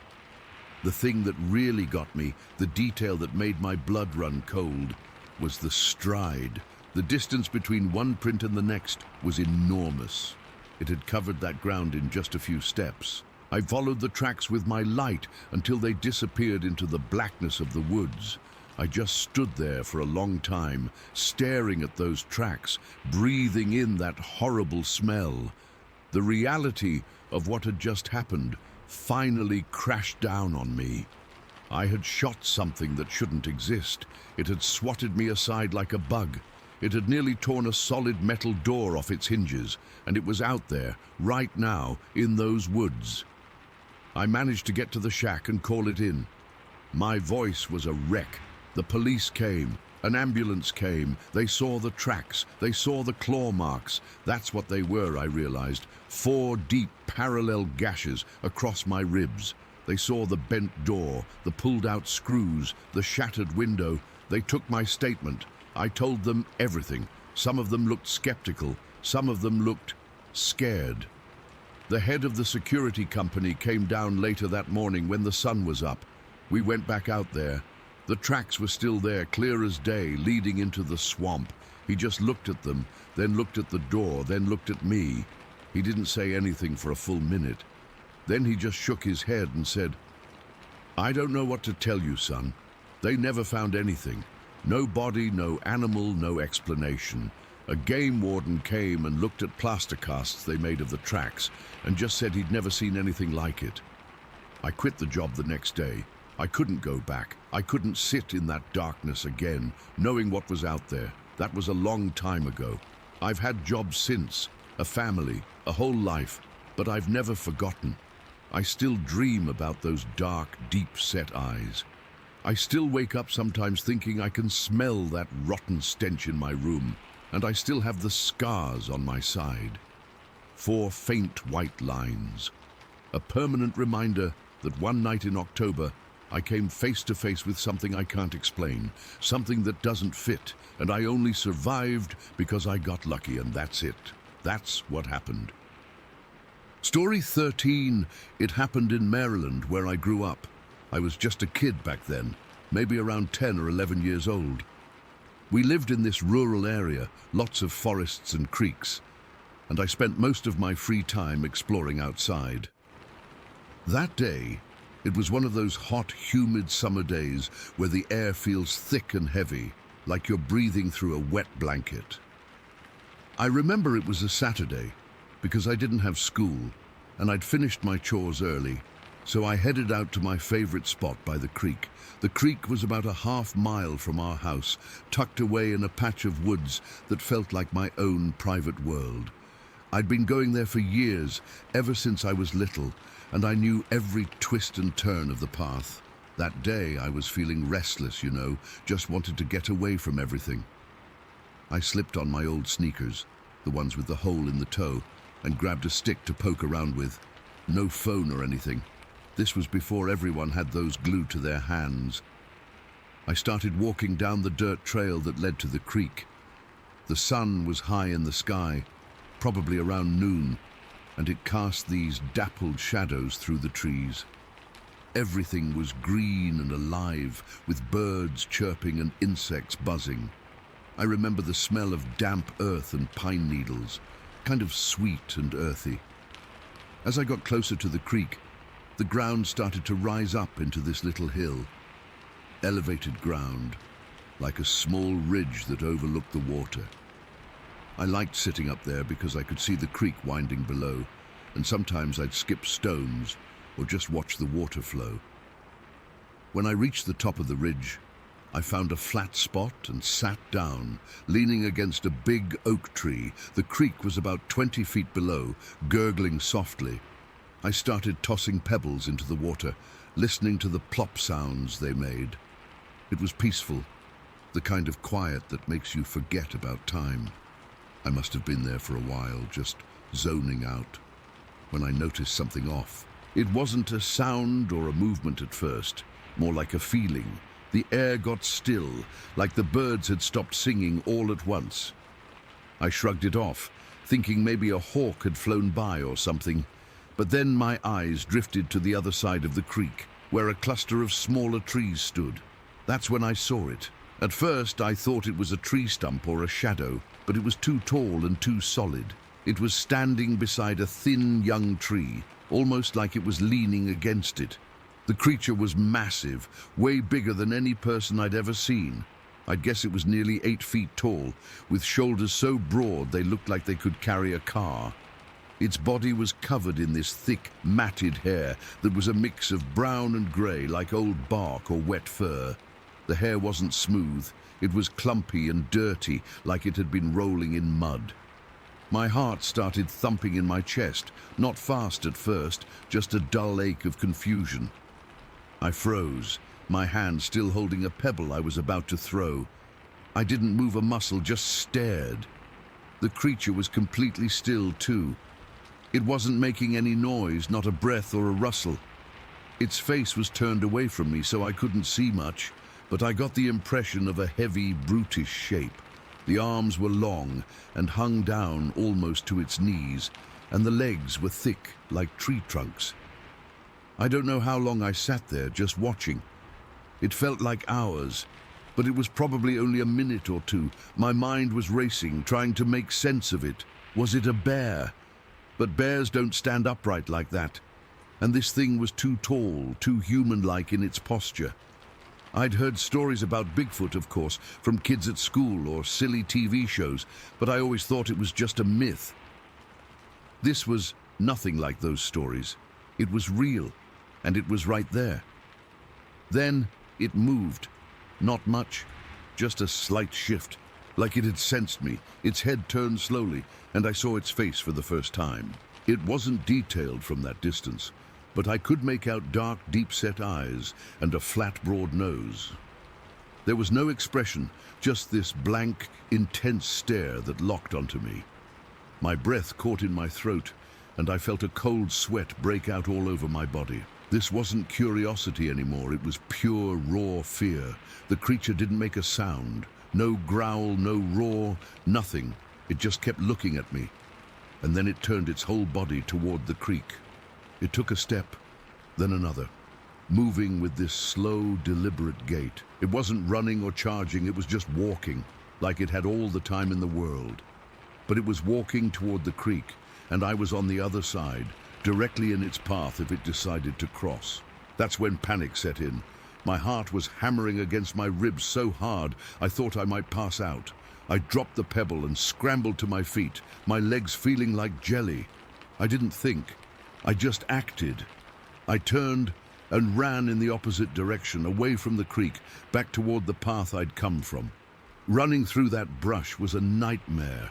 The thing that really got me, the detail that made my blood run cold, was the stride. The distance between one print and the next was enormous. It had covered that ground in just a few steps. I followed the tracks with my light until they disappeared into the blackness of the woods. I just stood there for a long time, staring at those tracks, breathing in that horrible smell. The reality of what had just happened finally crashed down on me. I had shot something that shouldn't exist. It had swatted me aside like a bug. It had nearly torn a solid metal door off its hinges, and it was out there, right now, in those woods. I managed to get to the shack and call it in. My voice was a wreck. The police came. An ambulance came. They saw the tracks. They saw the claw marks. That's what they were, I realized. 4 deep parallel gashes across my ribs. They saw the bent door, the pulled-out screws, the shattered window. They took my statement. I told them everything. Some of them looked skeptical. Some of them looked scared. The head of the security company came down later that morning when the sun was up. We went back out there. The tracks were still there, clear as day, leading into the swamp. He just looked at them, then looked at the door, then looked at me. He didn't say anything for a full minute. Then he just shook his head and said, "I don't know what to tell you, son. They never found anything. No body, no animal, no explanation. A game warden came and looked at plaster casts they made of the tracks and just said he'd never seen anything like it." I quit the job the next day. I couldn't go back. I couldn't sit in that darkness again, knowing what was out there. That was a long time ago. I've had jobs since, a family, a whole life, but I've never forgotten. I still dream about those dark, deep-set eyes. I still wake up sometimes thinking I can smell that rotten stench in my room, and I still have the scars on my side. 4 faint white lines. A permanent reminder that one night in October, I came face to face with something I can't explain, something that doesn't fit, and I only survived because I got lucky, and that's it. That's what happened. Story 13, it happened in Maryland, where I grew up. I was just a kid back then, maybe around 10 or 11 years old. We lived in this rural area, lots of forests and creeks, and I spent most of my free time exploring outside. That day, it was one of those hot, humid summer days where the air feels thick and heavy, like you're breathing through a wet blanket. I remember it was a Saturday, because I didn't have school, and I'd finished my chores early, so I headed out to my favorite spot by the creek. The creek was about a half-mile from our house, tucked away in a patch of woods that felt like my own private world. I'd been going there for years, ever since I was little, and I knew every twist and turn of the path. That day I was feeling restless, just wanted to get away from everything. I slipped on my old sneakers, the ones with the hole in the toe, and grabbed a stick to poke around with. No phone or anything. This was before everyone had those glued to their hands. I started walking down the dirt trail that led to the creek. The sun was high in the sky, probably around noon, and it cast these dappled shadows through the trees. Everything was green and alive, with birds chirping and insects buzzing. I remember the smell of damp earth and pine needles, kind of sweet and earthy. As I got closer to the creek, the ground started to rise up into this little hill. Elevated ground, like a small ridge that overlooked the water. I liked sitting up there because I could see the creek winding below, and sometimes I'd skip stones or just watch the water flow. When I reached the top of the ridge, I found a flat spot and sat down, leaning against a big oak tree. The creek was about 20 feet below, gurgling softly. I started tossing pebbles into the water, listening to the plop sounds they made. It was peaceful, the kind of quiet that makes you forget about time. I must have been there for a while, just zoning out, when I noticed something off. It wasn't a sound or a movement at first, more like a feeling. The air got still, like the birds had stopped singing all at once. I shrugged it off, thinking maybe a hawk had flown by or something. But then my eyes drifted to the other side of the creek, where a cluster of smaller trees stood. That's when I saw it. At first, I thought it was a tree stump or a shadow, but it was too tall and too solid. It was standing beside a thin young tree, almost like it was leaning against it. The creature was massive, way bigger than any person I'd ever seen. I'd guess it was nearly 8 feet tall, with shoulders so broad they looked like they could carry a car. Its body was covered in this thick, matted hair that was a mix of brown and grey, like old bark or wet fur. The hair wasn't smooth. It was clumpy and dirty, like it had been rolling in mud. My heart started thumping in my chest, not fast at first, just a dull ache of confusion. I froze, my hand still holding a pebble I was about to throw. I didn't move a muscle, just stared. The creature was completely still too. It wasn't making any noise, not a breath or a rustle. Its face was turned away from me, so I couldn't see much, but I got the impression of a heavy, brutish shape. The arms were long and hung down almost to its knees, and the legs were thick, like tree trunks. I don't know how long I sat there, just watching. It felt like hours, but it was probably only a minute or two. My mind was racing, trying to make sense of it. Was it a bear? But bears don't stand upright like that. And this thing was too tall, too human-like in its posture. I'd heard stories about Bigfoot, of course, from kids at school or silly TV shows, but I always thought it was just a myth. This was nothing like those stories. It was real, and it was right there. Then it moved. Not much, just a slight shift, like it had sensed me. Its head turned slowly, and I saw its face for the first time. It wasn't detailed from that distance, but I could make out dark, deep-set eyes and a flat, broad nose. There was no expression, just this blank, intense stare that locked onto me. My breath caught in my throat, and I felt a cold sweat break out all over my body. This wasn't curiosity anymore, it was pure, raw fear. The creature didn't make a sound. No growl, no roar, nothing. It just kept looking at me. And then it turned its whole body toward the creek. It took a step, then another, moving with this slow, deliberate gait. It wasn't running or charging, it was just walking, like it had all the time in the world. But it was walking toward the creek, and I was on the other side, directly in its path if it decided to cross. That's when panic set in. My heart was hammering against my ribs so hard I thought I might pass out. I dropped the pebble and scrambled to my feet, my legs feeling like jelly. I didn't think. I just acted. I turned and ran in the opposite direction, away from the creek, back toward the path I'd come from. Running through that brush was a nightmare.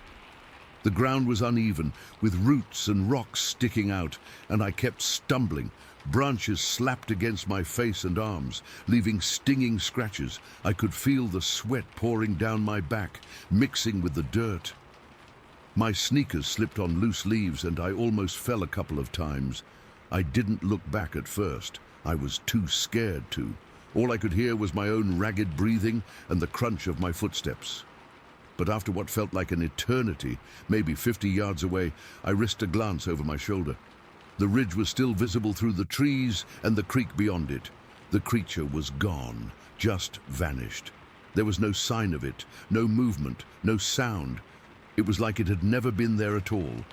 The ground was uneven, with roots and rocks sticking out, and I kept stumbling. Branches slapped against my face and arms, leaving stinging scratches. I could feel the sweat pouring down my back, mixing with the dirt. My sneakers slipped on loose leaves, and I almost fell a couple of times. I didn't look back at first. I was too scared to. All I could hear was my own ragged breathing and the crunch of my footsteps. But after what felt like an eternity, maybe 50 yards away, I risked a glance over my shoulder. The ridge was still visible through the trees and the creek beyond it. The creature was gone, just vanished. There was no sign of it, no movement, no sound. It was like it had never been there at all.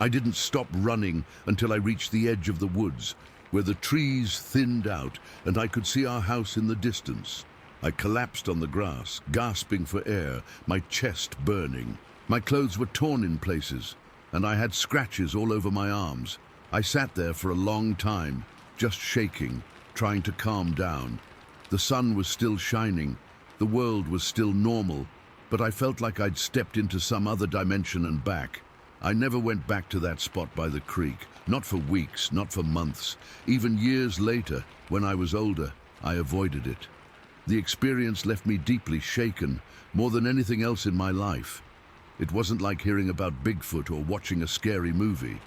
I didn't stop running until I reached the edge of the woods, where the trees thinned out and I could see our house in the distance. I collapsed on the grass, gasping for air, my chest burning. My clothes were torn in places, and I had scratches all over my arms. I sat there for a long time, just shaking, trying to calm down. The sun was still shining, the world was still normal, but I felt like I'd stepped into some other dimension and back. I never went back to that spot by the creek, not for weeks, not for months. Even years later, when I was older, I avoided it. The experience left me deeply shaken, more than anything else in my life. It wasn't like hearing about Bigfoot or watching a scary movie.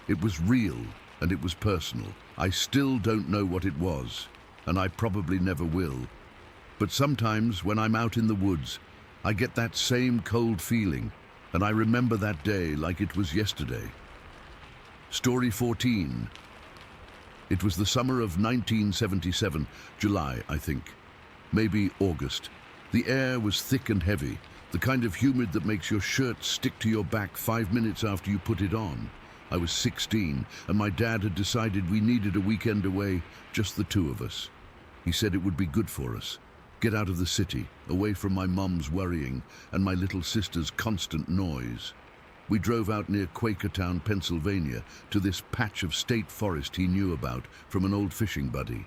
It was real, and it was personal. I still don't know what it was, and I probably never will. But sometimes, when I'm out in the woods, I get that same cold feeling, and I remember that day like it was yesterday. Story 14. It was the summer of 1977, July, I think. Maybe August. The air was thick and heavy, the kind of humid that makes your shirt stick to your back 5 minutes after you put it on. I was 16, and my dad had decided we needed a weekend away, just the two of us. He said it would be good for us. Get out of the city, away from my mum's worrying and my little sister's constant noise. We drove out near Quakertown, Pennsylvania, to this patch of state forest he knew about from an old fishing buddy.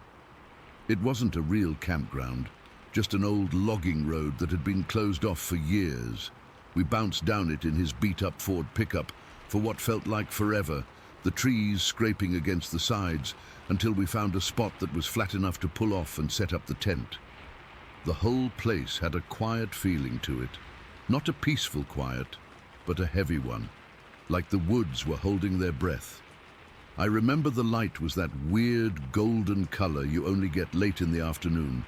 It wasn't a real campground, just an old logging road that had been closed off for years. We bounced down it in his beat-up Ford pickup for what felt like forever, the trees scraping against the sides, until we found a spot that was flat enough to pull off and set up the tent. The whole place had a quiet feeling to it. Not a peaceful quiet, but a heavy one, like the woods were holding their breath. I remember the light was that weird golden color you only get late in the afternoon,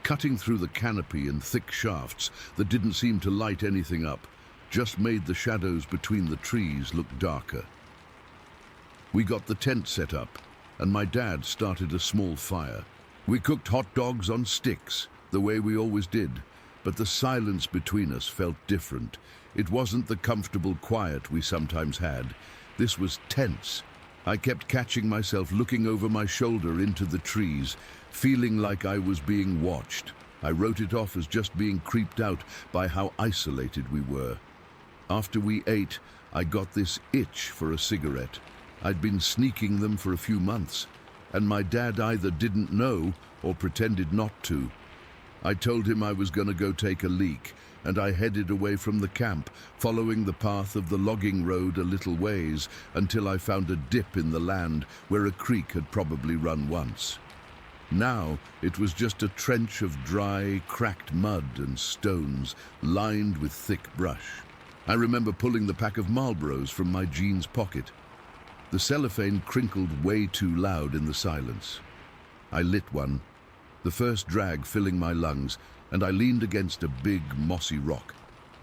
cutting through the canopy in thick shafts that didn't seem to light anything up, just made the shadows between the trees look darker. We got the tent set up, and my dad started a small fire. We cooked hot dogs on sticks, the way we always did, but the silence between us felt different. It wasn't the comfortable quiet we sometimes had. This was tense. I kept catching myself looking over my shoulder into the trees, feeling like I was being watched. I wrote it off as just being creeped out by how isolated we were. After we ate, I got this itch for a cigarette. I'd been sneaking them for a few months, and my dad either didn't know or pretended not to. I told him I was going to go take a leak, and I headed away from the camp, following the path of the logging road a little ways until I found a dip in the land where a creek had probably run once. Now it was just a trench of dry, cracked mud and stones lined with thick brush. I remember pulling the pack of Marlboros from my jeans pocket. The cellophane crinkled way too loud in the silence. I lit one, the first drag filling my lungs, and I leaned against a big, mossy rock,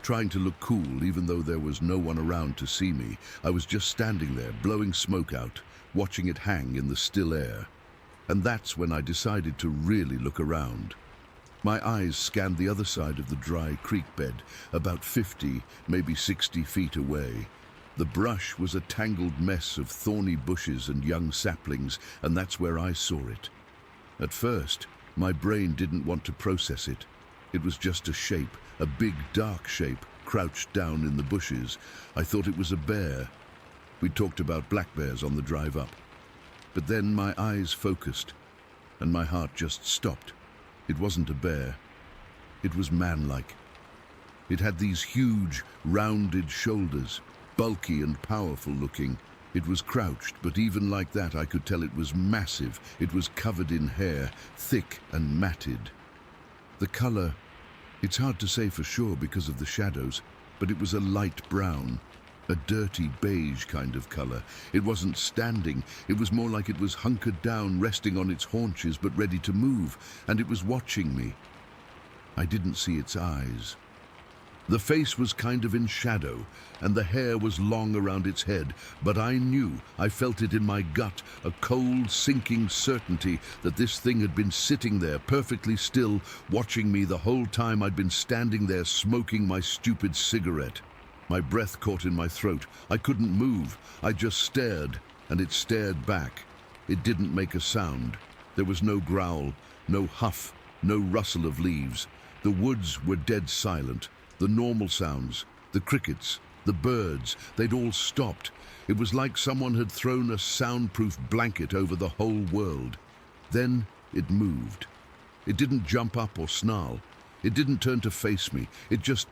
trying to look cool even though there was no one around to see me. I was just standing there, blowing smoke out, watching it hang in the still air. And that's when I decided to really look around. My eyes scanned the other side of the dry creek bed, about 50, maybe 60 feet away. The brush was a tangled mess of thorny bushes and young saplings, and that's where I saw it. At first, my brain didn't want to process it. It was just a shape, a big dark shape, crouched down in the bushes. I thought it was a bear. We talked about black bears on the drive up. But then my eyes focused, and my heart just stopped. It wasn't a bear. It was man-like. It had these huge, rounded shoulders, bulky and powerful looking. It was crouched, but even like that I could tell it was massive. It was covered in hair, thick and matted. The color, it's hard to say for sure because of the shadows, but it was a light brown, a dirty beige kind of color. It wasn't standing, it was more like it was hunkered down, resting on its haunches but ready to move, and it was watching me. I didn't see its eyes. The face was kind of in shadow, and the hair was long around its head, but I knew, I felt it in my gut, a cold, sinking certainty that this thing had been sitting there, perfectly still, watching me the whole time I'd been standing there smoking my stupid cigarette. My breath caught in my throat. I couldn't move. I just stared, and it stared back. It didn't make a sound. There was no growl, no huff, no rustle of leaves. The woods were dead silent. The normal sounds, the crickets, the birds, they'd all stopped. It was like someone had thrown a soundproof blanket over the whole world. Then it moved. It didn't jump up or snarl. It didn't turn to face me. It just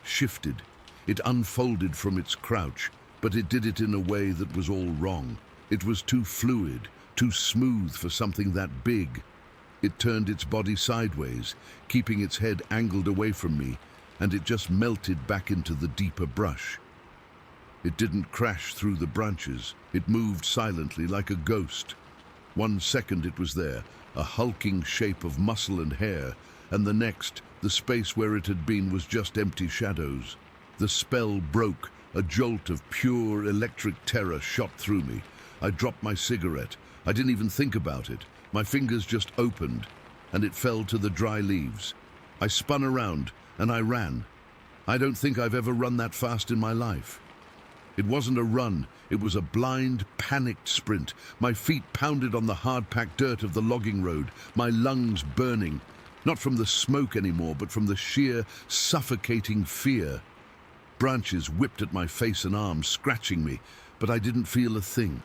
shifted. It unfolded from its crouch, but it did it in a way that was all wrong. It was too fluid, too smooth for something that big. It turned its body sideways, keeping its head angled away from me, and it just melted back into the deeper brush. It didn't crash through the branches. It moved silently like a ghost. 1 second it was there, a hulking shape of muscle and hair, and the next, the space where it had been was just empty shadows. The spell broke. A jolt of pure electric terror shot through me. I dropped my cigarette. I didn't even think about it. My fingers just opened, and it fell to the dry leaves. I spun around, and I ran. I don't think I've ever run that fast in my life. It wasn't a run, it was a blind, panicked sprint. My feet pounded on the hard-packed dirt of the logging road, my lungs burning, not from the smoke anymore, but from the sheer, suffocating fear. Branches whipped at my face and arms, scratching me, but I didn't feel a thing.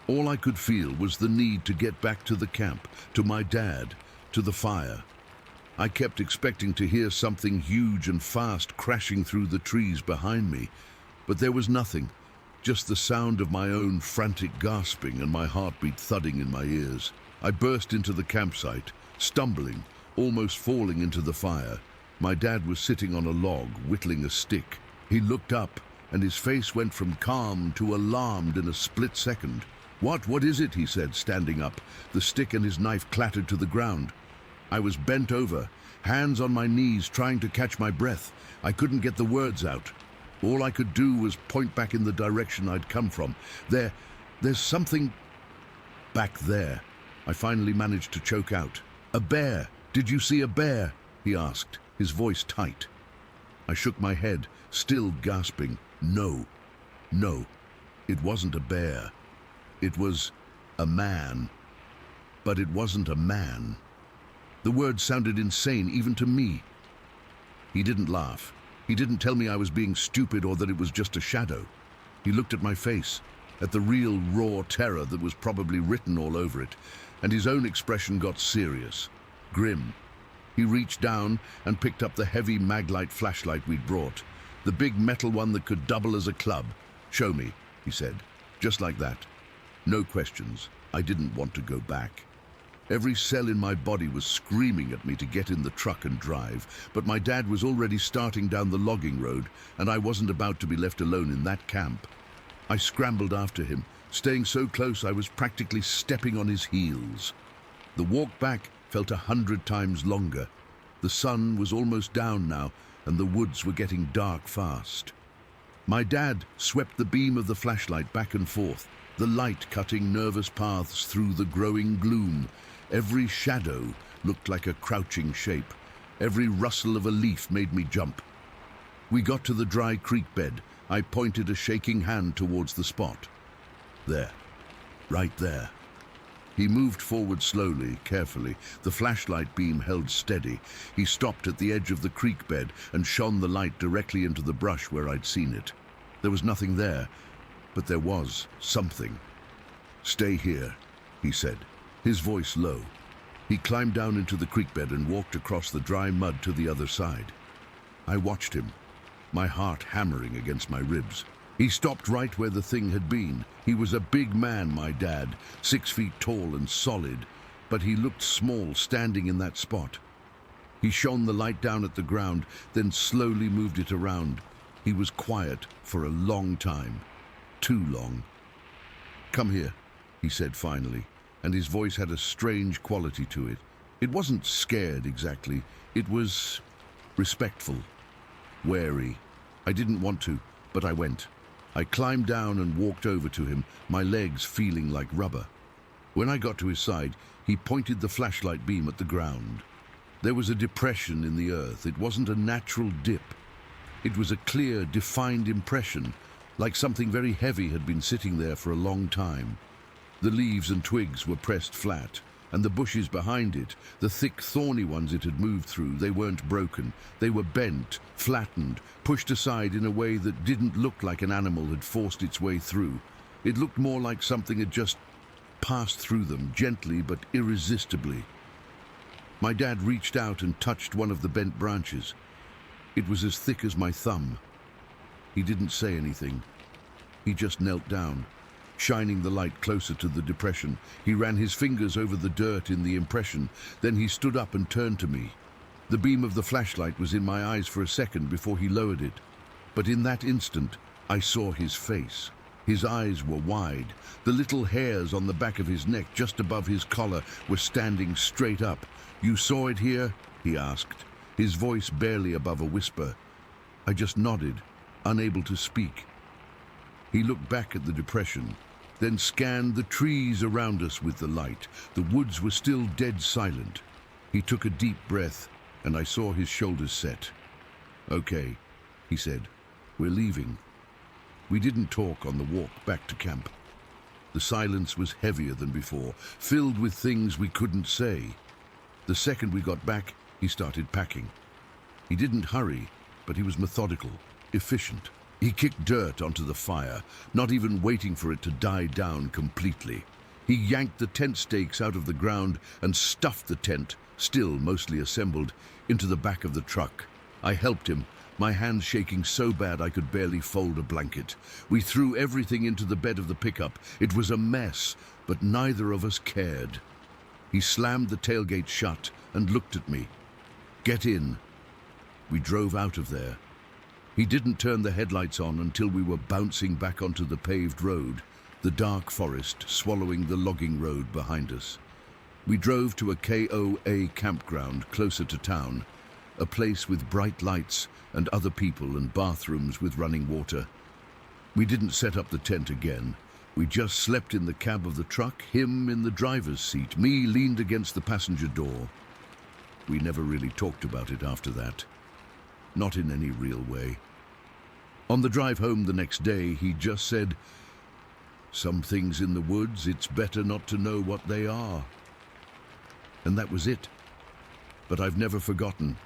All I could feel was the need to get back to the camp, to my dad, to the fire. I kept expecting to hear something huge and fast crashing through the trees behind me, but there was nothing, just the sound of my own frantic gasping and my heartbeat thudding in my ears. I burst into the campsite, stumbling, almost falling into the fire. My dad was sitting on a log, whittling a stick. He looked up, and his face went from calm to alarmed in a split second. What is it?" he said, standing up. The stick and his knife clattered to the ground. I was bent over, hands on my knees, trying to catch my breath. I couldn't get the words out. All I could do was point back in the direction I'd come from. There's something back there. I finally managed to choke out. "A bear! Did you see a bear?" he asked, his voice tight. I shook my head, still gasping. No, it wasn't a bear. It was a man. But it wasn't a man. The words sounded insane, even to me. He didn't laugh. He didn't tell me I was being stupid or that it was just a shadow. He looked at my face, at the real raw terror that was probably written all over it, and his own expression got serious, grim. He reached down and picked up the heavy maglite flashlight we'd brought, the big metal one that could double as a club. "Show me," he said, just like that. No questions. I didn't want to go back. Every cell in my body was screaming at me to get in the truck and drive, but my dad was already starting down the logging road, and I wasn't about to be left alone in that camp. I scrambled after him, staying so close I was practically stepping on his heels. The walk back felt 100 times longer. The sun was almost down now, and the woods were getting dark fast. My dad swept the beam of the flashlight back and forth, the light cutting nervous paths through the growing gloom. Every shadow looked like a crouching shape. Every rustle of a leaf made me jump. We got to the dry creek bed. I pointed a shaking hand towards the spot. There, right there. He moved forward slowly, carefully. The flashlight beam held steady. He stopped at the edge of the creek bed and shone the light directly into the brush where I'd seen it. There was nothing there, but there was something. "Stay here," he said, his voice low. He climbed down into the creek bed and walked across the dry mud to the other side. I watched him, my heart hammering against my ribs. He stopped right where the thing had been. He was a big man, my dad, 6 feet tall and solid, but he looked small standing in that spot. He shone the light down at the ground, then slowly moved it around. He was quiet for a long time. Too long. "Come here," he said finally, and his voice had a strange quality to it. It wasn't scared exactly. It was respectful, wary. I didn't want to, but I went. I climbed down and walked over to him, my legs feeling like rubber. When I got to his side, he pointed the flashlight beam at the ground. There was a depression in the earth. It wasn't a natural dip. It was a clear, defined impression, like something very heavy had been sitting there for a long time. The leaves and twigs were pressed flat, and the bushes behind it, the thick, thorny ones it had moved through, they weren't broken. They were bent, flattened, pushed aside in a way that didn't look like an animal had forced its way through. It looked more like something had just passed through them, gently but irresistibly. My dad reached out and touched one of the bent branches. It was as thick as my thumb. He didn't say anything. He just knelt down, shining the light closer to the depression. He ran his fingers over the dirt in the impression. Then he stood up and turned to me. The beam of the flashlight was in my eyes for a second before he lowered it. But in that instant, I saw his face. His eyes were wide. The little hairs on the back of his neck, just above his collar, were standing straight up. "You saw it here?" he asked, his voice barely above a whisper. I just nodded, unable to speak. He looked back at the depression, then scanned the trees around us with the light. The woods were still dead silent. He took a deep breath, and I saw his shoulders set. "Okay," he said, "we're leaving." We didn't talk on the walk back to camp. The silence was heavier than before, filled with things we couldn't say. The second we got back, he started packing. He didn't hurry, but he was methodical. efficient. He kicked dirt onto the fire, not even waiting for it to die down completely. He yanked the tent stakes out of the ground and stuffed the tent, still mostly assembled, into the back of the truck. I helped him, my hands shaking so bad I could barely fold a blanket. We threw everything into the bed of the pickup. It was a mess, but neither of us cared. He slammed the tailgate shut and looked at me. "Get in." We drove out of there. He didn't turn the headlights on until we were bouncing back onto the paved road, the dark forest swallowing the logging road behind us. We drove to a KOA campground closer to town, a place with bright lights and other people and bathrooms with running water. We didn't set up the tent again. We just slept in the cab of the truck, him in the driver's seat, me leaned against the passenger door. We never really talked about it after that. Not in any real way. On the drive home the next day, he just said, "Some things in the woods, it's better not to know what they are." And that was it. But I've never forgotten.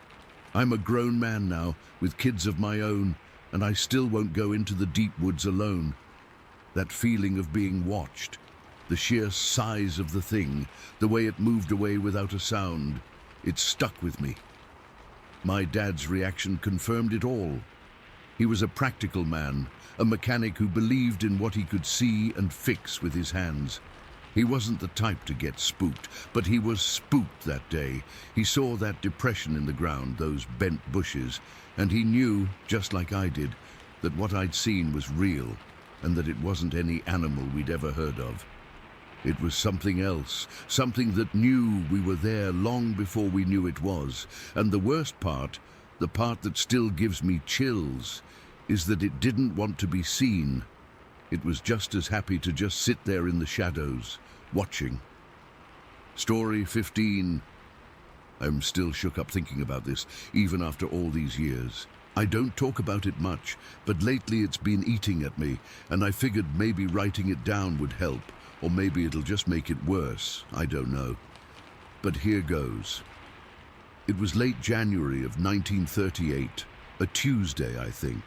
I'm a grown man now, with kids of my own, and I still won't go into the deep woods alone. That feeling of being watched, the sheer size of the thing, the way it moved away without a sound, it stuck with me. My dad's reaction confirmed it all. He was a practical man, a mechanic who believed in what he could see and fix with his hands. He wasn't the type to get spooked, but he was spooked that day. He saw that depression in the ground, those bent bushes, and he knew, just like I did, that what I'd seen was real, and that it wasn't any animal we'd ever heard of. It was something else, something that knew we were there long before we knew it was. And the worst part, the part that still gives me chills, is that it didn't want to be seen. It was just as happy to just sit there in the shadows, watching. Story 15. I'm still shook up thinking about this, even after all these years. I don't talk about it much, but lately it's been eating at me, and I figured maybe writing it down would help, or maybe it'll just make it worse, I don't know. But here goes. It was late January of 1938, a Tuesday, I think.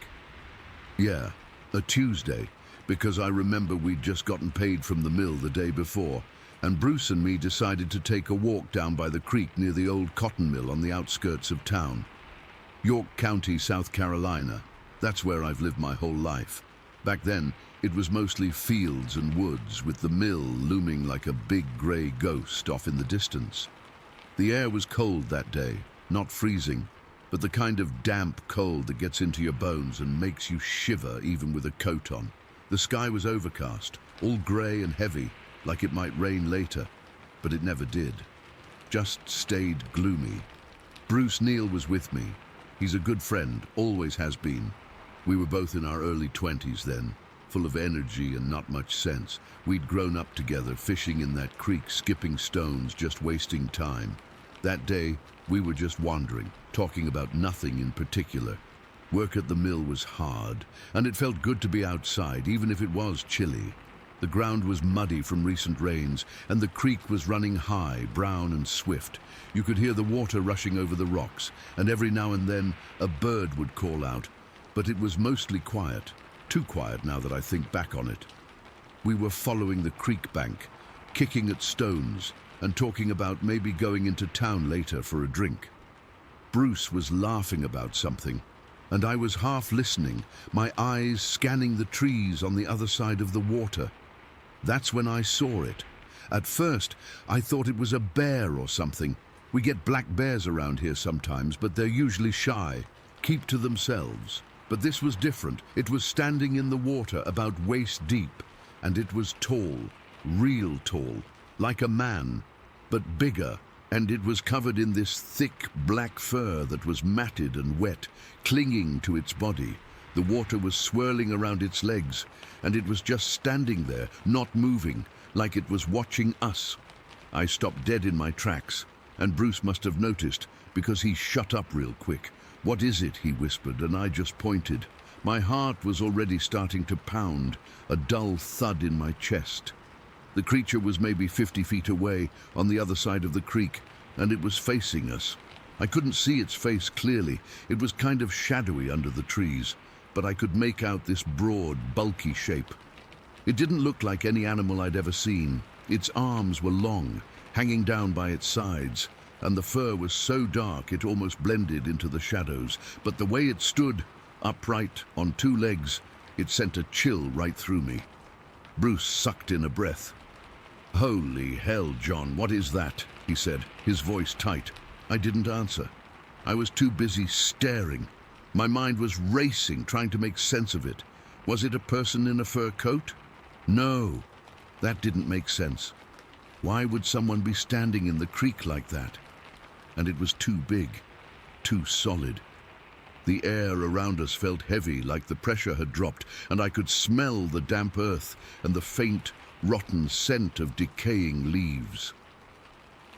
Yeah, a Tuesday, because I remember we'd just gotten paid from the mill the day before, and Bruce and me decided to take a walk down by the creek near the old cotton mill on the outskirts of town. York County, South Carolina. That's where I've lived my whole life. Back then, it was mostly fields and woods, with the mill looming like a big grey ghost off in the distance. The air was cold that day, not freezing, but the kind of damp cold that gets into your bones and makes you shiver even with a coat on. The sky was overcast, all grey and heavy, like it might rain later, but it never did. Just stayed gloomy. Bruce Neal was with me. He's a good friend, always has been. We were both in our early 20s then, full of energy and not much sense. We'd grown up together, fishing in that creek, skipping stones, just wasting time. That day, we were just wandering, talking about nothing in particular. Work at the mill was hard, and it felt good to be outside, even if it was chilly. The ground was muddy from recent rains, and the creek was running high, brown and swift. You could hear the water rushing over the rocks, and every now and then a bird would call out. But it was mostly quiet, too quiet now that I think back on it. We were following the creek bank, kicking at stones, and talking about maybe going into town later for a drink. Bruce was laughing about something, and I was half listening, my eyes scanning the trees on the other side of the water. That's when I saw it. At first, I thought it was a bear or something. We get black bears around here sometimes, but they're usually shy, keep to themselves. But this was different. It was standing in the water about waist deep, and it was tall, real tall, like a man, but bigger, and it was covered in this thick black fur that was matted and wet, clinging to its body. The water was swirling around its legs, and it was just standing there, not moving, like it was watching us. I stopped dead in my tracks, and Bruce must have noticed, because he shut up real quick. "What is it?" he whispered, and I just pointed. My heart was already starting to pound, a dull thud in my chest. The creature was maybe 50 feet away, on the other side of the creek, and it was facing us. I couldn't see its face clearly. It was kind of shadowy under the trees. but I could make out this broad, bulky shape. It didn't look like any animal I'd ever seen. Its arms were long, hanging down by its sides, and the fur was so dark it almost blended into the shadows. But the way it stood, upright, on two legs, it sent a chill right through me. Bruce sucked in a breath. "Holy hell, John, what is that?" he said, his voice tight. I didn't answer. I was too busy staring. My mind was racing, trying to make sense of it. Was it a person in a fur coat? No, that didn't make sense. Why would someone be standing in the creek like that? And it was too big, too solid. The air around us felt heavy, like the pressure had dropped, and I could smell the damp earth and the faint, rotten scent of decaying leaves.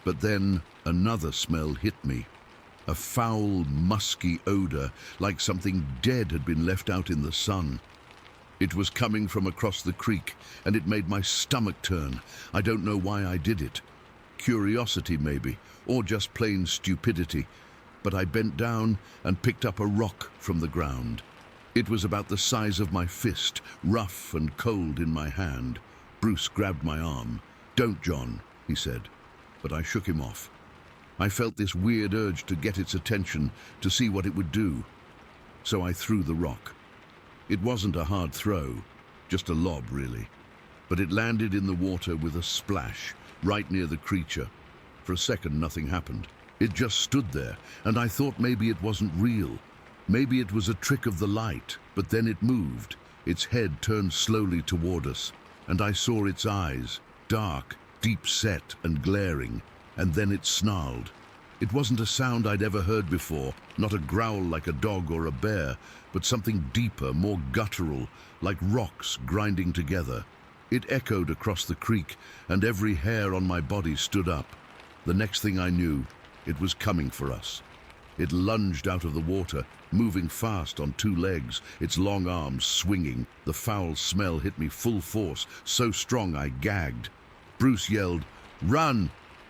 But then another smell hit me. A foul, musky odor, like something dead had been left out in the sun. It was coming from across the creek, and it made my stomach turn. I don't know why I did it. Curiosity, maybe, or just plain stupidity. But I bent down and picked up a rock from the ground. It was about the size of my fist, rough and cold in my hand. Bruce grabbed my arm. "Don't, John," he said, but I shook him off. I felt this weird urge to get its attention, to see what it would do. So I threw the rock. It wasn't a hard throw, just a lob, really. But it landed in the water with a splash, right near the creature. For a second, nothing happened. It just stood there, and I thought maybe it wasn't real. Maybe it was a trick of the light, but then it moved. Its head turned slowly toward us, and I saw its eyes, dark, deep-set and glaring, and then it snarled. It wasn't a sound I'd ever heard before, not a growl like a dog or a bear, but something deeper, more guttural, like rocks grinding together. It echoed across the creek, and every hair on my body stood up. The next thing I knew, it was coming for us. It lunged out of the water, moving fast on two legs, its long arms swinging. The foul smell hit me full force, so strong I gagged. Bruce yelled, "Run!"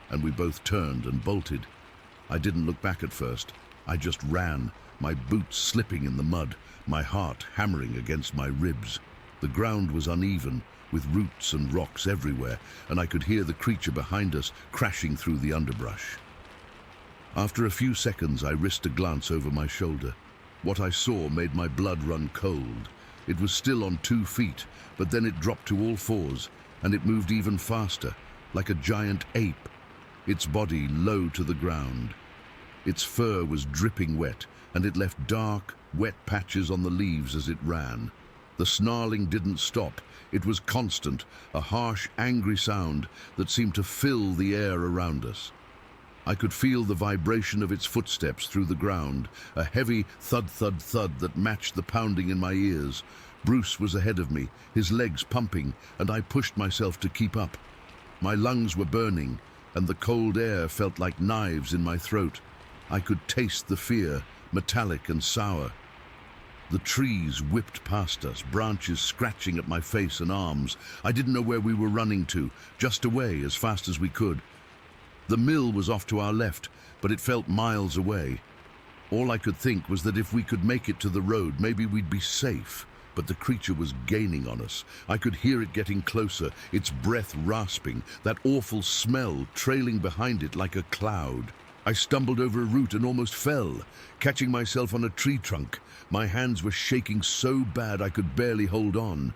and we both turned and bolted. I didn't look back at first. I just ran, my boots slipping in the mud, my heart hammering against my ribs. The ground was uneven, with roots and rocks everywhere, and I could hear the creature behind us crashing through the underbrush. After a few seconds, I risked a glance over my shoulder. What I saw made my blood run cold. It was still on 2 feet, but then it dropped to all fours, and it moved even faster, like a giant ape, its body low to the ground. Its fur was dripping wet, and it left dark, wet patches on the leaves as it ran. The snarling didn't stop. It was constant, a harsh, angry sound that seemed to fill the air around us. I could feel the vibration of its footsteps through the ground, a heavy thud-thud-thud that matched the pounding in my ears. Bruce was ahead of me, his legs pumping, and I pushed myself to keep up. My lungs were burning, and the cold air felt like knives in my throat. I could taste the fear, metallic and sour. The trees whipped past us, branches scratching at my face and arms. I didn't know where we were running to, just away as fast as we could. The mill was off to our left, but it felt miles away. All I could think was that if we could make it to the road, maybe we'd be safe. But the creature was gaining on us. I could hear it getting closer, its breath rasping, that awful smell trailing behind it like a cloud. I stumbled over a root and almost fell, catching myself on a tree trunk. My hands were shaking so bad I could barely hold on.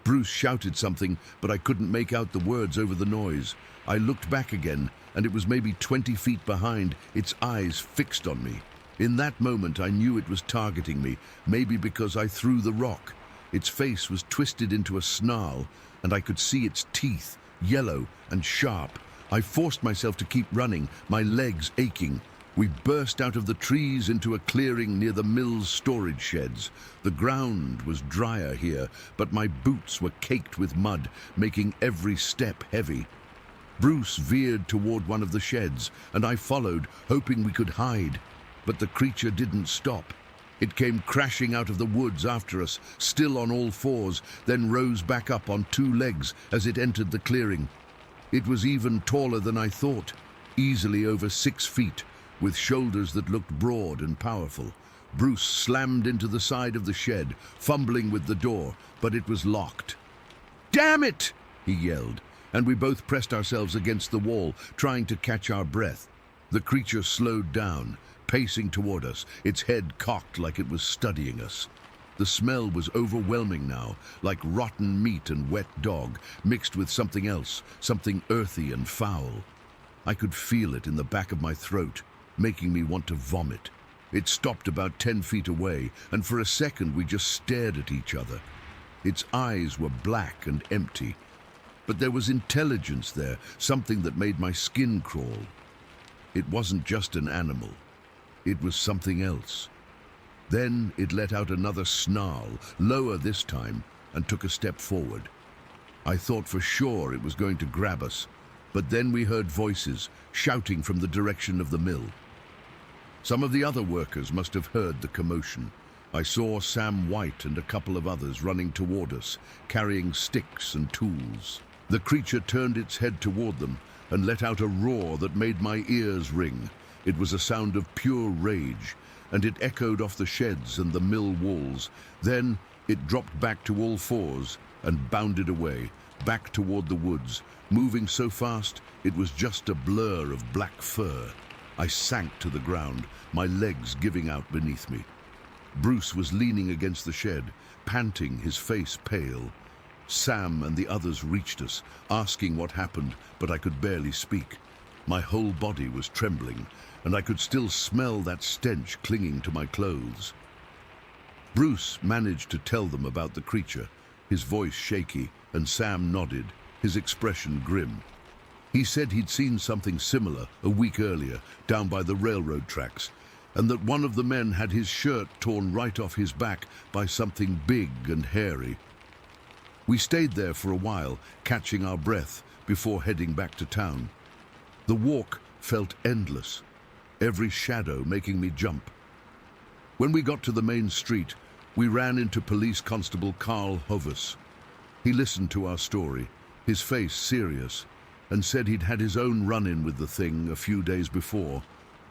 Bruce shouted something, but I couldn't make out the words over the noise. I looked back again, and it was maybe 20 feet behind, its eyes fixed on me. In that moment, I knew it was targeting me, maybe because I threw the rock. Its face was twisted into a snarl, and I could see its teeth, yellow and sharp. I forced myself to keep running, my legs aching. We burst out of the trees into a clearing near the mill's storage sheds. The ground was drier here, but my boots were caked with mud, making every step heavy. Bruce veered toward one of the sheds, and I followed, hoping we could hide. But the creature didn't stop. It came crashing out of the woods after us, still on all fours, then rose back up on 2 legs as it entered the clearing. It was even taller than I thought, easily over 6 feet, with shoulders that looked broad and powerful. Bruce slammed into the side of the shed, fumbling with the door, but it was locked. "Damn it!" he yelled, and we both pressed ourselves against the wall, trying to catch our breath. The creature slowed down, pacing toward us, its head cocked like it was studying us. The smell was overwhelming now, like rotten meat and wet dog, mixed with something else, something earthy and foul. I could feel it in the back of my throat, making me want to vomit. It stopped about 10 feet away, and for a second we just stared at each other. Its eyes were black and empty, but there was intelligence there, something that made my skin crawl. It wasn't just an animal. It was something else. Then it let out another snarl, lower this time, and took a step forward. I thought for sure it was going to grab us, but then we heard voices shouting from the direction of the mill. Some of the other workers must have heard the commotion. I saw Sam White and a couple of others running toward us, carrying sticks and tools. The creature turned its head toward them and let out a roar that made my ears ring. It was a sound of pure rage, and it echoed off the sheds and the mill walls. Then it dropped back to all fours and bounded away, back toward the woods, moving so fast it was just a blur of black fur. I sank to the ground, my legs giving out beneath me. Bruce was leaning against the shed, panting, his face pale. Sam and the others reached us, asking what happened, but I could barely speak. My whole body was trembling, and I could still smell that stench clinging to my clothes. Bruce managed to tell them about the creature, his voice shaky, and Sam nodded, his expression grim. He said he'd seen something similar a week earlier, down by the railroad tracks, and that one of the men had his shirt torn right off his back by something big and hairy. We stayed there for a while, catching our breath, before heading back to town. The walk felt endless, every shadow making me jump. When we got to the main street, we ran into Police Constable Carl Hovis. He listened to our story, his face serious, and said he'd had his own run-in with the thing a few days before,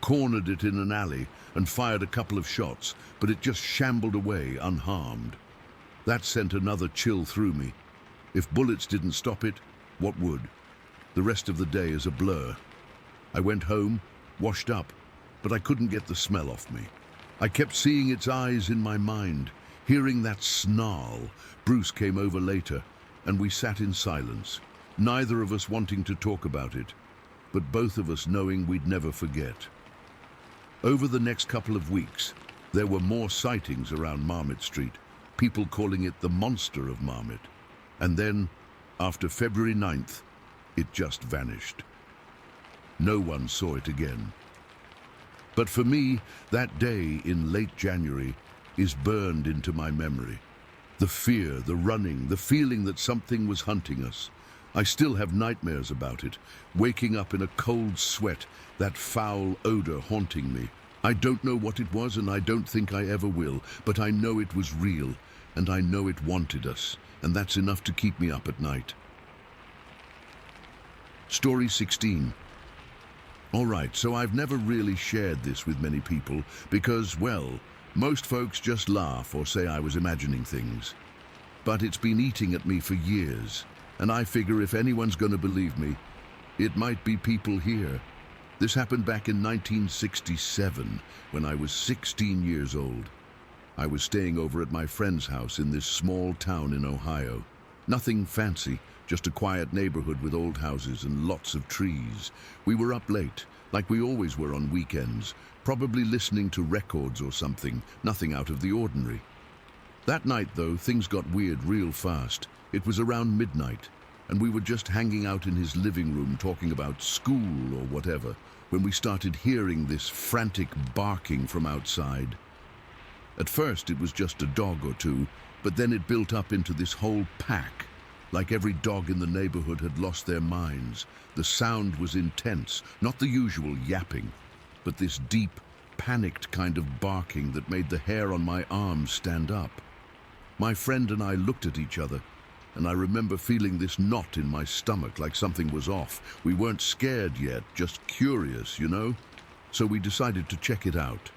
cornered it in an alley and fired a couple of shots, but it just shambled away unharmed. That sent another chill through me. If bullets didn't stop it, what would? The rest of the day is a blur. I went home, washed up, but I couldn't get the smell off me. I kept seeing its eyes in my mind, hearing that snarl. Bruce came over later, and we sat in silence, neither of us wanting to talk about it, but both of us knowing we'd never forget. Over the next couple of weeks, there were more sightings around Marmot Street, people calling it the Monster of Marmot. And then, after February 9th, it just vanished. No one saw it again. But for me, that day in late January is burned into my memory. The fear, the running, the feeling that something was hunting us. I still have nightmares about it, waking up in a cold sweat, that foul odor haunting me. I don't know what it was, and I don't think I ever will, but I know it was real, and I know it wanted us, and that's enough to keep me up at night. Story 16. All right, so I've never really shared this with many people because, well, most folks just laugh or say I was imagining things. But it's been eating at me for years, and I figure if anyone's going to believe me, it might be people here. This happened back in 1967, when I was 16 years old. I was staying over at my friend's house in this small town in Ohio. Nothing fancy, just a quiet neighborhood with old houses and lots of trees. We were up late, like we always were on weekends, probably listening to records or something, nothing out of the ordinary. That night, though, things got weird real fast. It was around midnight, and we were just hanging out in his living room talking about school or whatever, when we started hearing this frantic barking from outside. At first it was just a dog or two, but then it built up into this whole pack, like every dog in the neighborhood had lost their minds. The sound was intense, not the usual yapping, but this deep, panicked kind of barking that made the hair on my arms stand up. My friend and I looked at each other, and I remember feeling this knot in my stomach, like something was off. We weren't scared yet, just curious, you know? So we decided to check it out.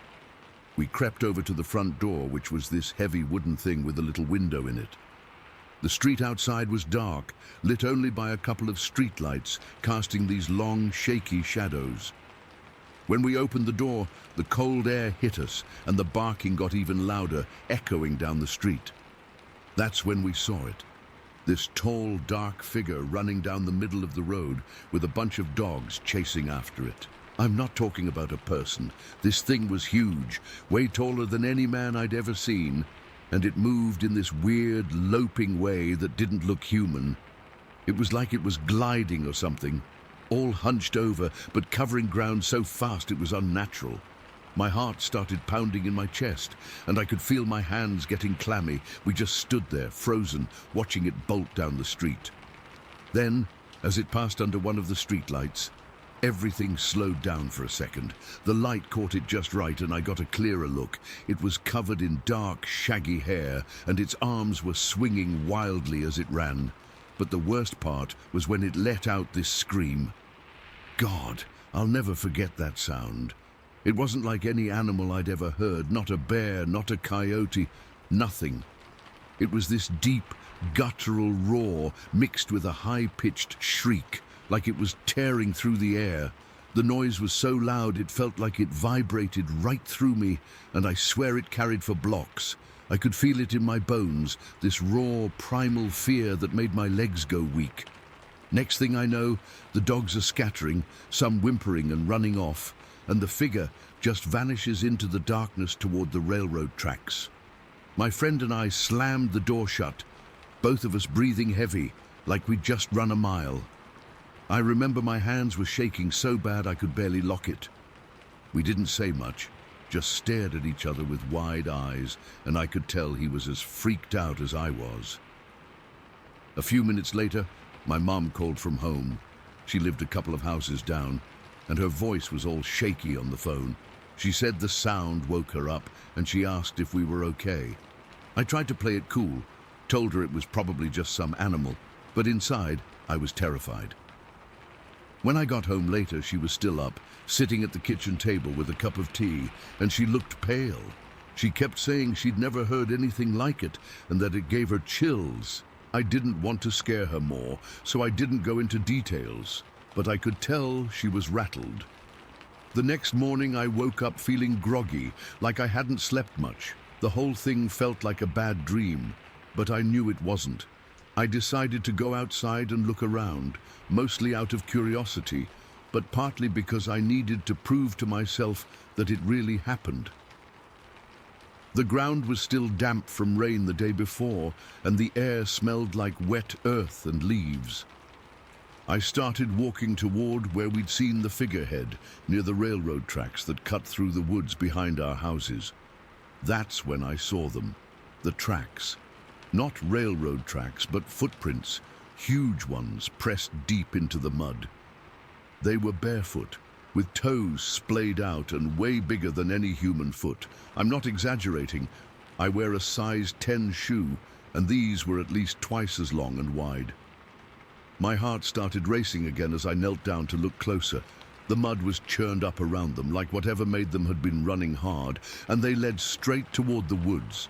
We crept over to the front door, which was this heavy wooden thing with a little window in it. The street outside was dark, lit only by a couple of streetlights, casting these long, shaky shadows. When we opened the door, the cold air hit us, and the barking got even louder, echoing down the street. That's when we saw it. This tall, dark figure running down the middle of the road with a bunch of dogs chasing after it. I'm not talking about a person. This thing was huge, way taller than any man I'd ever seen, and it moved in this weird, loping way that didn't look human. It was like it was gliding or something, all hunched over, but covering ground so fast it was unnatural. My heart started pounding in my chest, and I could feel my hands getting clammy. We just stood there, frozen, watching it bolt down the street. Then, as it passed under one of the streetlights, everything slowed down for a second. The light caught it just right, and I got a clearer look. It was covered in dark, shaggy hair, and its arms were swinging wildly as it ran. But the worst part was when it let out this scream. God, I'll never forget that sound. It wasn't like any animal I'd ever heard, not a bear, not a coyote, nothing. It was this deep, guttural roar mixed with a high-pitched shriek, like it was tearing through the air. The noise was so loud it felt like it vibrated right through me, and I swear it carried for blocks. I could feel it in my bones, this raw, primal fear that made my legs go weak. Next thing I know, the dogs are scattering, some whimpering and running off, and the figure just vanishes into the darkness toward the railroad tracks. My friend and I slammed the door shut, both of us breathing heavy, like we'd just run a mile. I remember my hands were shaking so bad I could barely lock it. We didn't say much, just stared at each other with wide eyes, and I could tell he was as freaked out as I was. A few minutes later, my mom called from home. She lived a couple of houses down, and her voice was all shaky on the phone. She said the sound woke her up, and she asked if we were okay. I tried to play it cool, told her it was probably just some animal, but inside, I was terrified. When I got home later, she was still up, sitting at the kitchen table with a cup of tea, and she looked pale. She kept saying she'd never heard anything like it, and that it gave her chills. I didn't want to scare her more, so I didn't go into details, but I could tell she was rattled. The next morning, I woke up feeling groggy, like I hadn't slept much. The whole thing felt like a bad dream, but I knew it wasn't. I decided to go outside and look around, mostly out of curiosity, but partly because I needed to prove to myself that it really happened. The ground was still damp from rain the day before, and the air smelled like wet earth and leaves. I started walking toward where we'd seen the figurehead, near the railroad tracks that cut through the woods behind our houses. That's when I saw them, the tracks. Not railroad tracks, but footprints, huge ones pressed deep into the mud. They were barefoot, with toes splayed out and way bigger than any human foot. I'm not exaggerating. I wear a size 10 shoe, and these were at least twice as long and wide. My heart started racing again as I knelt down to look closer. The mud was churned up around them, like whatever made them had been running hard, and they led straight toward the woods.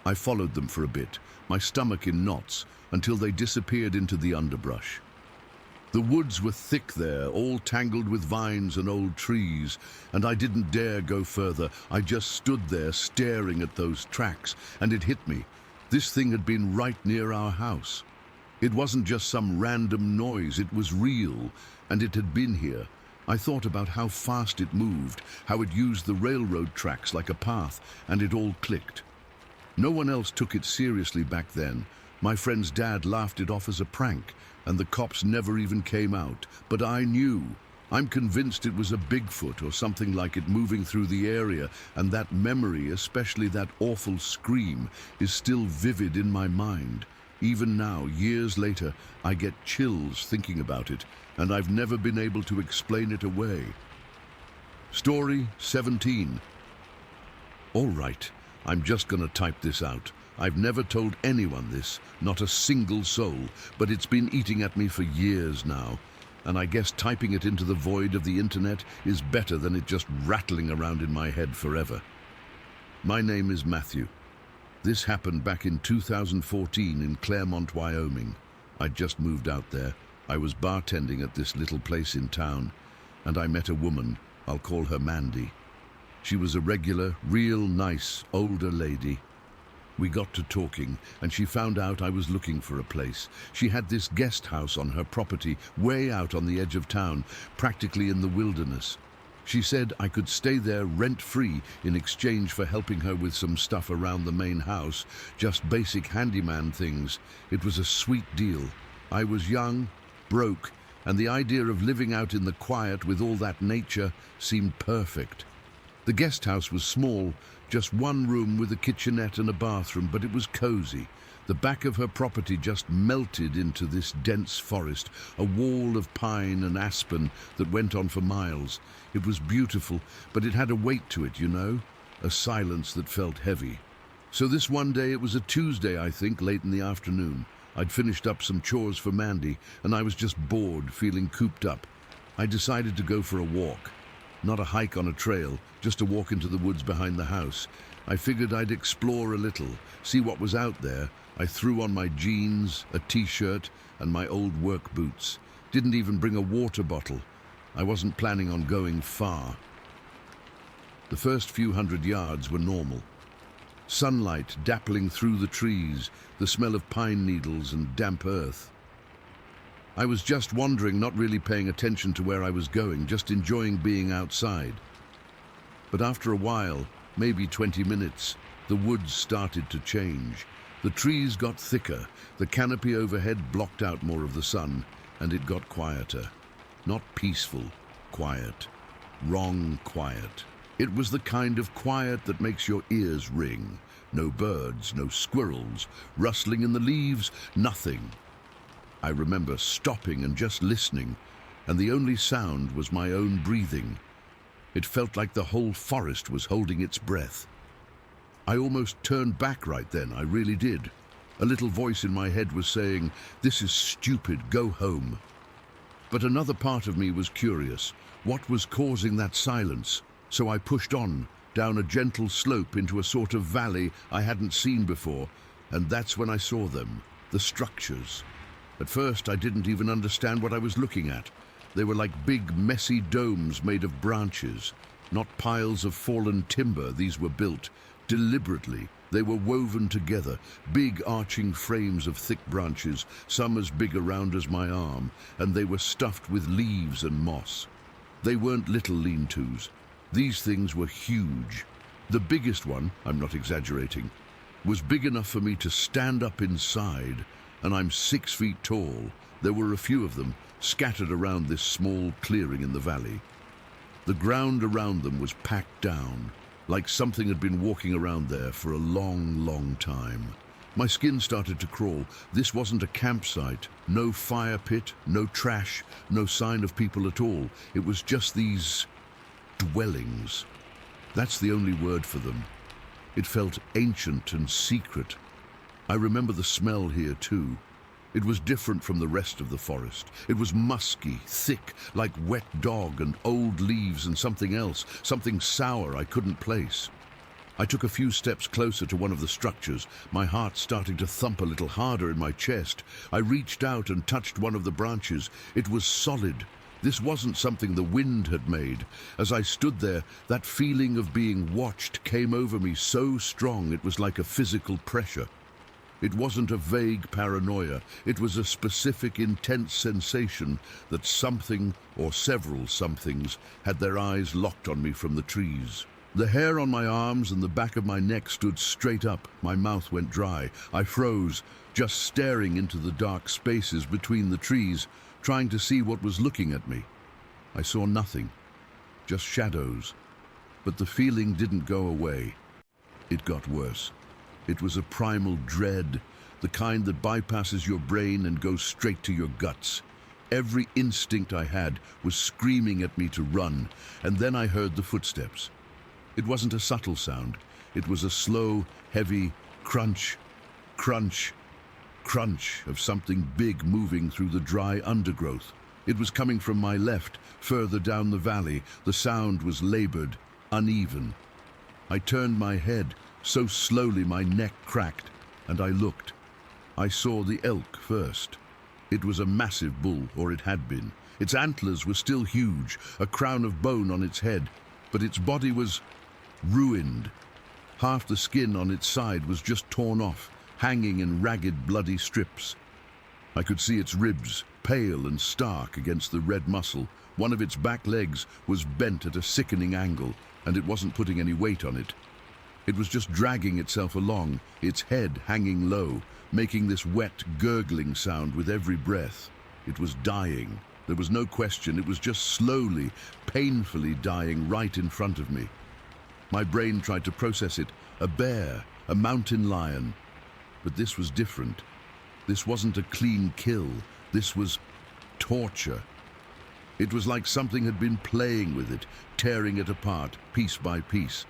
I followed them for a bit, my stomach in knots, until they disappeared into the underbrush. The woods were thick there, all tangled with vines and old trees, and I didn't dare go further. I just stood there staring at those tracks, and it hit me. This thing had been right near our house. It wasn't just some random noise, it was real, and it had been here. I thought about how fast it moved, how it used the railroad tracks like a path, and it all clicked. No one else took it seriously back then. My friend's dad laughed it off as a prank, and the cops never even came out. But I knew. I'm convinced it was a Bigfoot or something like it moving through the area, and that memory, especially that awful scream, is still vivid in my mind. Even now, years later, I get chills thinking about it, and I've never been able to explain it away. Story 17. All right, I'm just gonna type this out. I've never told anyone this, not a single soul, but it's been eating at me for years now. And I guess typing it into the void of the internet is better than it just rattling around in my head forever. My name is Matthew. This happened back in 2014 in Claremont, Wyoming. I'd just moved out there. I was bartending at this little place in town, and I met a woman. I'll call her Mandy. She was a regular, real nice, older lady. We got to talking, and she found out I was looking for a place. She had this guest house on her property, way out on the edge of town, practically in the wilderness. She said I could stay there rent-free in exchange for helping her with some stuff around the main house, just basic handyman things. It was a sweet deal. I was young, broke, and the idea of living out in the quiet with all that nature seemed perfect. The guest house was small, just one room with a kitchenette and a bathroom, but it was cozy. The back of her property just melted into this dense forest, a wall of pine and aspen that went on for miles. It was beautiful, but it had a weight to it, you know, a silence that felt heavy. So this one day, it was a Tuesday, I think, late in the afternoon. I'd finished up some chores for Mandy, and I was just bored, feeling cooped up. I decided to go for a walk. Not a hike on a trail, just a walk into the woods behind the house. I figured I'd explore a little, see what was out there. I threw on my jeans, a t-shirt, and my old work boots. Didn't even bring a water bottle. I wasn't planning on going far. The first few hundred yards were normal. Sunlight dappling through the trees, the smell of pine needles and damp earth. I was just wandering, not really paying attention to where I was going, just enjoying being outside. But after a while, maybe 20 minutes, the woods started to change. The trees got thicker, the canopy overhead blocked out more of the sun, and it got quieter. Not peaceful, quiet. Wrong quiet. It was the kind of quiet that makes your ears ring. No birds, no squirrels, rustling in the leaves, nothing. I remember stopping and just listening, and the only sound was my own breathing. It felt like the whole forest was holding its breath. I almost turned back right then, I really did. A little voice in my head was saying, "This is stupid, go home." But another part of me was curious. What was causing that silence? So I pushed on, down a gentle slope into a sort of valley I hadn't seen before, and that's when I saw them, the structures. At first, I didn't even understand what I was looking at. They were like big, messy domes made of branches. Not piles of fallen timber, these were built. Deliberately, they were woven together, big arching frames of thick branches, some as big around as my arm, and they were stuffed with leaves and moss. They weren't little lean-tos. These things were huge. The biggest one, I'm not exaggerating, was big enough for me to stand up inside, and I'm 6 feet tall. There were a few of them, scattered around this small clearing in the valley. The ground around them was packed down, like something had been walking around there for a long, long time. My skin started to crawl. This wasn't a campsite, no fire pit, no trash, no sign of people at all. It was just these dwellings. That's the only word for them. It felt ancient and secret. I remember the smell here too. It was different from the rest of the forest. It was musky, thick, like wet dog and old leaves and something else, something sour I couldn't place. I took a few steps closer to one of the structures, my heart starting to thump a little harder in my chest. I reached out and touched one of the branches. It was solid. This wasn't something the wind had made. As I stood there, that feeling of being watched came over me so strong it was like a physical pressure. It wasn't a vague paranoia. It was a specific, intense sensation that something or several somethings had their eyes locked on me from the trees. The hair on my arms and the back of my neck stood straight up. My mouth went dry. I froze, just staring into the dark spaces between the trees, trying to see what was looking at me. I saw nothing, just shadows. But the feeling didn't go away. It got worse. It was a primal dread, the kind that bypasses your brain and goes straight to your guts. Every instinct I had was screaming at me to run, and then I heard the footsteps. It wasn't a subtle sound. It was a slow, heavy crunch, crunch, crunch of something big moving through the dry undergrowth. It was coming from my left, further down the valley. The sound was labored, uneven. I turned my head, so slowly my neck cracked, and I looked. I saw the elk first. It was a massive bull, or it had been. Its antlers were still huge, a crown of bone on its head, but its body was ruined. Half the skin on its side was just torn off, hanging in ragged, bloody strips. I could see its ribs, pale and stark against the red muscle. One of its back legs was bent at a sickening angle, and it wasn't putting any weight on it. It was just dragging itself along, its head hanging low, making this wet, gurgling sound with every breath. It was dying. There was no question. It was just slowly, painfully dying right in front of me. My brain tried to process it. A bear, a mountain lion. But this was different. This wasn't a clean kill. This was torture. It was like something had been playing with it, tearing it apart, piece by piece.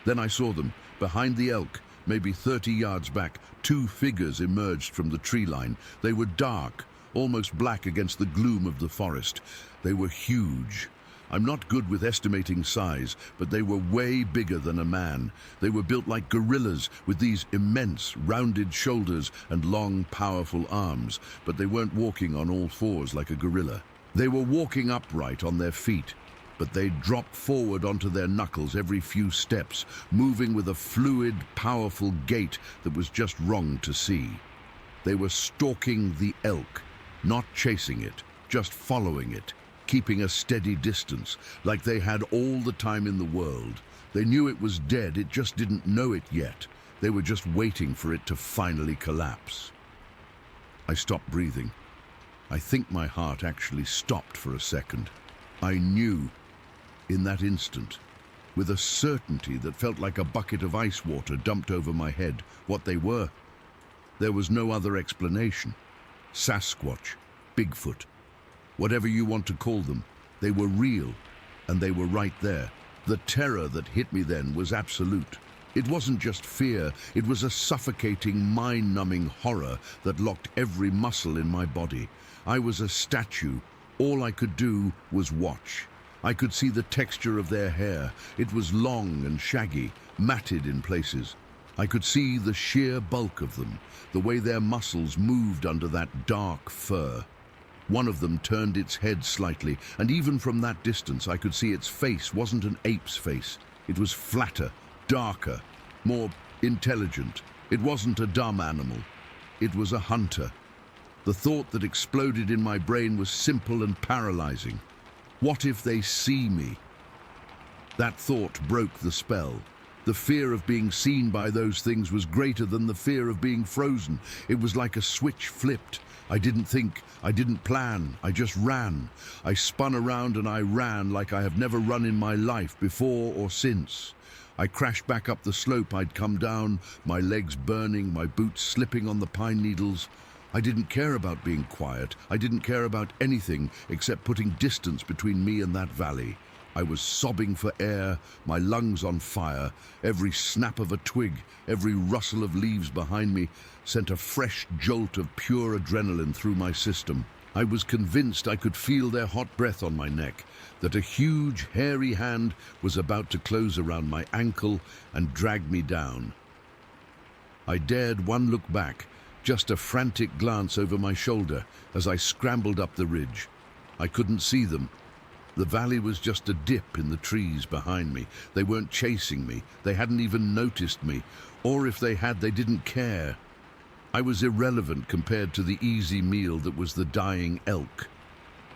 Then I saw them, behind the elk, maybe 30 yards back. Two figures emerged from the tree line. They were dark, almost black against the gloom of the forest. They were huge. I'm not good with estimating size, but they were way bigger than a man. They were built like gorillas, with these immense, rounded shoulders and long, powerful arms, but they weren't walking on all fours like a gorilla. They were walking upright on their feet, but they dropped forward onto their knuckles every few steps, moving with a fluid, powerful gait that was just wrong to see. They were stalking the elk, not chasing it, just following it, keeping a steady distance, like they had all the time in the world. They knew it was dead, it just didn't know it yet. They were just waiting for it to finally collapse. I stopped breathing. I think my heart actually stopped for a second. I knew, in that instant, with a certainty that felt like a bucket of ice water dumped over my head, what they were. There was no other explanation. Sasquatch, Bigfoot, whatever you want to call them, they were real, and they were right there. The terror that hit me then was absolute. It wasn't just fear, it was a suffocating, mind-numbing horror that locked every muscle in my body. I was a statue. All I could do was watch. I could see the texture of their hair. It was long and shaggy, matted in places. I could see the sheer bulk of them, the way their muscles moved under that dark fur. One of them turned its head slightly, and even from that distance I could see its face wasn't an ape's face. It was flatter, darker, more intelligent. It wasn't a dumb animal. It was a hunter. The thought that exploded in my brain was simple and paralyzing. What if they see me? That thought broke the spell. The fear of being seen by those things was greater than the fear of being frozen. It was like a switch flipped. I didn't think, I didn't plan, I just ran. I spun around and I ran like I have never run in my life before or since. I crashed back up the slope I'd come down, my legs burning, my boots slipping on the pine needles. I didn't care about being quiet. I didn't care about anything except putting distance between me and that valley. I was sobbing for air, my lungs on fire. Every snap of a twig, every rustle of leaves behind me sent a fresh jolt of pure adrenaline through my system. I was convinced I could feel their hot breath on my neck, that a huge, hairy hand was about to close around my ankle and drag me down. I dared one look back, just a frantic glance over my shoulder as I scrambled up the ridge. I couldn't see them. The valley was just a dip in the trees behind me. They weren't chasing me. They hadn't even noticed me. Or if they had, they didn't care. I was irrelevant compared to the easy meal that was the dying elk.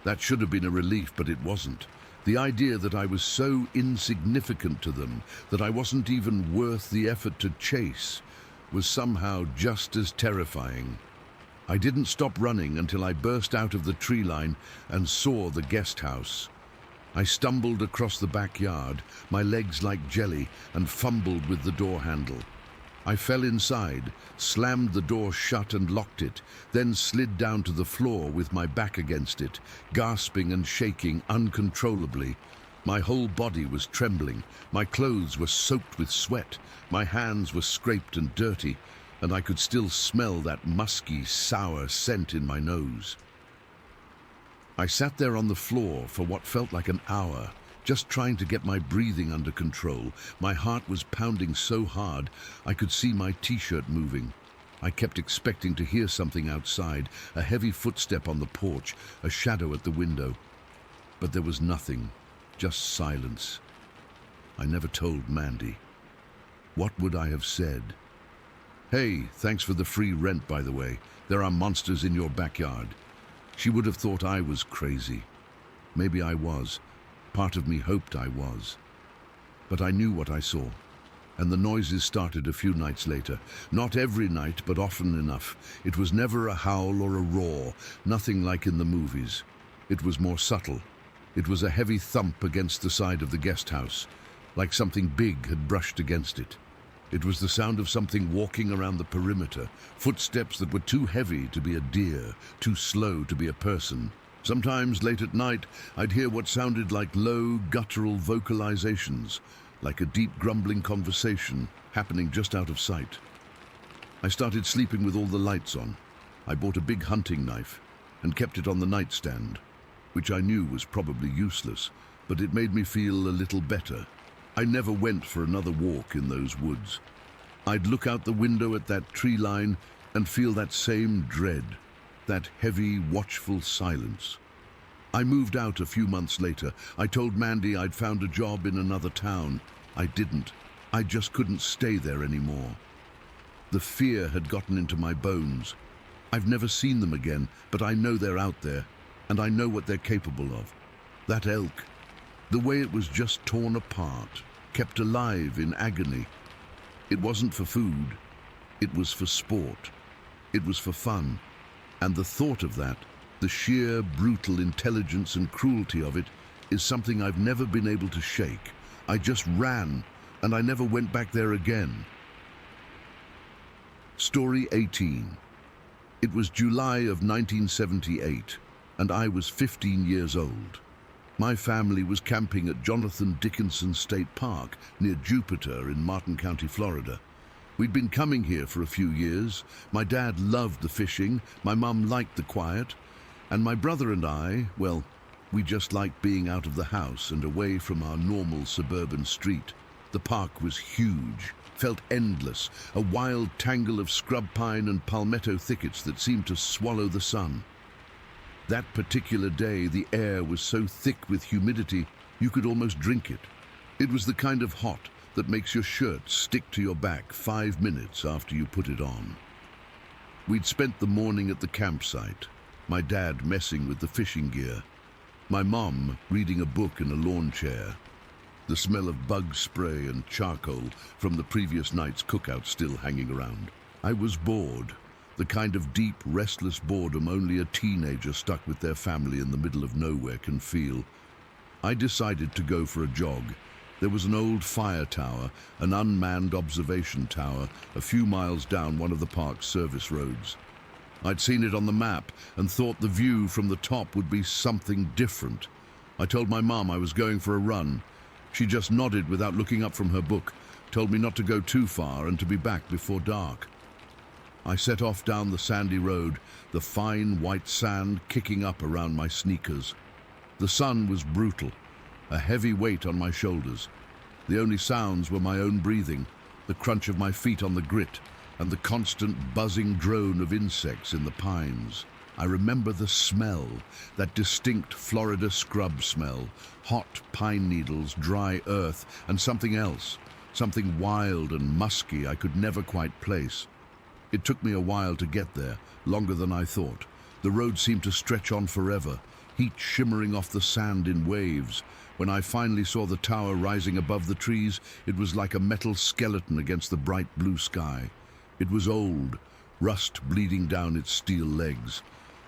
That should have been a relief, but it wasn't. The idea that I was so insignificant to them, that I wasn't even worth the effort to chase, was somehow just as terrifying. I didn't stop running until I burst out of the tree line and saw the guest house. I stumbled across the backyard, my legs like jelly, and fumbled with the door handle. I fell inside, slammed the door shut and locked it, then slid down to the floor with my back against it, gasping and shaking uncontrollably. My whole body was trembling, my clothes were soaked with sweat, my hands were scraped and dirty, and I could still smell that musky, sour scent in my nose. I sat there on the floor for what felt like an hour, just trying to get my breathing under control. My heart was pounding so hard I could see my t-shirt moving. I kept expecting to hear something outside, a heavy footstep on the porch, a shadow at the window. But there was nothing, just silence. I never told Mandy. What would I have said? "Hey, thanks for the free rent, by the way. There are monsters in your backyard." She would have thought I was crazy. Maybe I was. Part of me hoped I was. But I knew what I saw. And the noises started a few nights later. Not every night, but often enough. It was never a howl or a roar, nothing like in the movies. It was more subtle. It was a heavy thump against the side of the guest house, like something big had brushed against it. It was the sound of something walking around the perimeter, footsteps that were too heavy to be a deer, too slow to be a person. Sometimes, late at night, I'd hear what sounded like low, guttural vocalizations, like a deep, grumbling conversation happening just out of sight. I started sleeping with all the lights on. I bought a big hunting knife and kept it on the nightstand, which I knew was probably useless, but it made me feel a little better. I never went for another walk in those woods. I'd look out the window at that tree line and feel that same dread, that heavy, watchful silence. I moved out a few months later. I told Mandy I'd found a job in another town. I didn't. I just couldn't stay there anymore. The fear had gotten into my bones. I've never seen them again, but I know they're out there, and I know what they're capable of. That elk, the way it was just torn apart, kept alive in agony. It wasn't for food. It was for sport. It was for fun. And the thought of that, the sheer brutal intelligence and cruelty of it, is something I've never been able to shake. I just ran, and I never went back there again. Story 18. It was July of 1978, and I was 15 years old. My family was camping at Jonathan Dickinson State Park near Jupiter in Martin County, Florida. We'd been coming here for a few years. My dad loved the fishing, my mum liked the quiet, and my brother and I, well, we just liked being out of the house and away from our normal suburban street. The park was huge, felt endless, a wild tangle of scrub pine and palmetto thickets that seemed to swallow the sun. That particular day, the air was so thick with humidity, you could almost drink it. It was the kind of hot that makes your shirt stick to your back 5 minutes after you put it on. We'd spent the morning at the campsite, my dad messing with the fishing gear, my mom reading a book in a lawn chair, the smell of bug spray and charcoal from the previous night's cookout still hanging around. I was bored, the kind of deep, restless boredom only a teenager stuck with their family in the middle of nowhere can feel. I decided to go for a jog. There was an old fire tower, an unmanned observation tower, a few miles down one of the park's service roads. I'd seen it on the map and thought the view from the top would be something different. I told my mom I was going for a run. She just nodded without looking up from her book, told me not to go too far and to be back before dark. I set off down the sandy road, the fine white sand kicking up around my sneakers. The sun was brutal, a heavy weight on my shoulders. The only sounds were my own breathing, the crunch of my feet on the grit, and the constant buzzing drone of insects in the pines. I remember the smell, that distinct Florida scrub smell, hot pine needles, dry earth, and something else, something wild and musky I could never quite place. It took me a while to get there, longer than I thought. The road seemed to stretch on forever, heat shimmering off the sand in waves. When I finally saw the tower rising above the trees, it was like a metal skeleton against the bright blue sky. It was old, rust bleeding down its steel legs.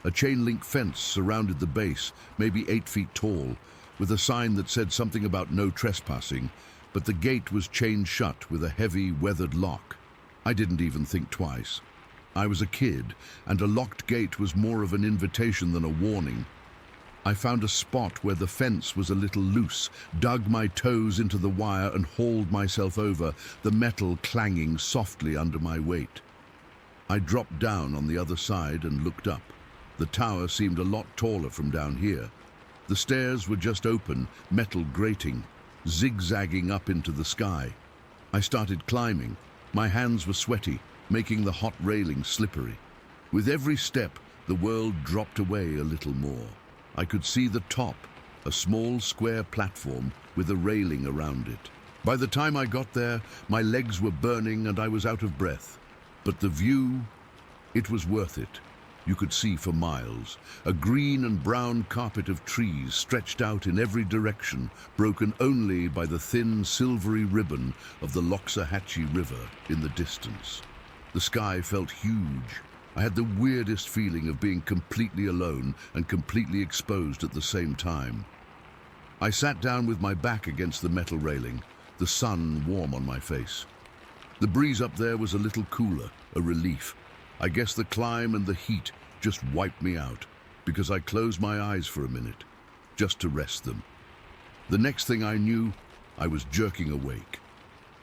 A chain-link fence surrounded the base, maybe 8 feet tall, with a sign that said something about no trespassing, but the gate was chained shut with a heavy, weathered lock. I didn't even think twice. I was a kid, and a locked gate was more of an invitation than a warning. I found a spot where the fence was a little loose, dug my toes into the wire and hauled myself over, the metal clanging softly under my weight. I dropped down on the other side and looked up. The tower seemed a lot taller from down here. The stairs were just open, metal grating, zigzagging up into the sky. I started climbing. My hands were sweaty, making the hot railing slippery. With every step, the world dropped away a little more. I could see the top, a small square platform with a railing around it. By the time I got there, my legs were burning and I was out of breath. But the view, it was worth it. You could see for miles. A green and brown carpet of trees stretched out in every direction, broken only by the thin, silvery ribbon of the Loxahatchee River in the distance. The sky felt huge. I had the weirdest feeling of being completely alone and completely exposed at the same time. I sat down with my back against the metal railing, the sun warm on my face. The breeze up there was a little cooler, a relief. I guess the climb and the heat just wiped me out, because I closed my eyes for a minute, just to rest them. The next thing I knew, I was jerking awake.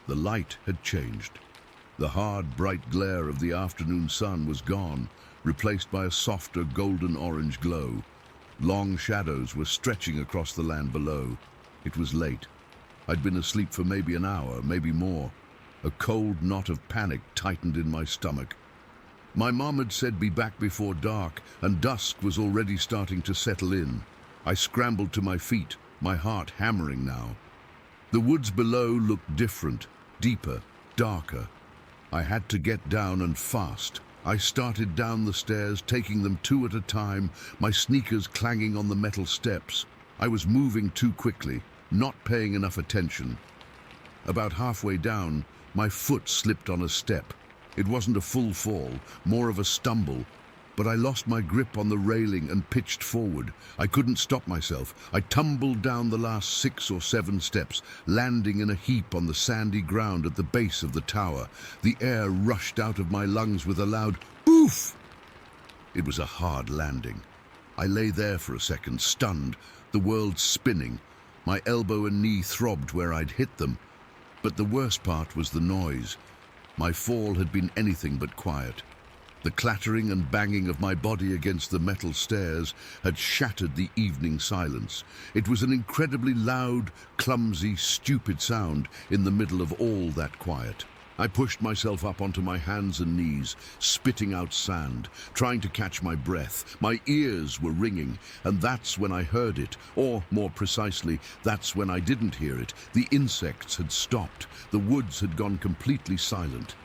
The light had changed. The hard, bright glare of the afternoon sun was gone, replaced by a softer golden-orange glow. Long shadows were stretching across the land below. It was late. I'd been asleep for maybe an hour, maybe more. A cold knot of panic tightened in my stomach. My mom had said be back before dark, and dusk was already starting to settle in. I scrambled to my feet, my heart hammering now. The woods below looked different, deeper, darker. I had to get down and fast. I started down the stairs, taking them two at a time, my sneakers clanging on the metal steps. I was moving too quickly, not paying enough attention. About halfway down, my foot slipped on a step. It wasn't a full fall, more of a stumble, but I lost my grip on the railing and pitched forward. I couldn't stop myself. I tumbled down the last 6 or 7 steps, landing in a heap on the sandy ground at the base of the tower. The air rushed out of my lungs with a loud "oof!" It was a hard landing. I lay there for a second, stunned, the world spinning. My elbow and knee throbbed where I'd hit them. But the worst part was the noise. My fall had been anything but quiet. The clattering and banging of my body against the metal stairs had shattered the evening silence. It was an incredibly loud, clumsy, stupid sound in the middle of all that quiet. I pushed myself up onto my hands and knees, spitting out sand, trying to catch my breath. My ears were ringing, and that's when I heard it, or more precisely, that's when I didn't hear it. The insects had stopped. The woods had gone completely silent.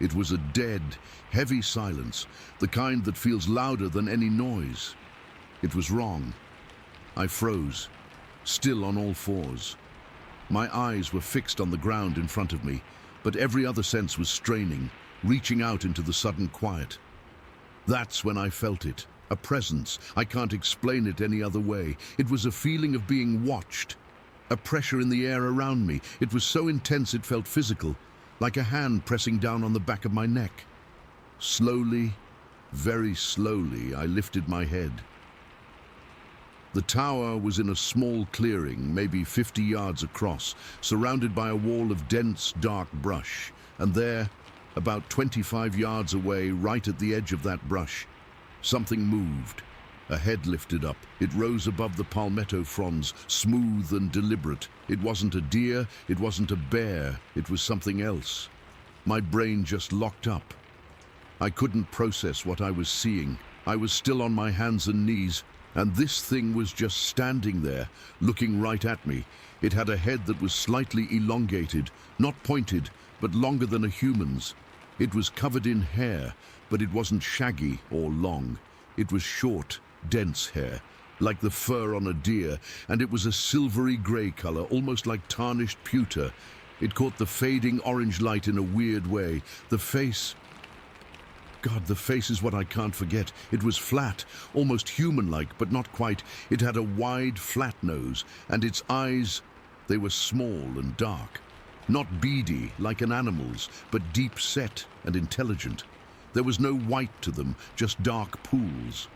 It was a dead, heavy silence, the kind that feels louder than any noise. It was wrong. I froze, still on all fours. My eyes were fixed on the ground in front of me, but every other sense was straining, reaching out into the sudden quiet. That's when I felt it, a presence. I can't explain it any other way. It was a feeling of being watched, a pressure in the air around me. It was so intense it felt physical, like a hand pressing down on the back of my neck. Slowly, very slowly, I lifted my head. The tower was in a small clearing, maybe 50 yards across, surrounded by a wall of dense, dark brush. And there, about 25 yards away, right at the edge of that brush, something moved. A head lifted up. It rose above the palmetto fronds, smooth and deliberate. It wasn't a deer, it wasn't a bear, it was something else. My brain just locked up. I couldn't process what I was seeing. I was still on my hands and knees, and this thing was just standing there, looking right at me. It had a head that was slightly elongated, not pointed, but longer than a human's. It was covered in hair, but it wasn't shaggy or long. It was short, dense hair, like the fur on a deer, and it was a silvery grey color, almost like tarnished pewter. It caught the fading orange light in a weird way. The face... God, the face is what I can't forget. It was flat, almost human-like, but not quite. It had a wide, flat nose, and its eyes, they were small and dark. Not beady, like an animal's, but deep-set and intelligent. There was no white to them, just dark pools.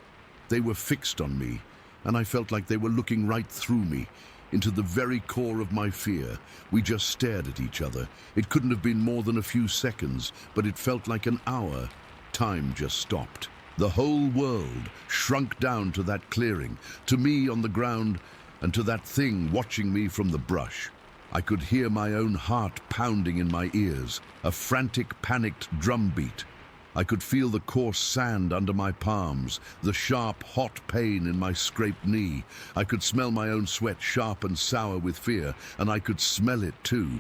They were fixed on me, and I felt like they were looking right through me, into the very core of my fear. We just stared at each other. It couldn't have been more than a few seconds, but it felt like an hour. Time just stopped. The whole world shrunk down to that clearing, to me on the ground, and to that thing watching me from the brush. I could hear my own heart pounding in my ears, a frantic, panicked drumbeat. I could feel the coarse sand under my palms, the sharp, hot pain in my scraped knee. I could smell my own sweat, sharp and sour with fear, and I could smell it too.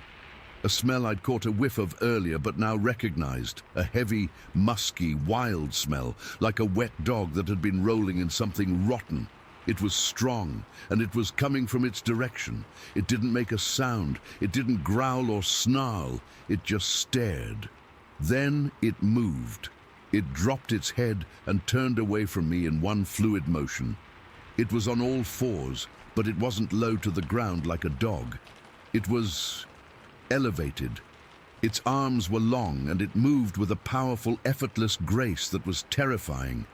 A smell I'd caught a whiff of earlier but now recognized, a heavy, musky, wild smell, like a wet dog that had been rolling in something rotten. It was strong, and it was coming from its direction. It didn't make a sound, it didn't growl or snarl, it just stared. Then it moved. It dropped its head and turned away from me in one fluid motion. It was on all fours, but it wasn't low to the ground like a dog. It was elevated. Its arms were long, and it moved with a powerful, effortless grace that was terrifying.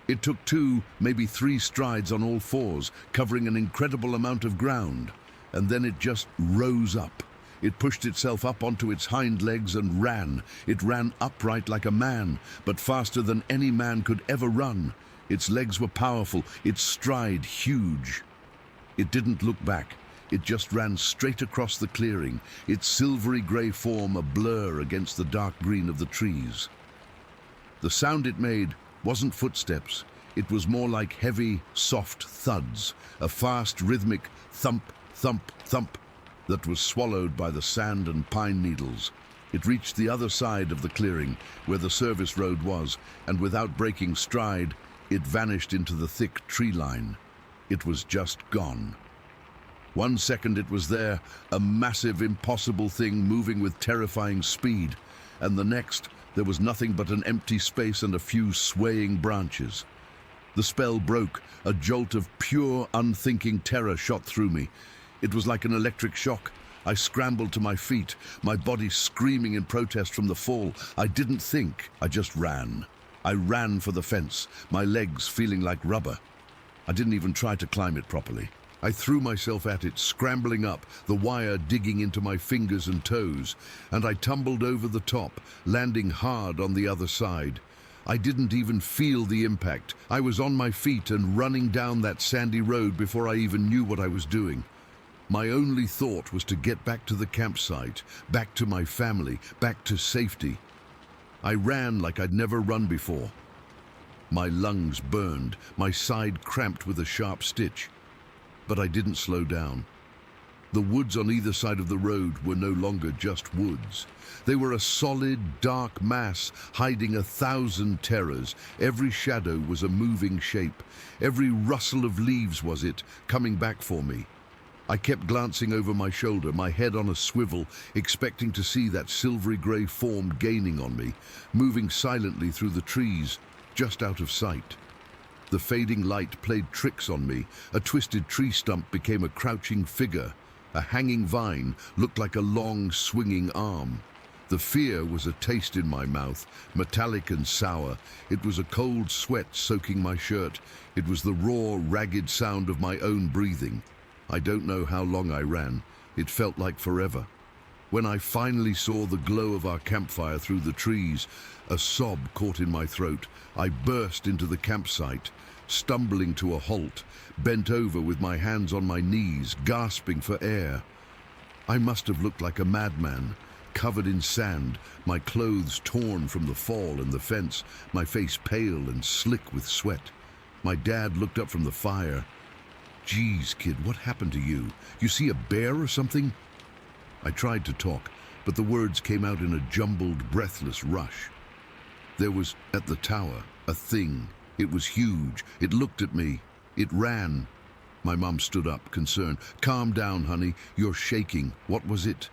It took 2, maybe 3 strides on all fours, covering an incredible amount of ground, and then it just rose up. It pushed itself up onto its hind legs and ran. It ran upright like a man, but faster than any man could ever run. Its legs were powerful, its stride huge. It didn't look back. It just ran straight across the clearing, its silvery grey form a blur against the dark green of the trees. The sound it made wasn't footsteps. It was more like heavy, soft thuds, a fast, rhythmic thump, thump, thump that was swallowed by the sand and pine needles. It reached the other side of the clearing, where the service road was, and without breaking stride, it vanished into the thick tree line. It was just gone. 1 second it was there, a massive, impossible thing moving with terrifying speed, and the next there was nothing but an empty space and a few swaying branches. The spell broke. A jolt of pure, unthinking terror shot through me. It was like an electric shock. I scrambled to my feet, my body screaming in protest from the fall. I didn't think, I just ran. I ran for the fence, my legs feeling like rubber. I didn't even try to climb it properly. I threw myself at it, scrambling up, the wire digging into my fingers and toes, and I tumbled over the top, landing hard on the other side. I didn't even feel the impact. I was on my feet and running down that sandy road before I even knew what I was doing. My only thought was to get back to the campsite, back to my family, back to safety. I ran like I'd never run before. My lungs burned, my side cramped with a sharp stitch. But I didn't slow down. The woods on either side of the road were no longer just woods. They were a solid, dark mass hiding 1,000 terrors. Every shadow was a moving shape. Every rustle of leaves was it, coming back for me. I kept glancing over my shoulder, my head on a swivel, expecting to see that silvery grey form gaining on me, moving silently through the trees, just out of sight. The fading light played tricks on me. A twisted tree stump became a crouching figure. A hanging vine looked like a long, swinging arm. The fear was a taste in my mouth, metallic and sour. It was a cold sweat soaking my shirt. It was the raw, ragged sound of my own breathing. I don't know how long I ran. It felt like forever. When I finally saw the glow of our campfire through the trees, a sob caught in my throat. I burst into the campsite, stumbling to a halt, bent over with my hands on my knees, gasping for air. I must have looked like a madman, covered in sand, my clothes torn from the fall and the fence, my face pale and slick with sweat. My dad looked up from the fire. "Geez, kid, what happened to you? You see a bear or something?" I tried to talk, but the words came out in a jumbled, breathless rush. There was, at the tower, a thing. It was huge. It looked at me. It ran. My mum stood up, concerned. "Calm down, honey. You're shaking. What was it?"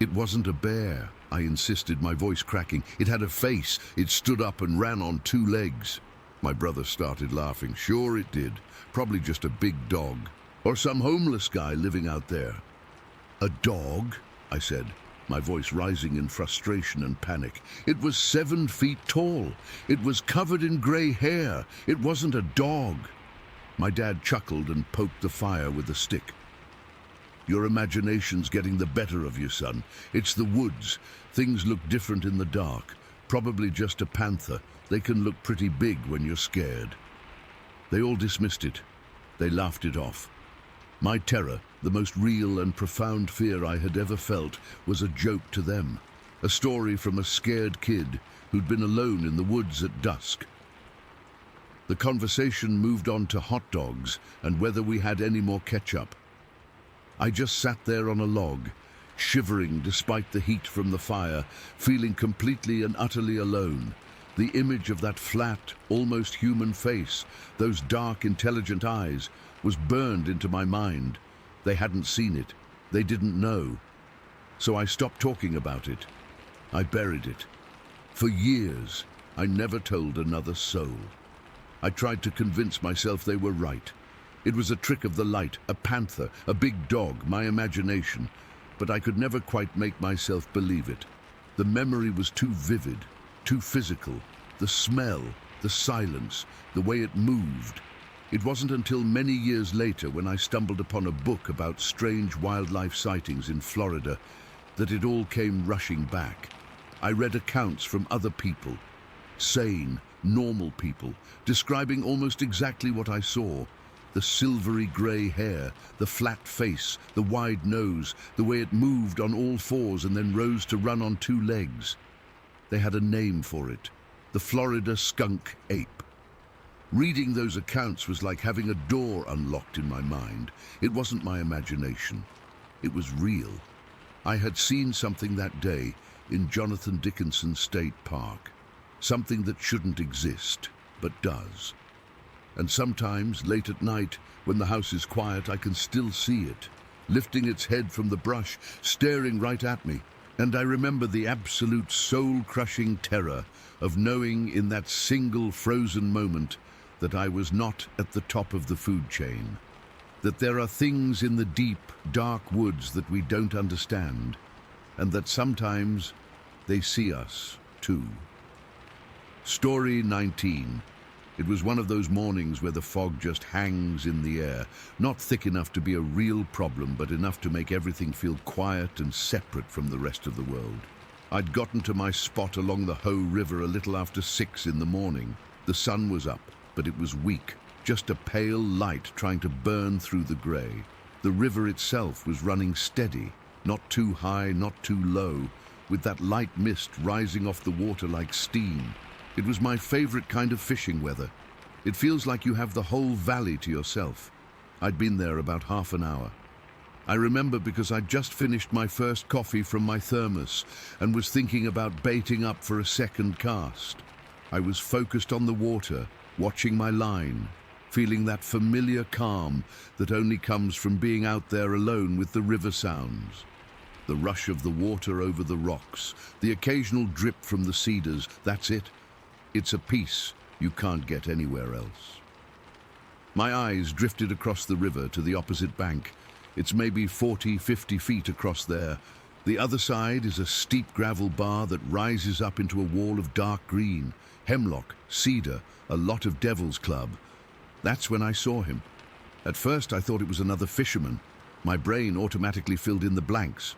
"It wasn't a bear," I insisted, my voice cracking. "It had a face. It stood up and ran on 2 legs. My brother started laughing. "Sure it did. Probably just a big dog. Or some homeless guy living out there." "A dog?" I said, my voice rising in frustration and panic. "It was 7 feet tall. It was covered in grey hair. It wasn't a dog." My dad chuckled and poked the fire with a stick. "Your imagination's getting the better of you, son. It's the woods. Things look different in the dark. Probably just a panther. They can look pretty big when you're scared." They all dismissed it. They laughed it off. My terror, the most real and profound fear I had ever felt, was a joke to them. A story from a scared kid who'd been alone in the woods at dusk. The conversation moved on to hot dogs and whether we had any more ketchup. I just sat there on a log, shivering despite the heat from the fire, feeling completely and utterly alone. The image of that flat, almost human face, those dark, intelligent eyes, was burned into my mind. They hadn't seen it. They didn't know. So I stopped talking about it. I buried it. For years, I never told another soul. I tried to convince myself they were right. It was a trick of the light, a panther, a big dog, my imagination. But I could never quite make myself believe it. The memory was too vivid, too physical. The smell, the silence, the way it moved. It wasn't until many years later, when I stumbled upon a book about strange wildlife sightings in Florida, that it all came rushing back. I read accounts from other people, sane, normal people, describing almost exactly what I saw. The silvery grey hair, the flat face, the wide nose, the way it moved on all fours and then rose to run on two legs. They had a name for it, the Florida skunk ape. Reading those accounts was like having a door unlocked in my mind. It wasn't my imagination. It was real. I had seen something that day in Jonathan Dickinson State Park. Something that shouldn't exist, but does. And sometimes, late at night, when the house is quiet, I can still see it, lifting its head from the brush, staring right at me. And I remember the absolute soul-crushing terror of knowing in that single frozen moment that I was not at the top of the food chain, that there are things in the deep, dark woods that we don't understand, and that sometimes they see us, too. Story 19. It was one of those mornings where the fog just hangs in the air, not thick enough to be a real problem, but enough to make everything feel quiet and separate from the rest of the world. I'd gotten to my spot along the Hoh River a little after 6 in the morning. The sun was up, but it was weak, just a pale light trying to burn through the grey. The river itself was running steady, not too high, not too low, with that light mist rising off the water like steam. It was my favorite kind of fishing weather. It feels like you have the whole valley to yourself. I'd been there about half an hour. I remember because I'd just finished my first coffee from my thermos and was thinking about baiting up for a second cast. I was focused on the water, watching my line, feeling that familiar calm that only comes from being out there alone with the river sounds. The rush of the water over the rocks, the occasional drip from the cedars, that's it. It's a peace you can't get anywhere else. My eyes drifted across the river to the opposite bank. It's maybe 40, 50 feet across there. The other side is a steep gravel bar that rises up into a wall of dark green, hemlock, cedar, a lot of devil's club. That's when I saw him. At first I thought it was another fisherman. My brain automatically filled in the blanks.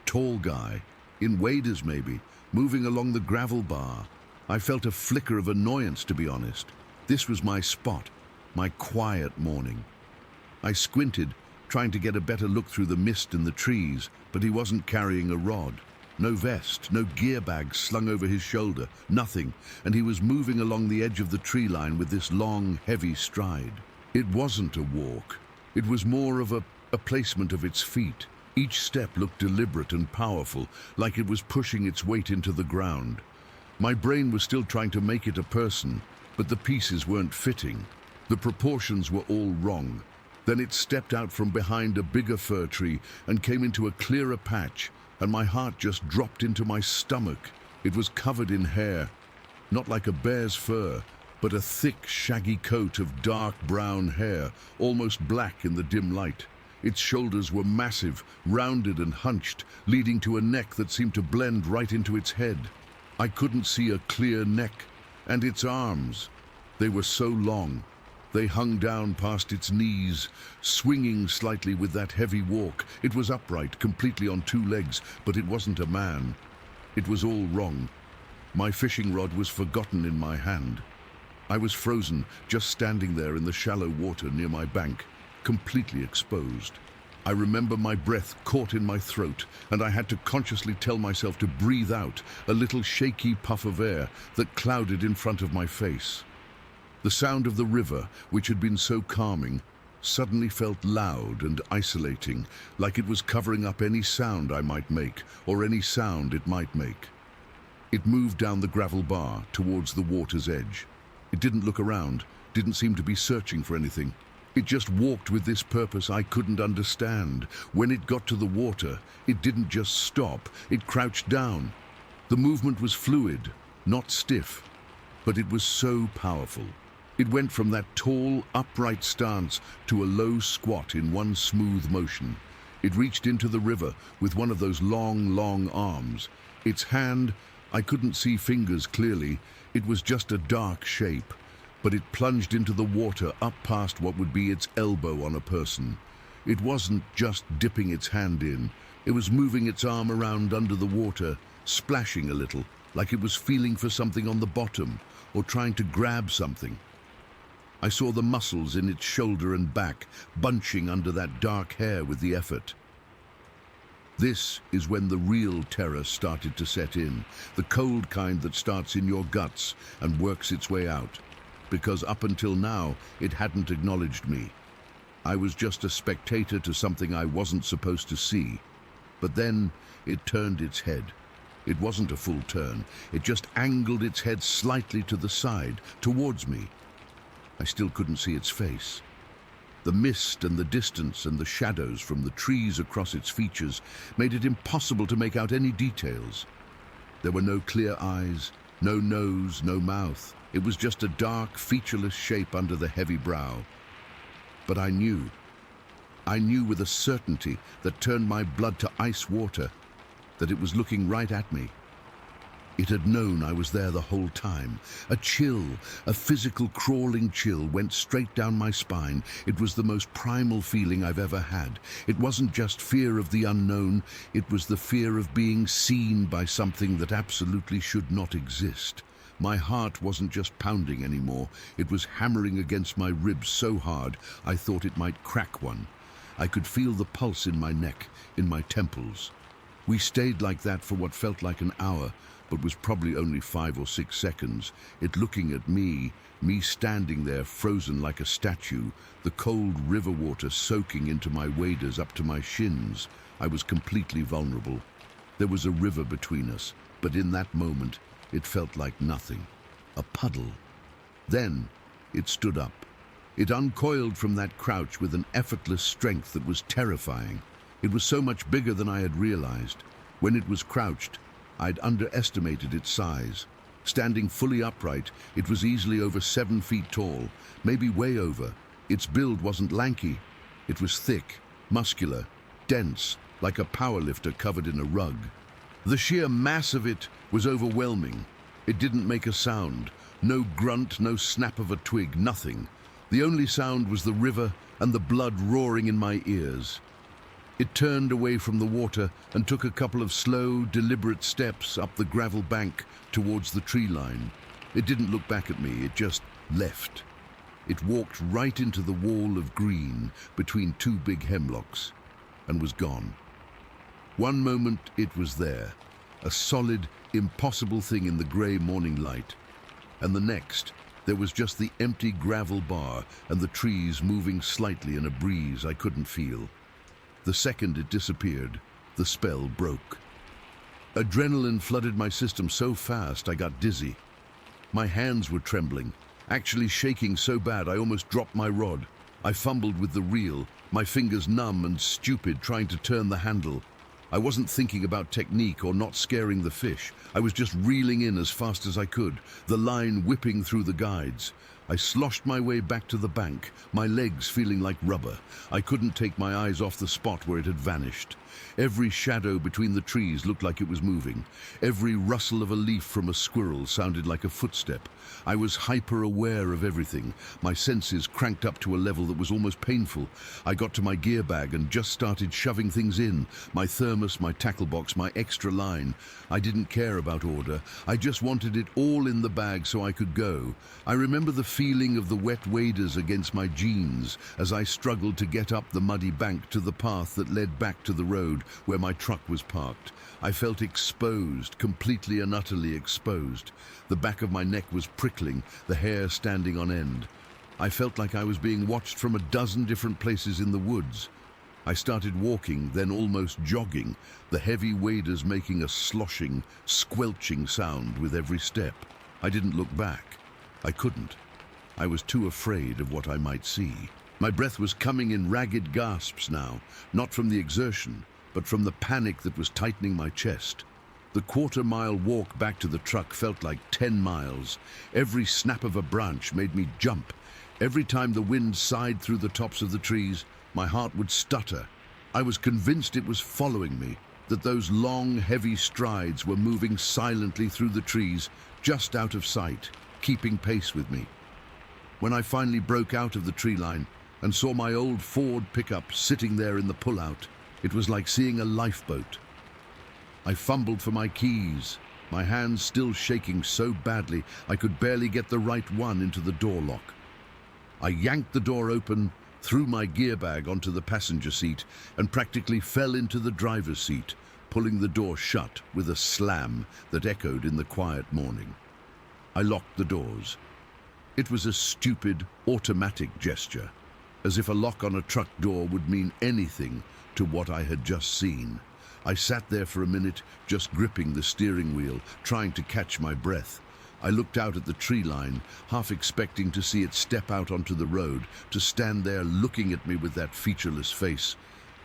Tall guy, in waders maybe, moving along the gravel bar. I felt a flicker of annoyance, to be honest. This was my spot, my quiet morning. I squinted, trying to get a better look through the mist and the trees, but he wasn't carrying a rod. No vest, no gear bag slung over his shoulder, nothing, and he was moving along the edge of the tree line with this long, heavy stride. It wasn't a walk. It was more of a placement of its feet. Each step looked deliberate and powerful, like it was pushing its weight into the ground. My brain was still trying to make it a person, but the pieces weren't fitting. The proportions were all wrong. Then it stepped out from behind a bigger fir tree and came into a clearer patch, and my heart just dropped into my stomach. It was covered in hair, not like a bear's fur, but a thick, shaggy coat of dark brown hair, almost black in the dim light. Its shoulders were massive, rounded and hunched, leading to a neck that seemed to blend right into its head. I couldn't see a clear neck, and its arms. They were so long. They hung down past its knees, swinging slightly with that heavy walk. It was upright, completely on two legs, but it wasn't a man. It was all wrong. My fishing rod was forgotten in my hand. I was frozen, just standing there in the shallow water near my bank, completely exposed. I remember my breath caught in my throat, and I had to consciously tell myself to breathe out a little shaky puff of air that clouded in front of my face. The sound of the river, which had been so calming, suddenly felt loud and isolating, like it was covering up any sound I might make, or any sound it might make. It moved down the gravel bar towards the water's edge. It didn't look around, didn't seem to be searching for anything. It just walked with this purpose I couldn't understand. When it got to the water, it didn't just stop, it crouched down. The movement was fluid, not stiff, but it was so powerful. It went from that tall, upright stance to a low squat in one smooth motion. It reached into the river with one of those long arms. Its hand, I couldn't see fingers clearly, it was just a dark shape. But it plunged into the water up past what would be its elbow on a person. It wasn't just dipping its hand in, it was moving its arm around under the water, splashing a little, like it was feeling for something on the bottom, or trying to grab something. I saw the muscles in its shoulder and back bunching under that dark hair with the effort. This is when the real terror started to set in, the cold kind that starts in your guts and works its way out. Because up until now, it hadn't acknowledged me. I was just a spectator to something I wasn't supposed to see. But then it turned its head. It wasn't a full turn. It just angled its head slightly to the side, towards me. I still couldn't see its face. The mist and the distance and the shadows from the trees across its features made it impossible to make out any details. There were no clear eyes, no nose, no mouth. It was just a dark, featureless shape under the heavy brow. But I knew with a certainty that turned my blood to ice water, that it was looking right at me. It had known I was there the whole time. A chill, a physical crawling chill went straight down my spine. It was the most primal feeling I've ever had. It wasn't just fear of the unknown, it was the fear of being seen by something that absolutely should not exist. My heart wasn't just pounding anymore, it was hammering against my ribs so hard I thought it might crack one. I could feel the pulse in my neck, in my temples. We stayed like that for what felt like an hour, but was probably only 5 or 6 seconds, it looking at me standing there frozen like a statue, the cold river water soaking into my waders up to my shins. I was completely vulnerable. There was a river between us, but in that moment, it felt like nothing. A puddle. Then, it stood up. It uncoiled from that crouch with an effortless strength that was terrifying. It was so much bigger than I had realized. When it was crouched, I'd underestimated its size. Standing fully upright, it was easily over 7 feet tall, maybe way over. Its build wasn't lanky. It was thick, muscular, dense, like a powerlifter covered in a rug. The sheer mass of it was overwhelming. It didn't make a sound. No grunt, no snap of a twig, nothing. The only sound was the river and the blood roaring in my ears. It turned away from the water and took a couple of slow, deliberate steps up the gravel bank towards the tree line. It didn't look back at me, it just left. It walked right into the wall of green between 2 big hemlocks and was gone. One moment it was there, a solid, impossible thing in the grey morning light. And the next, there was just the empty gravel bar and the trees moving slightly in a breeze I couldn't feel. The second it disappeared, the spell broke. Adrenaline flooded my system so fast I got dizzy. My hands were trembling, actually shaking so bad I almost dropped my rod. I fumbled with the reel, my fingers numb and stupid trying to turn the handle. I wasn't thinking about technique or not scaring the fish. I was just reeling in as fast as I could, the line whipping through the guides. I sloshed my way back to the bank, my legs feeling like rubber. I couldn't take my eyes off the spot where it had vanished. Every shadow between the trees looked like it was moving. Every rustle of a leaf from a squirrel sounded like a footstep. I was hyper-aware of everything, my senses cranked up to a level that was almost painful. I got to my gear bag and just started shoving things in. My thermos, my tackle box, my extra line. I didn't care about order. I just wanted it all in the bag so I could go. I remember the feeling of the wet waders against my jeans as I struggled to get up the muddy bank to the path that led back to the road where my truck was parked. I felt exposed, completely and utterly exposed. The back of my neck was prickling, the hair standing on end. I felt like I was being watched from a dozen different places in the woods. I started walking, then almost jogging, the heavy waders making a sloshing, squelching sound with every step. I didn't look back. I couldn't. I was too afraid of what I might see. My breath was coming in ragged gasps now, not from the exertion, but from the panic that was tightening my chest. The quarter-mile walk back to the truck felt like 10 miles. Every snap of a branch made me jump. Every time the wind sighed through the tops of the trees, my heart would stutter. I was convinced it was following me, that those long, heavy strides were moving silently through the trees, just out of sight, keeping pace with me. When I finally broke out of the tree line and saw my old Ford pickup sitting there in the pullout, it was like seeing a lifeboat. I fumbled for my keys, my hands still shaking so badly I could barely get the right one into the door lock. I yanked the door open, threw my gear bag onto the passenger seat, and practically fell into the driver's seat, pulling the door shut with a slam that echoed in the quiet morning. I locked the doors. It was a stupid, automatic gesture, as if a lock on a truck door would mean anything to what I had just seen. I sat there for a minute, just gripping the steering wheel, trying to catch my breath. I looked out at the tree line, half expecting to see it step out onto the road, to stand there looking at me with that featureless face.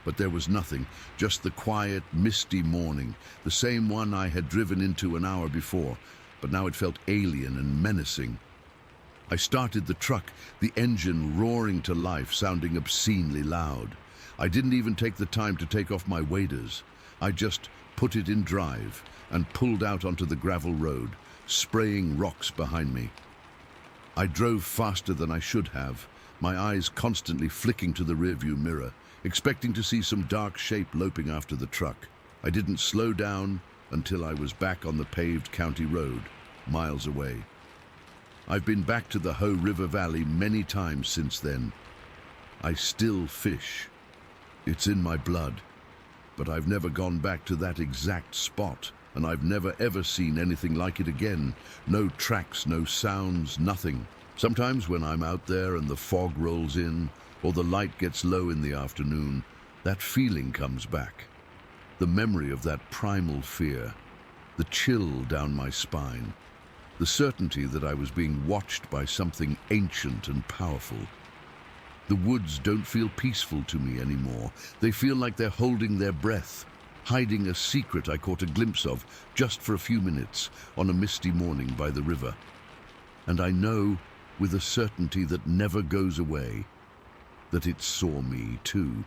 But there was nothing, just the quiet, misty morning, the same one I had driven into an hour before, but now it felt alien and menacing. I started the truck, the engine roaring to life, sounding obscenely loud. I didn't even take the time to take off my waders. I just put it in drive and pulled out onto the gravel road, spraying rocks behind me. I drove faster than I should have, my eyes constantly flicking to the rearview mirror, expecting to see some dark shape loping after the truck. I didn't slow down until I was back on the paved county road, miles away. I've been back to the Ho River Valley many times since then. I still fish. It's in my blood. But I've never gone back to that exact spot, and I've never ever seen anything like it again. No tracks, no sounds, nothing. Sometimes when I'm out there and the fog rolls in, or the light gets low in the afternoon, that feeling comes back. The memory of that primal fear, the chill down my spine, the certainty that I was being watched by something ancient and powerful. The woods don't feel peaceful to me anymore. They feel like they're holding their breath, hiding a secret I caught a glimpse of just for a few minutes on a misty morning by the river. And I know, with a certainty that never goes away, that it saw me too.